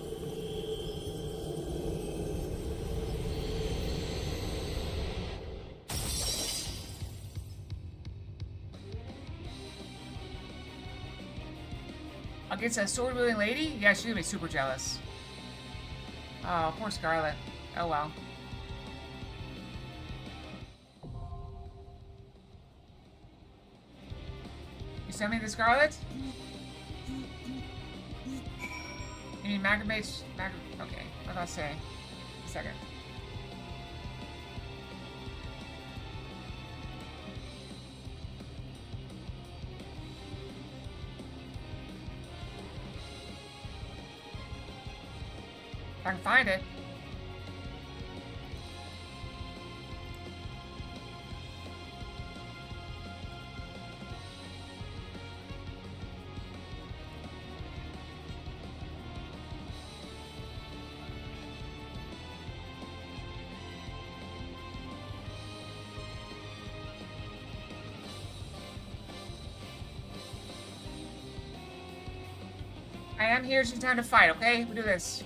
Speaker 2: Against a sword-wielding lady? Yeah, she's gonna be super jealous. Oh, poor Scarlet. Oh well. You send me the Scarlet? You mean Magabate? Okay, what did I say? A second. If I can find it. I am here, it's just time to fight, okay? We'll do this.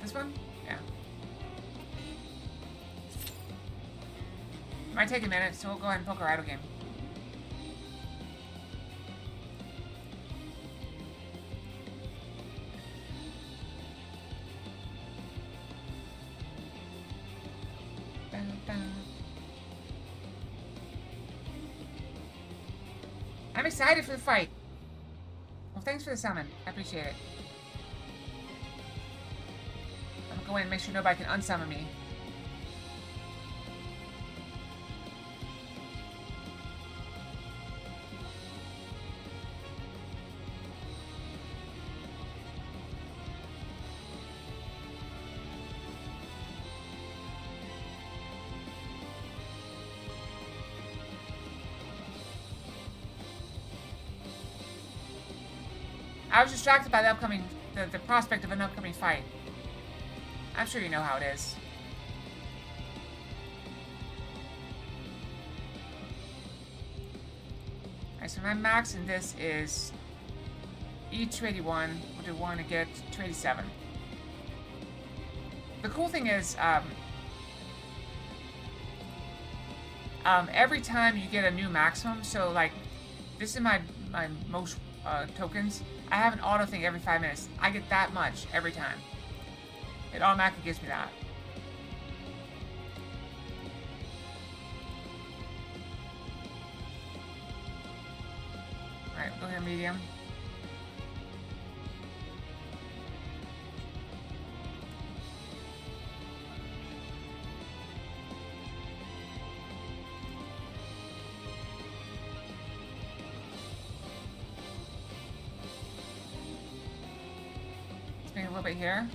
Speaker 2: This one? Yeah. Might take a minute, so we'll go ahead and poke our idle game. I'm excited for the fight. Well, thanks for the summon. I appreciate it. I'm gonna go in and make sure nobody can unsummon me. I was distracted by the prospect of an upcoming fight. I'm sure you know how it is. Alright, so my max in this is E281. We'll do one to get 287. The cool thing is, every time you get a new maximum, so like, this is my most tokens. I have an auto thing every 5 minutes. I get that much every time. It automatically gives me that. Alright, go here, medium. A little bit here.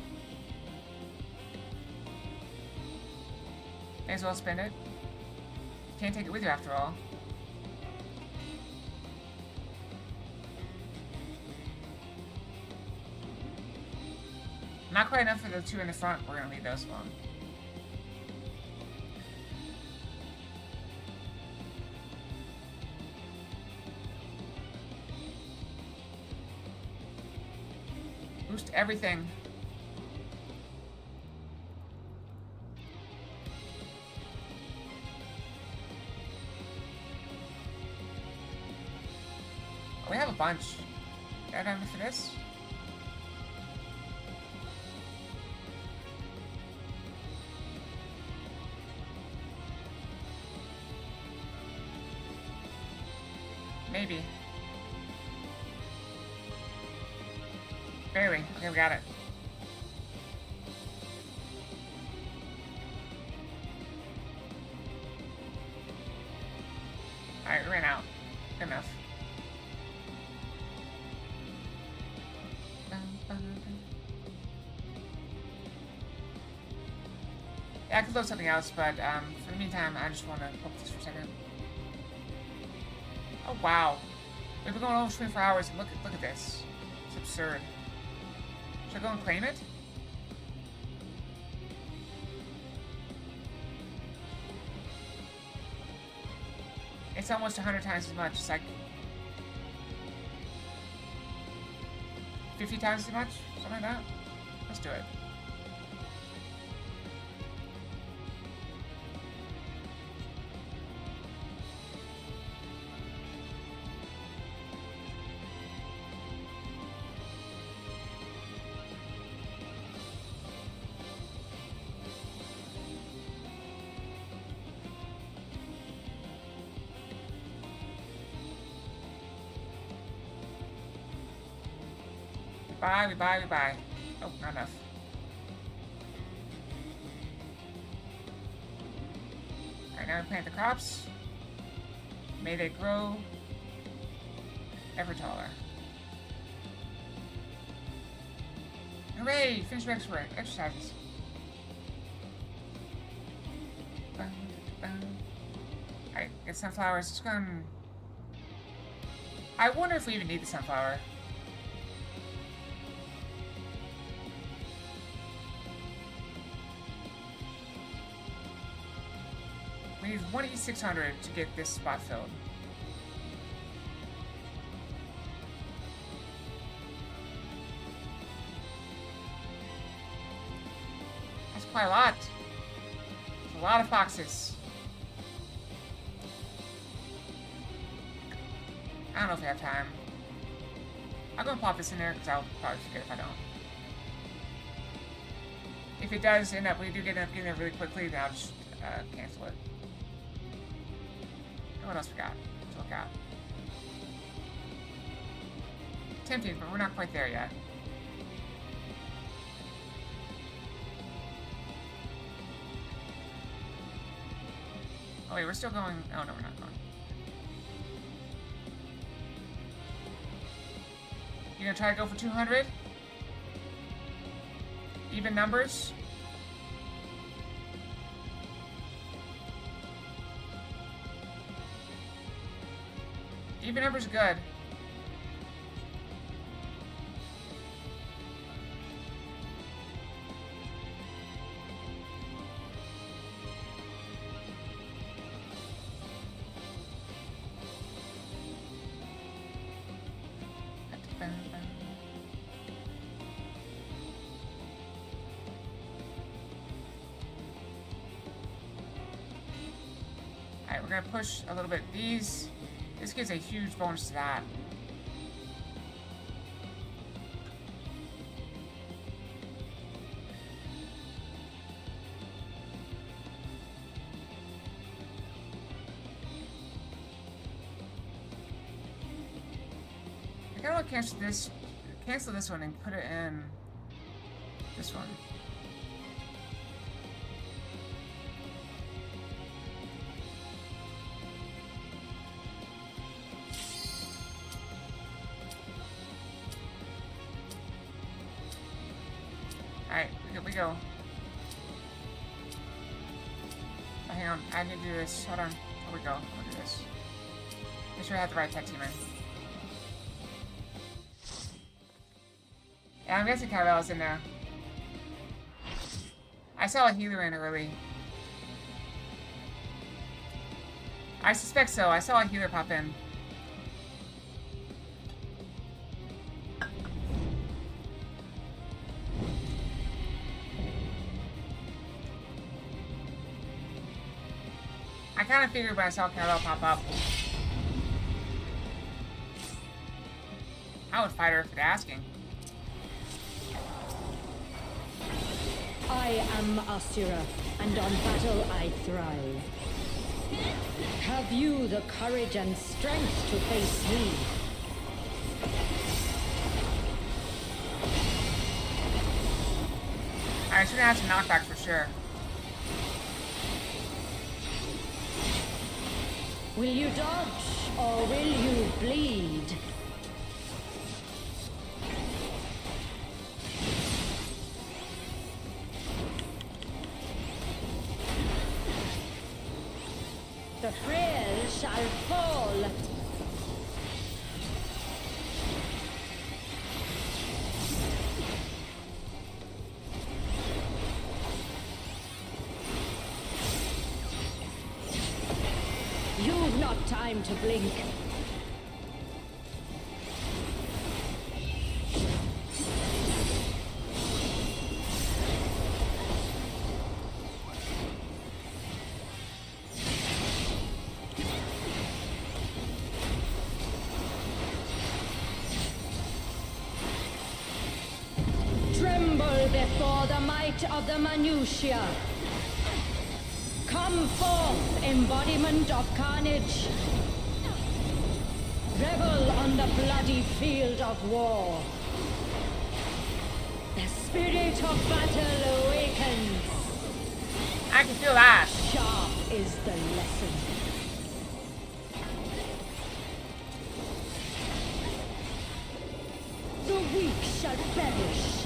Speaker 2: May as well spend it. Can't take it with you after all. Not quite enough for the two in the front. We're gonna leave those alone. Boost everything. Oh, we have a bunch. Do I have enough for this? Maybe. Barely. Okay, we got it. Alright, we ran out. Good enough. Yeah, I could load something else, but for the meantime, I just want to focus this for a second. Oh, wow. We've been going over 24 hours, and look at this. It's absurd. Should I go and claim it? It's almost 100 times as much. It's like 50 times as much? Something like that? Let's do it. We buy. Oh, not enough. Alright, now we plant the crops. May they grow ever taller. Hooray! Finish your exercises. Alright, get sunflowers. It's going... I wonder if we even need the sunflower. We need 1E600 to get this spot filled. That's quite a lot. That's a lot of boxes. I don't know if we have time. I'm gonna pop this in there because I'll probably forget if I don't. If it does end up, we do get up getting there really quickly, then I'll just cancel it. What else we got? Let's look out. Tempting, but we're not quite there yet. Oh wait, we're still going. Oh no, we're not going. You gonna try to go for 200? Even numbers? Even numbers are good. Alright, we're gonna push a little bit these. This gives a huge bonus to that. I kinda want to cancel this one and put it in this one. Alright, here we go. Oh, hang on, I need to do this. Hold on. Here we go. I'm gonna do this. Make sure I have the right tech team in. Yeah, I'm guessing Kyle's in there. I saw a healer in early. I suspect so. I saw a healer pop in. I kind of figured when I saw Carol pop up. I would fight her if asking.
Speaker 3: I am Asura, and on battle I thrive. Have you the courage and strength to face me?
Speaker 2: I should have some knockback for sure.
Speaker 3: Will you dodge, or will you bleed? The frail shall fall. You've not time to blink. Tremble before the might of the minutiae. Come forth, embodiment of carnage. Revel on the bloody field of war. The spirit of battle awakens.
Speaker 2: I can feel that.
Speaker 3: Sharp is the lesson. The weak shall perish.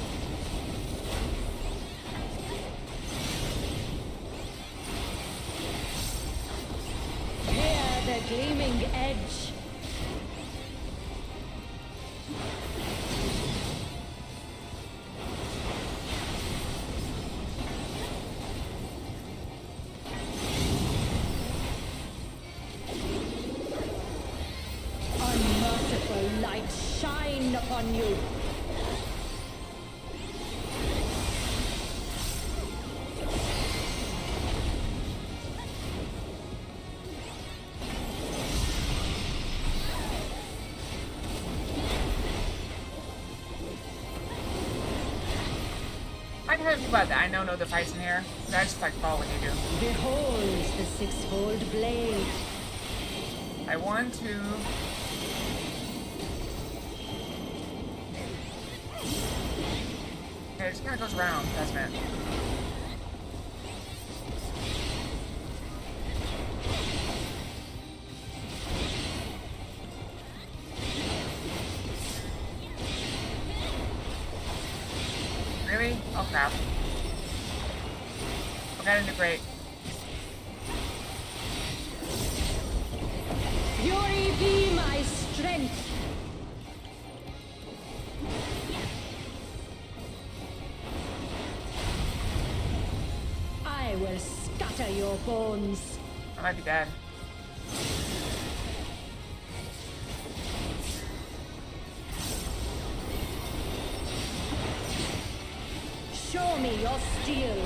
Speaker 3: Hear the gleaming edge. Unmerciful light shine upon you.
Speaker 2: I can have people that I know the fights in here. I just like follow what you do.
Speaker 3: Behold the six-fold blade.
Speaker 2: I want to. Okay, it just kind of goes around, doesn't it? Really? Oh crap. Okay, I didn't do great.
Speaker 3: Fury be my strength. I will scatter your bones.
Speaker 2: I might be dead.
Speaker 3: Show me your steel.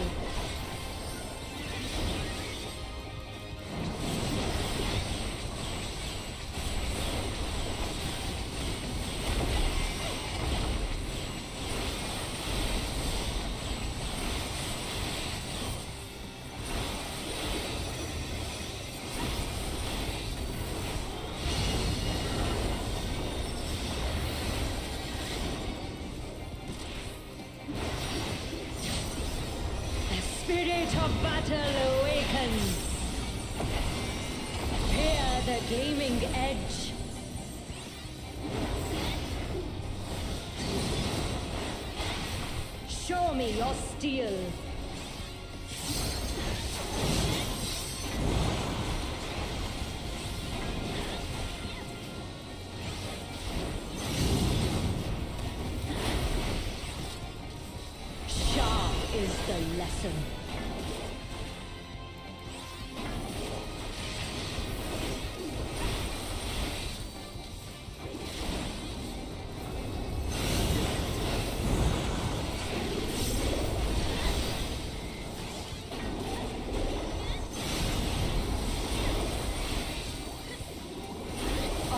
Speaker 3: Spirit of battle awakens. Hear the gleaming edge. Show me your steel. Sharp is the lesson.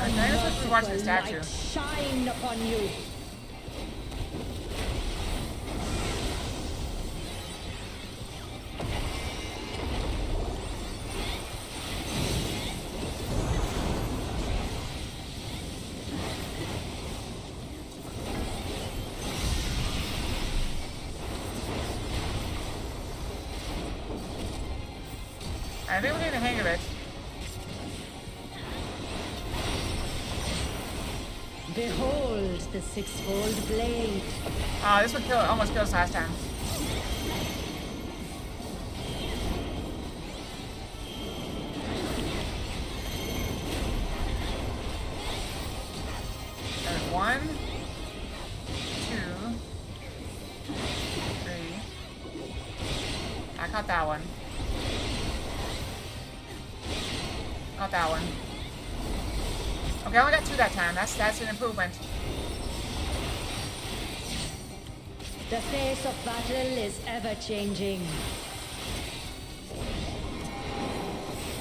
Speaker 2: I was supposed to be watching the statue.
Speaker 3: Light shine upon you.
Speaker 2: I think we're getting the hang of it.
Speaker 3: Behold the sixfold blade.
Speaker 2: Oh, this one almost killed us last time. There's 1, 2, 3. I caught that one. Got that one. Okay, I only got 2 that time. That's an improvement.
Speaker 3: The face of battle is ever changing.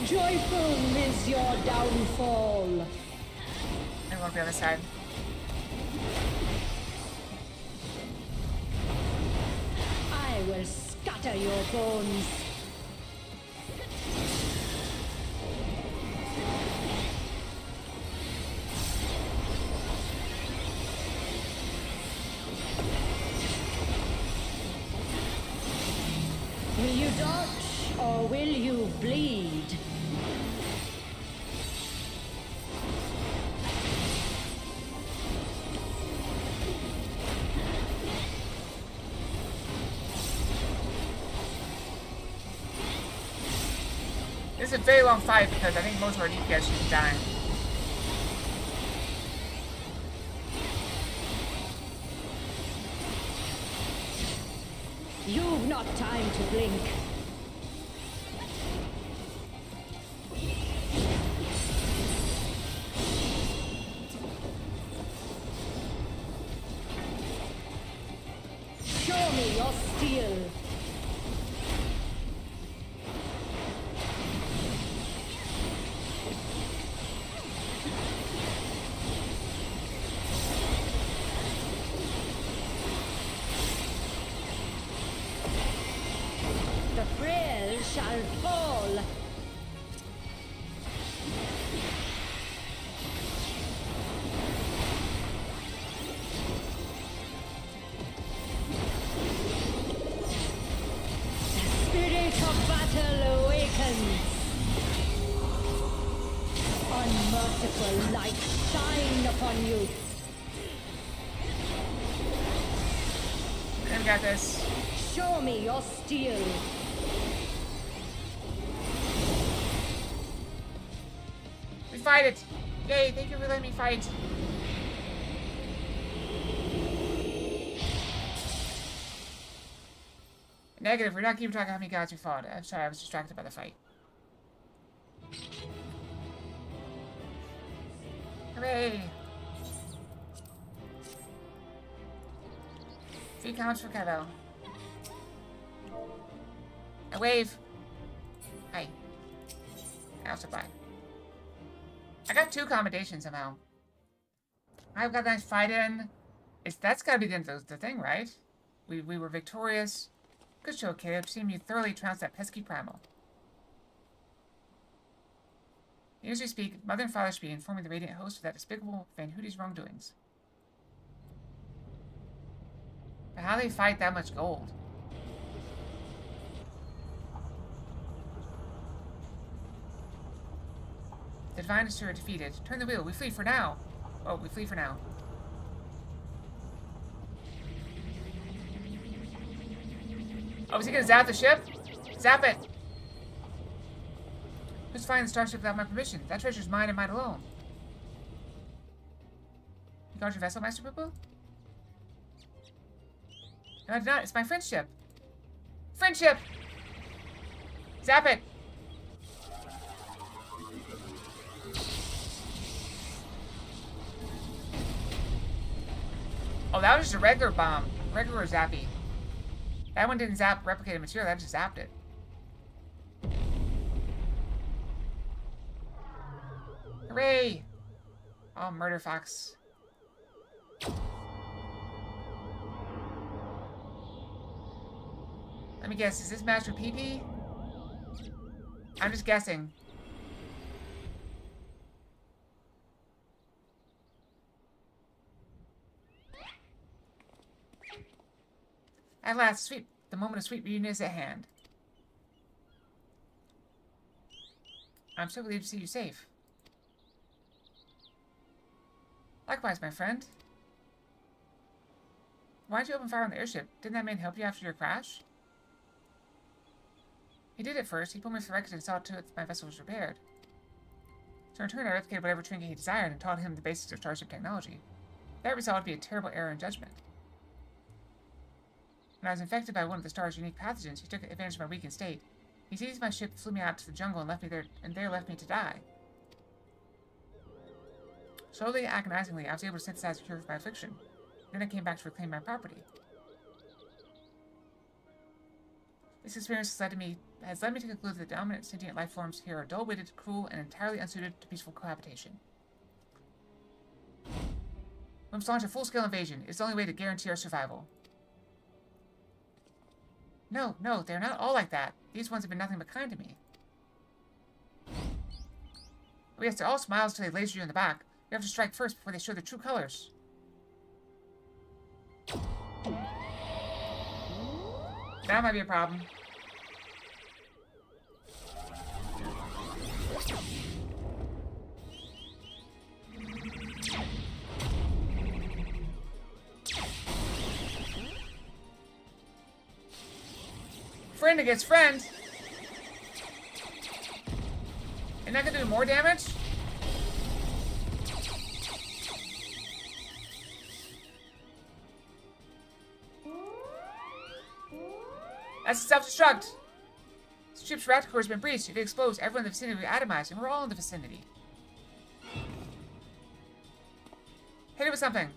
Speaker 3: Joyful is your downfall.
Speaker 2: I'm going to the other side.
Speaker 3: I will scatter your bones. Will you dodge or will you bleed?
Speaker 2: This is a very long fight because I think most of our DPS should be dying.
Speaker 3: You've not time to blink. Show me your steel. The frail shall fall. The spirit of battle awakens. Unmerciful light shine upon you.
Speaker 2: We got this.
Speaker 3: Show me your steel.
Speaker 2: We fight it. Yay, thank you for letting me fight. Negative, we're not keeping track of how many gods we fought. I'm sorry, I was distracted by the fight. Hooray! 3 counts for Kevo. A wave. Hi. I also buy. I got 2 accommodations somehow. I've got that nice fight in. That's gotta be the end of the thing, right? We were victorious. Good show, kid. Seeing you thoroughly trounce that pesky primal. As we speak, Mother and Father should be informing the Radiant host of that despicable Van Hoody's wrongdoings. But how do they fight that much gold? The Divine Destroyer defeated. Turn the wheel. We flee for now. Oh, we flee for now. Oh, is he gonna zap the ship? Zap it! Who's flying the starship without my permission? That treasure's mine and mine alone. You guard your vessel, Master Poo-Poo? No, I did not. It's my friendship. Friendship! Zap it! Oh, that was just a regular bomb. Regular zappy. That one didn't zap replicated material, that just zapped it. Hooray! Oh, murder fox. Let me guess, is this Master PP? I'm just guessing. At last, the moment of sweet reunion is at hand. I'm so relieved to see you safe. Likewise, my friend. Why'd you open fire on the airship? Didn't that man help you after your crash? He did at first. He pulled me for the wreckage and saw to it that my vessel was repaired. So in return, I replicated whatever trinket he desired and taught him the basics of starship technology. That resolved to be a terrible error in judgment. When I was infected by one of the star's unique pathogens, he took advantage of my weakened state. He seized my ship, flew me out to the jungle, and left me to die. Slowly, agonizingly, I was able to synthesize a cure for my affliction. Then I came back to reclaim my property. This experience has led me to conclude that the dominant sentient life forms here are dull-witted, cruel, and entirely unsuited to peaceful cohabitation. We must launch a full-scale invasion. It's the only way to guarantee our survival. No, they're not all like that. These ones have been nothing but kind to me. Oh yes, they're all smiles till they laser you in the back. You have to strike first before they show their true colors. That might be a problem. Friend against friend. Isn't that gonna do more damage? That's self-destruct. The ship's reactor core has been breached. If it explodes, everyone in the vicinity will be atomized, and we're all in the vicinity. Hit it with something.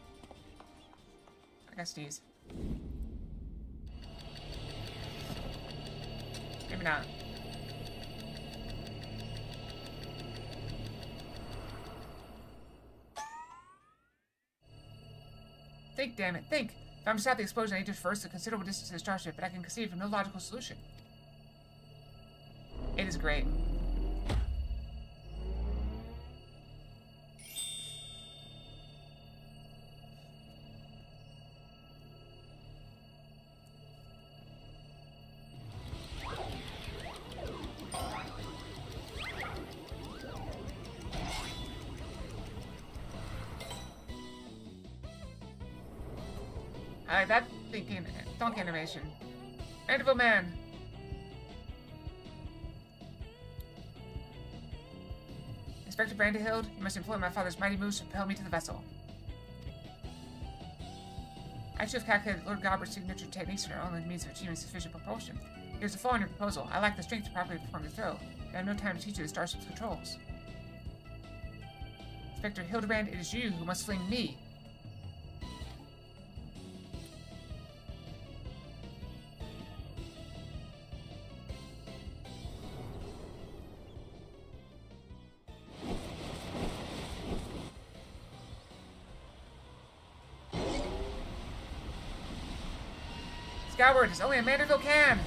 Speaker 2: I gotta sneeze. Maybe not. Think, damn it, think! If I'm to stop the explosion, I need to traverse a considerable distance to the starship, but I can conceive of no logical solution. It is great. I like that thinking, donkey animation. Mandible Man! Inspector Brandyhild, you must employ my father's mighty moves to propel me to the vessel. I should have calculated Lord Galbert's signature techniques are only means of achieving sufficient propulsion. Here's a flaw in your proposal. I lack the strength to properly perform the throw. I have no time to teach you the starship's controls. Inspector Hildebrand, it is you who must fling me. Skyward is only a Manderville can!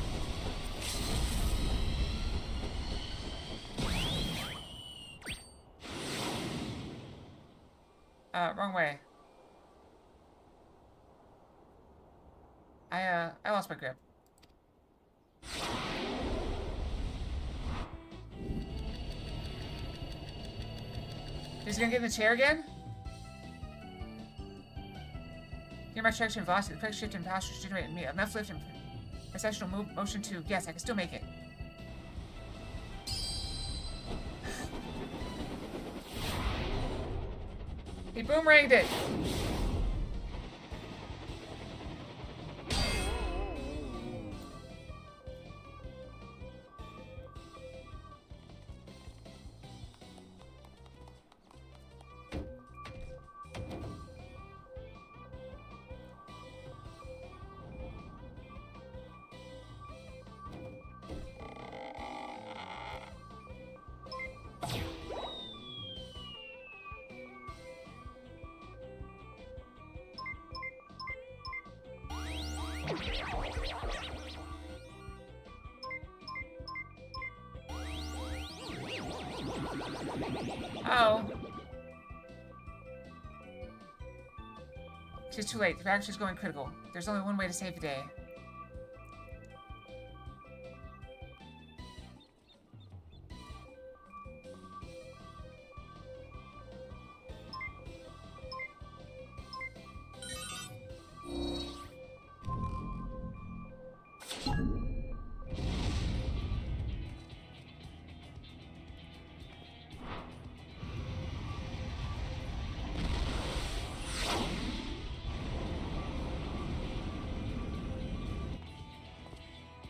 Speaker 2: Wrong way. I lost my grip. Is he gonna get in the chair again? Hear my traction and velocity. The correct shift and posture should generate in me enough lift and processional motion to... Yes, I can still make it. He boomeranged it! Oh. It's too late. The reactor is going critical. There's only one way to save the day.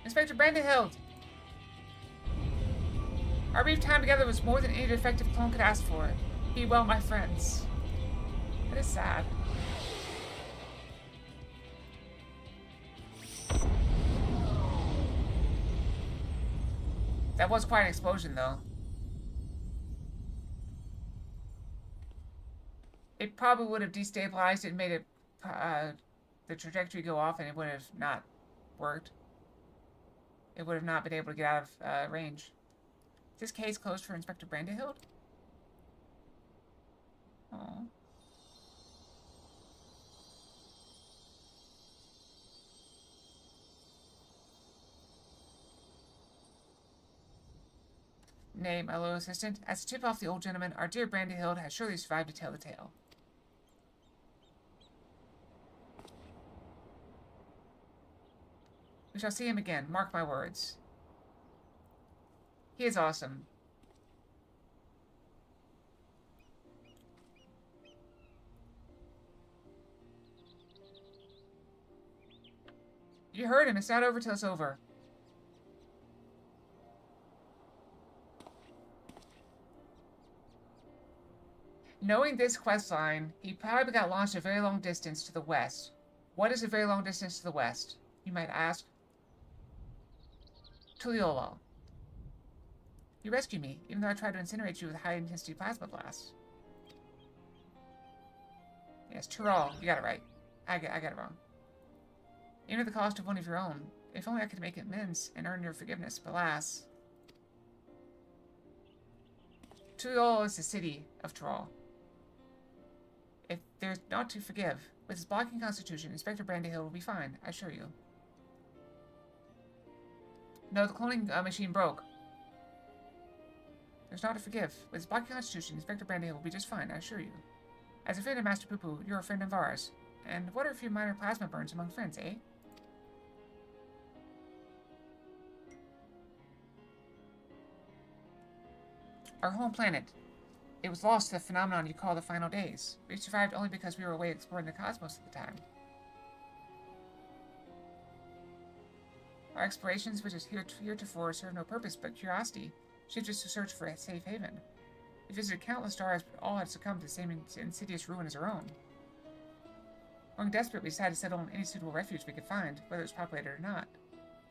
Speaker 2: Inspector Brandenhild! Our brief time together was more than any defective clone could ask for. Be well, my friends. That is sad. That was quite an explosion, though. It probably would have destabilized it and made it, the trajectory go off, and it would have not worked. It would have not been able to get out of range. Is this case closed for Inspector Brandenhild? Oh. Nay, my loyal assistant. As to tip off the old gentleman, our dear Brandenhild has surely survived to tell the tale. We shall see him again, mark my words. He is awesome. You heard him. It's not over till it's over. Knowing this quest line, he probably got launched a very long distance to the west. What is a very long distance to the west, you might ask? Tuliolol. You rescued me, even though I tried to incinerate you with high-intensity plasma blasts. Yes, Tural. You got it right. I got it wrong. Even at the cost of one of your own. If only I could make amends and earn your forgiveness, but alas. Tuliolol is the city of Tural. If there's naught to forgive, with his blocking constitution, Inspector Brandenhild will be fine, I assure you. No, the cloning machine broke. There's naught to forgive. With his blocking constitution, Inspector Brandenhild will be just fine, I assure you. As a friend of Master Poo-Poo, you're a friend of ours. And what are a few minor plasma burns among friends, eh? Our home planet. It was lost to the phenomenon you call the final days. We survived only because we were away exploring the cosmos at the time. Our explorations, which has heretofore served no purpose but curiosity, shifted us to search for a safe haven. We visited countless stars, but all had succumbed to the same insidious ruin as our own. Growing desperate, we decided to settle in any suitable refuge we could find, whether it was populated or not.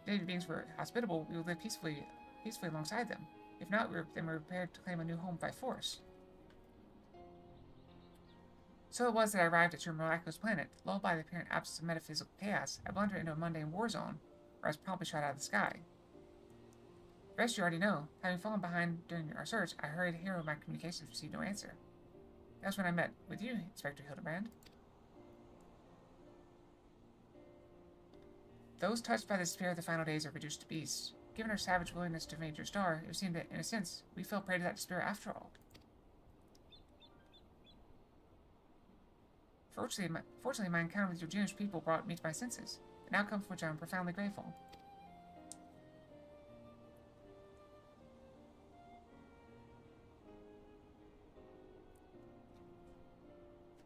Speaker 2: If native beings were hospitable, we would live peacefully alongside them. If not, then we were prepared to claim a new home by force. So it was that I arrived at your miraculous planet. Lulled by the apparent absence of metaphysical chaos, I blundered into a mundane war zone, where I was promptly shot out of the sky. The rest you already know. Having fallen behind during our search, I hurried here with my communications received no answer. That was when I met with you, Inspector Hildebrand. Those touched by the despair of the final days are reduced to beasts. Given our savage willingness to invade your star, it would seem that, in a sense, we fell prey to that despair after all. Fortunately, my encounter with your generous people brought me to my senses, an outcome for which I am profoundly grateful.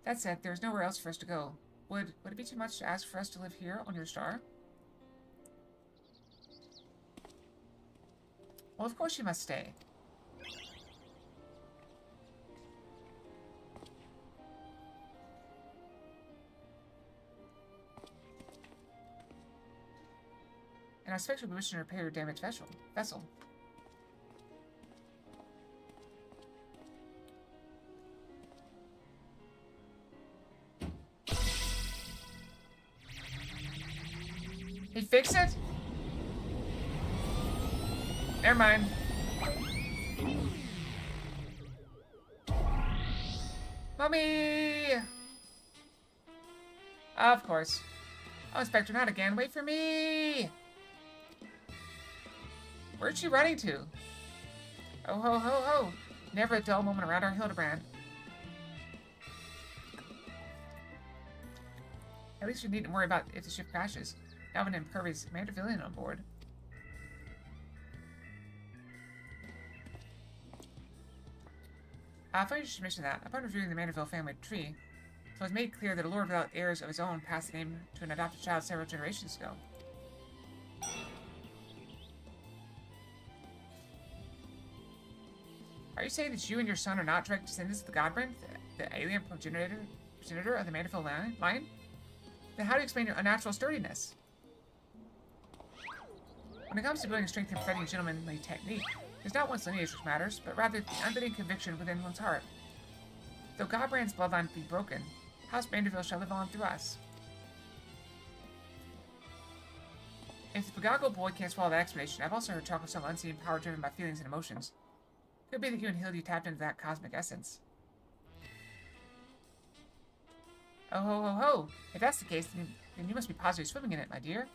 Speaker 2: That said, there is nowhere else for us to go. Would it be too much to ask for us to live here on your star? Well, of course you must stay. And I expect you'll be wishing to repair your damaged vessel. He fixed it? Never mind. Mommy! Of course. Oh, Spectre, not again. Wait for me! Where's she running to? Oh, ho, ho, ho. Never a dull moment around our Hildebrand. At least we needn't worry about if the ship crashes. Now an impervious commander villain on board. I thought you should mention that. Upon reviewing the Manderville family tree, it was made clear that a lord without heirs of his own passed the name to an adopted child several generations ago. Are you saying that you and your son are not direct descendants of the Godbrand, the alien progenitor of the Manderville line? Then how do you explain your unnatural sturdiness? When it comes to building strength and perfecting gentlemanly technique, it's not one's lineage which matters, but rather the unbending conviction within one's heart. Though Godbrand's bloodline be broken, House Manderville shall live on through us. If the Pagago boy can't swallow that explanation, I've also heard talk of some unseen power driven by feelings and emotions. Could be that you and Hildy tapped into that cosmic essence. Oh ho ho ho! If that's the case, then you must be positively swimming in it, my dear.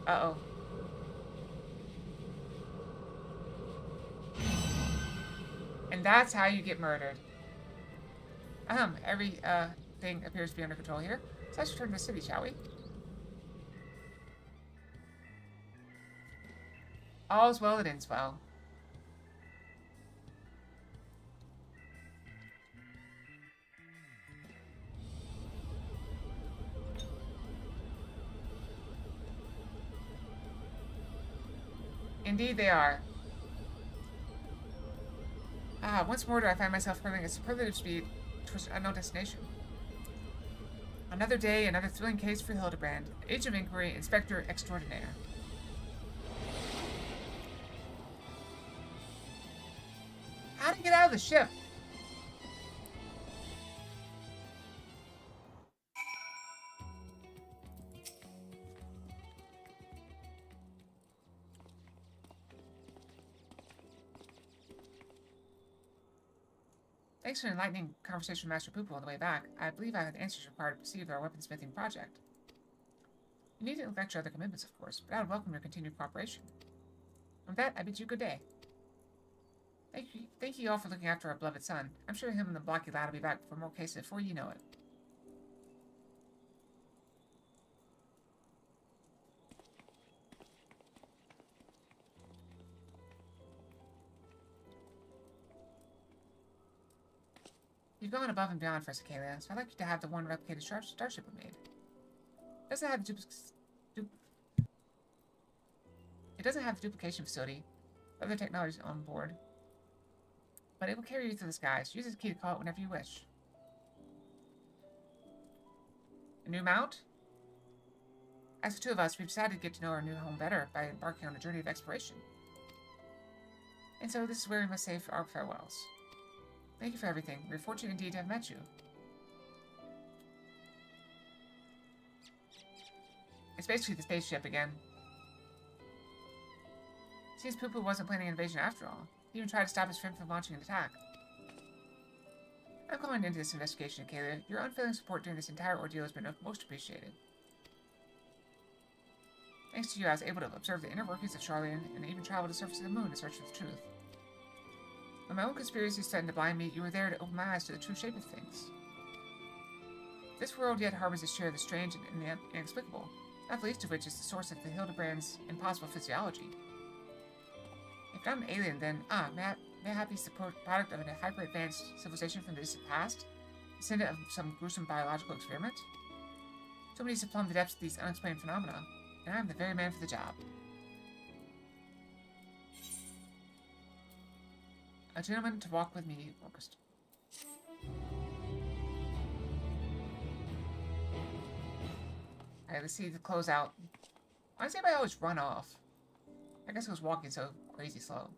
Speaker 2: Uh-oh. And that's how you get murdered. Every thing appears to be under control here. So let's return to the city, shall we? All's well that ends well. Indeed they are. Once more do I find myself hurling at superlative speed towards an unknown destination. Another day, another thrilling case for Hildebrand, Age of Inquiry, Inspector Extraordinaire. How to get out of the ship? Thanks for an enlightening conversation with Master Poople on the way back. I believe I have the answers required to proceed with our weaponsmithing project. You needn't neglect your other commitments, of course, but I would welcome your continued cooperation. And with that, I bid you good day. Thank you all for looking after our beloved son. I'm sure him and the blocky lad will be back for more cases before you know it. You've gone above and beyond for us, Akalia, so I'd like you to have the one replicated starship we made. It doesn't have the duplication facility, other technologies on board, but it will carry you through the skies. Use the key to call it whenever you wish. A new mount? As the two of us, we've decided to get to know our new home better by embarking on a journey of exploration. And so this is where we must say our farewells. Thank you for everything. We're fortunate indeed to have met you. It's basically the spaceship again. Seems Poo-Poo wasn't planning an invasion after all. He even tried to stop his friend from launching an attack. I'm calling into this investigation, Akalia. Your unfailing support during this entire ordeal has been most appreciated. Thanks to you, I was able to observe the inner workings of Charlian and even travel to the surface of the moon in search for the truth. When my own conspiracies threatened to blind me, you were there to open my eyes to the true shape of things. This world yet harbors its share of the strange and the inexplicable, not the least of which is the source of the Hildebrand's impossible physiology. If not an alien, then, mayhap he's the product of a hyper-advanced civilization from the distant past, descendant of some gruesome biological experiment? Somebody needs to plumb the depths of these unexplained phenomena, and I'm the very man for the job. A gentleman to walk with me, August. Alright, let's see the closeout. Why does anybody always run off? I guess I was walking so crazy slow.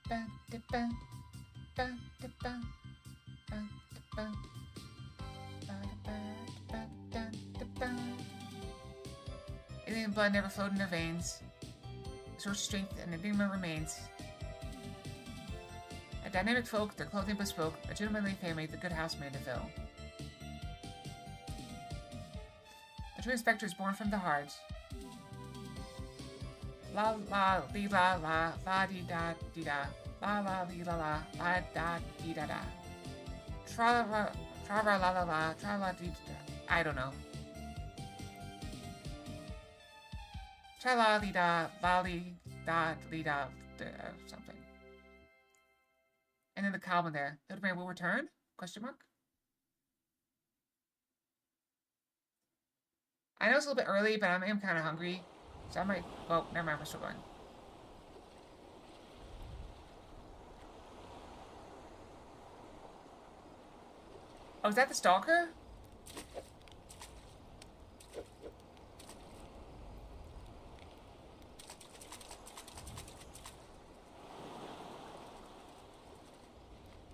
Speaker 2: Ba, da, ba, ba, da, ba, ba, da, Alien blood never flowed in their veins. A source of strength and enigma remains. A dynamic folk, their clothing bespoke, a gentlemanly family, the good house made to fill. A true inspector is born from the heart. La la dee la la la dee da dee da la la dee la la la da dee da da. Tra la la la tra la dee da. I don't know. Tra la dee da la lee da lee da something. And then the column there. Hildebrand will return? Question mark. I know it's a little bit early, but I am kind of hungry. So I might... Well, never mind. We're still going. Oh, is that the stalker?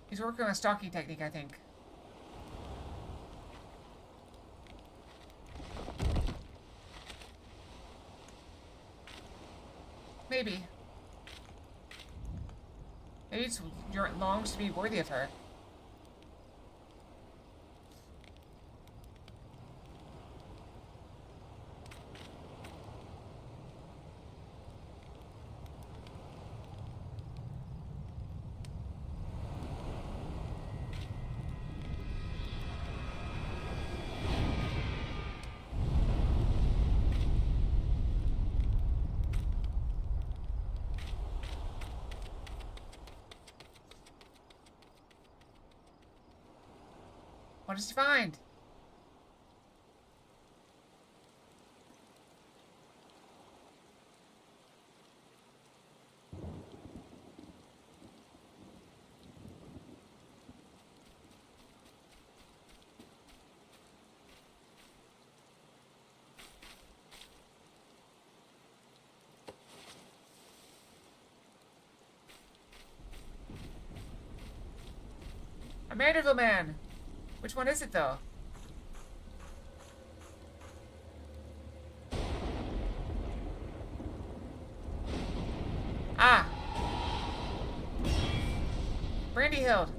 Speaker 2: He's working on a stalking technique, I think. Maybe. Maybe it's longs to be worthy of her. What does he find? A Manderville man! Which one is it, though? Ah! Brandy Hild.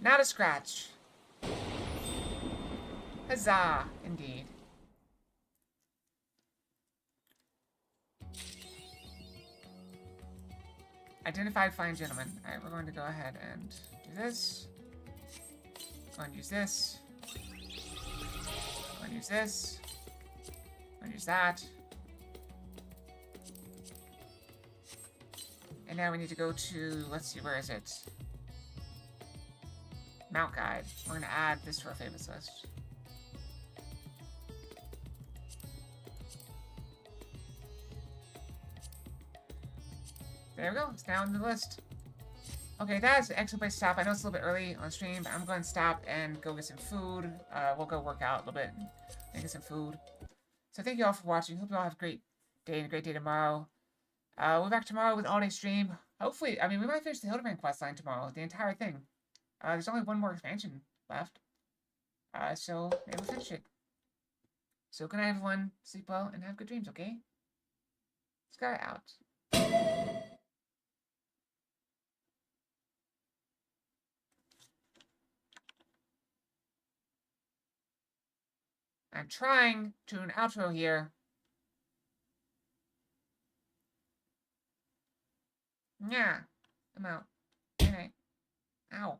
Speaker 2: Not a scratch. Huzzah, indeed. Identified fine gentleman. Alright, we're going to go ahead and do this. Go and use this. Go and use this. Go and use that. And now we need to go to, let's see, where is it? Mount Guide. We're going to add this to our favorites list. There we go. It's now on the list. Okay, that's an excellent place to stop. I know it's a little bit early on stream, but I'm going to stop and go get some food. We'll go work out a little bit and get some food. So thank you all for watching. Hope you all have a great day and a great day tomorrow. We'll be back tomorrow with an all-day stream. Hopefully, I mean, we might finish the Hildebrand questline tomorrow. The entire thing. There's only one more expansion left. So maybe we'll finish it. So good night, everyone. Sleep well and have good dreams, okay? Sky out. I'm trying to an outro here. Yeah, I'm out. Good night. Ow.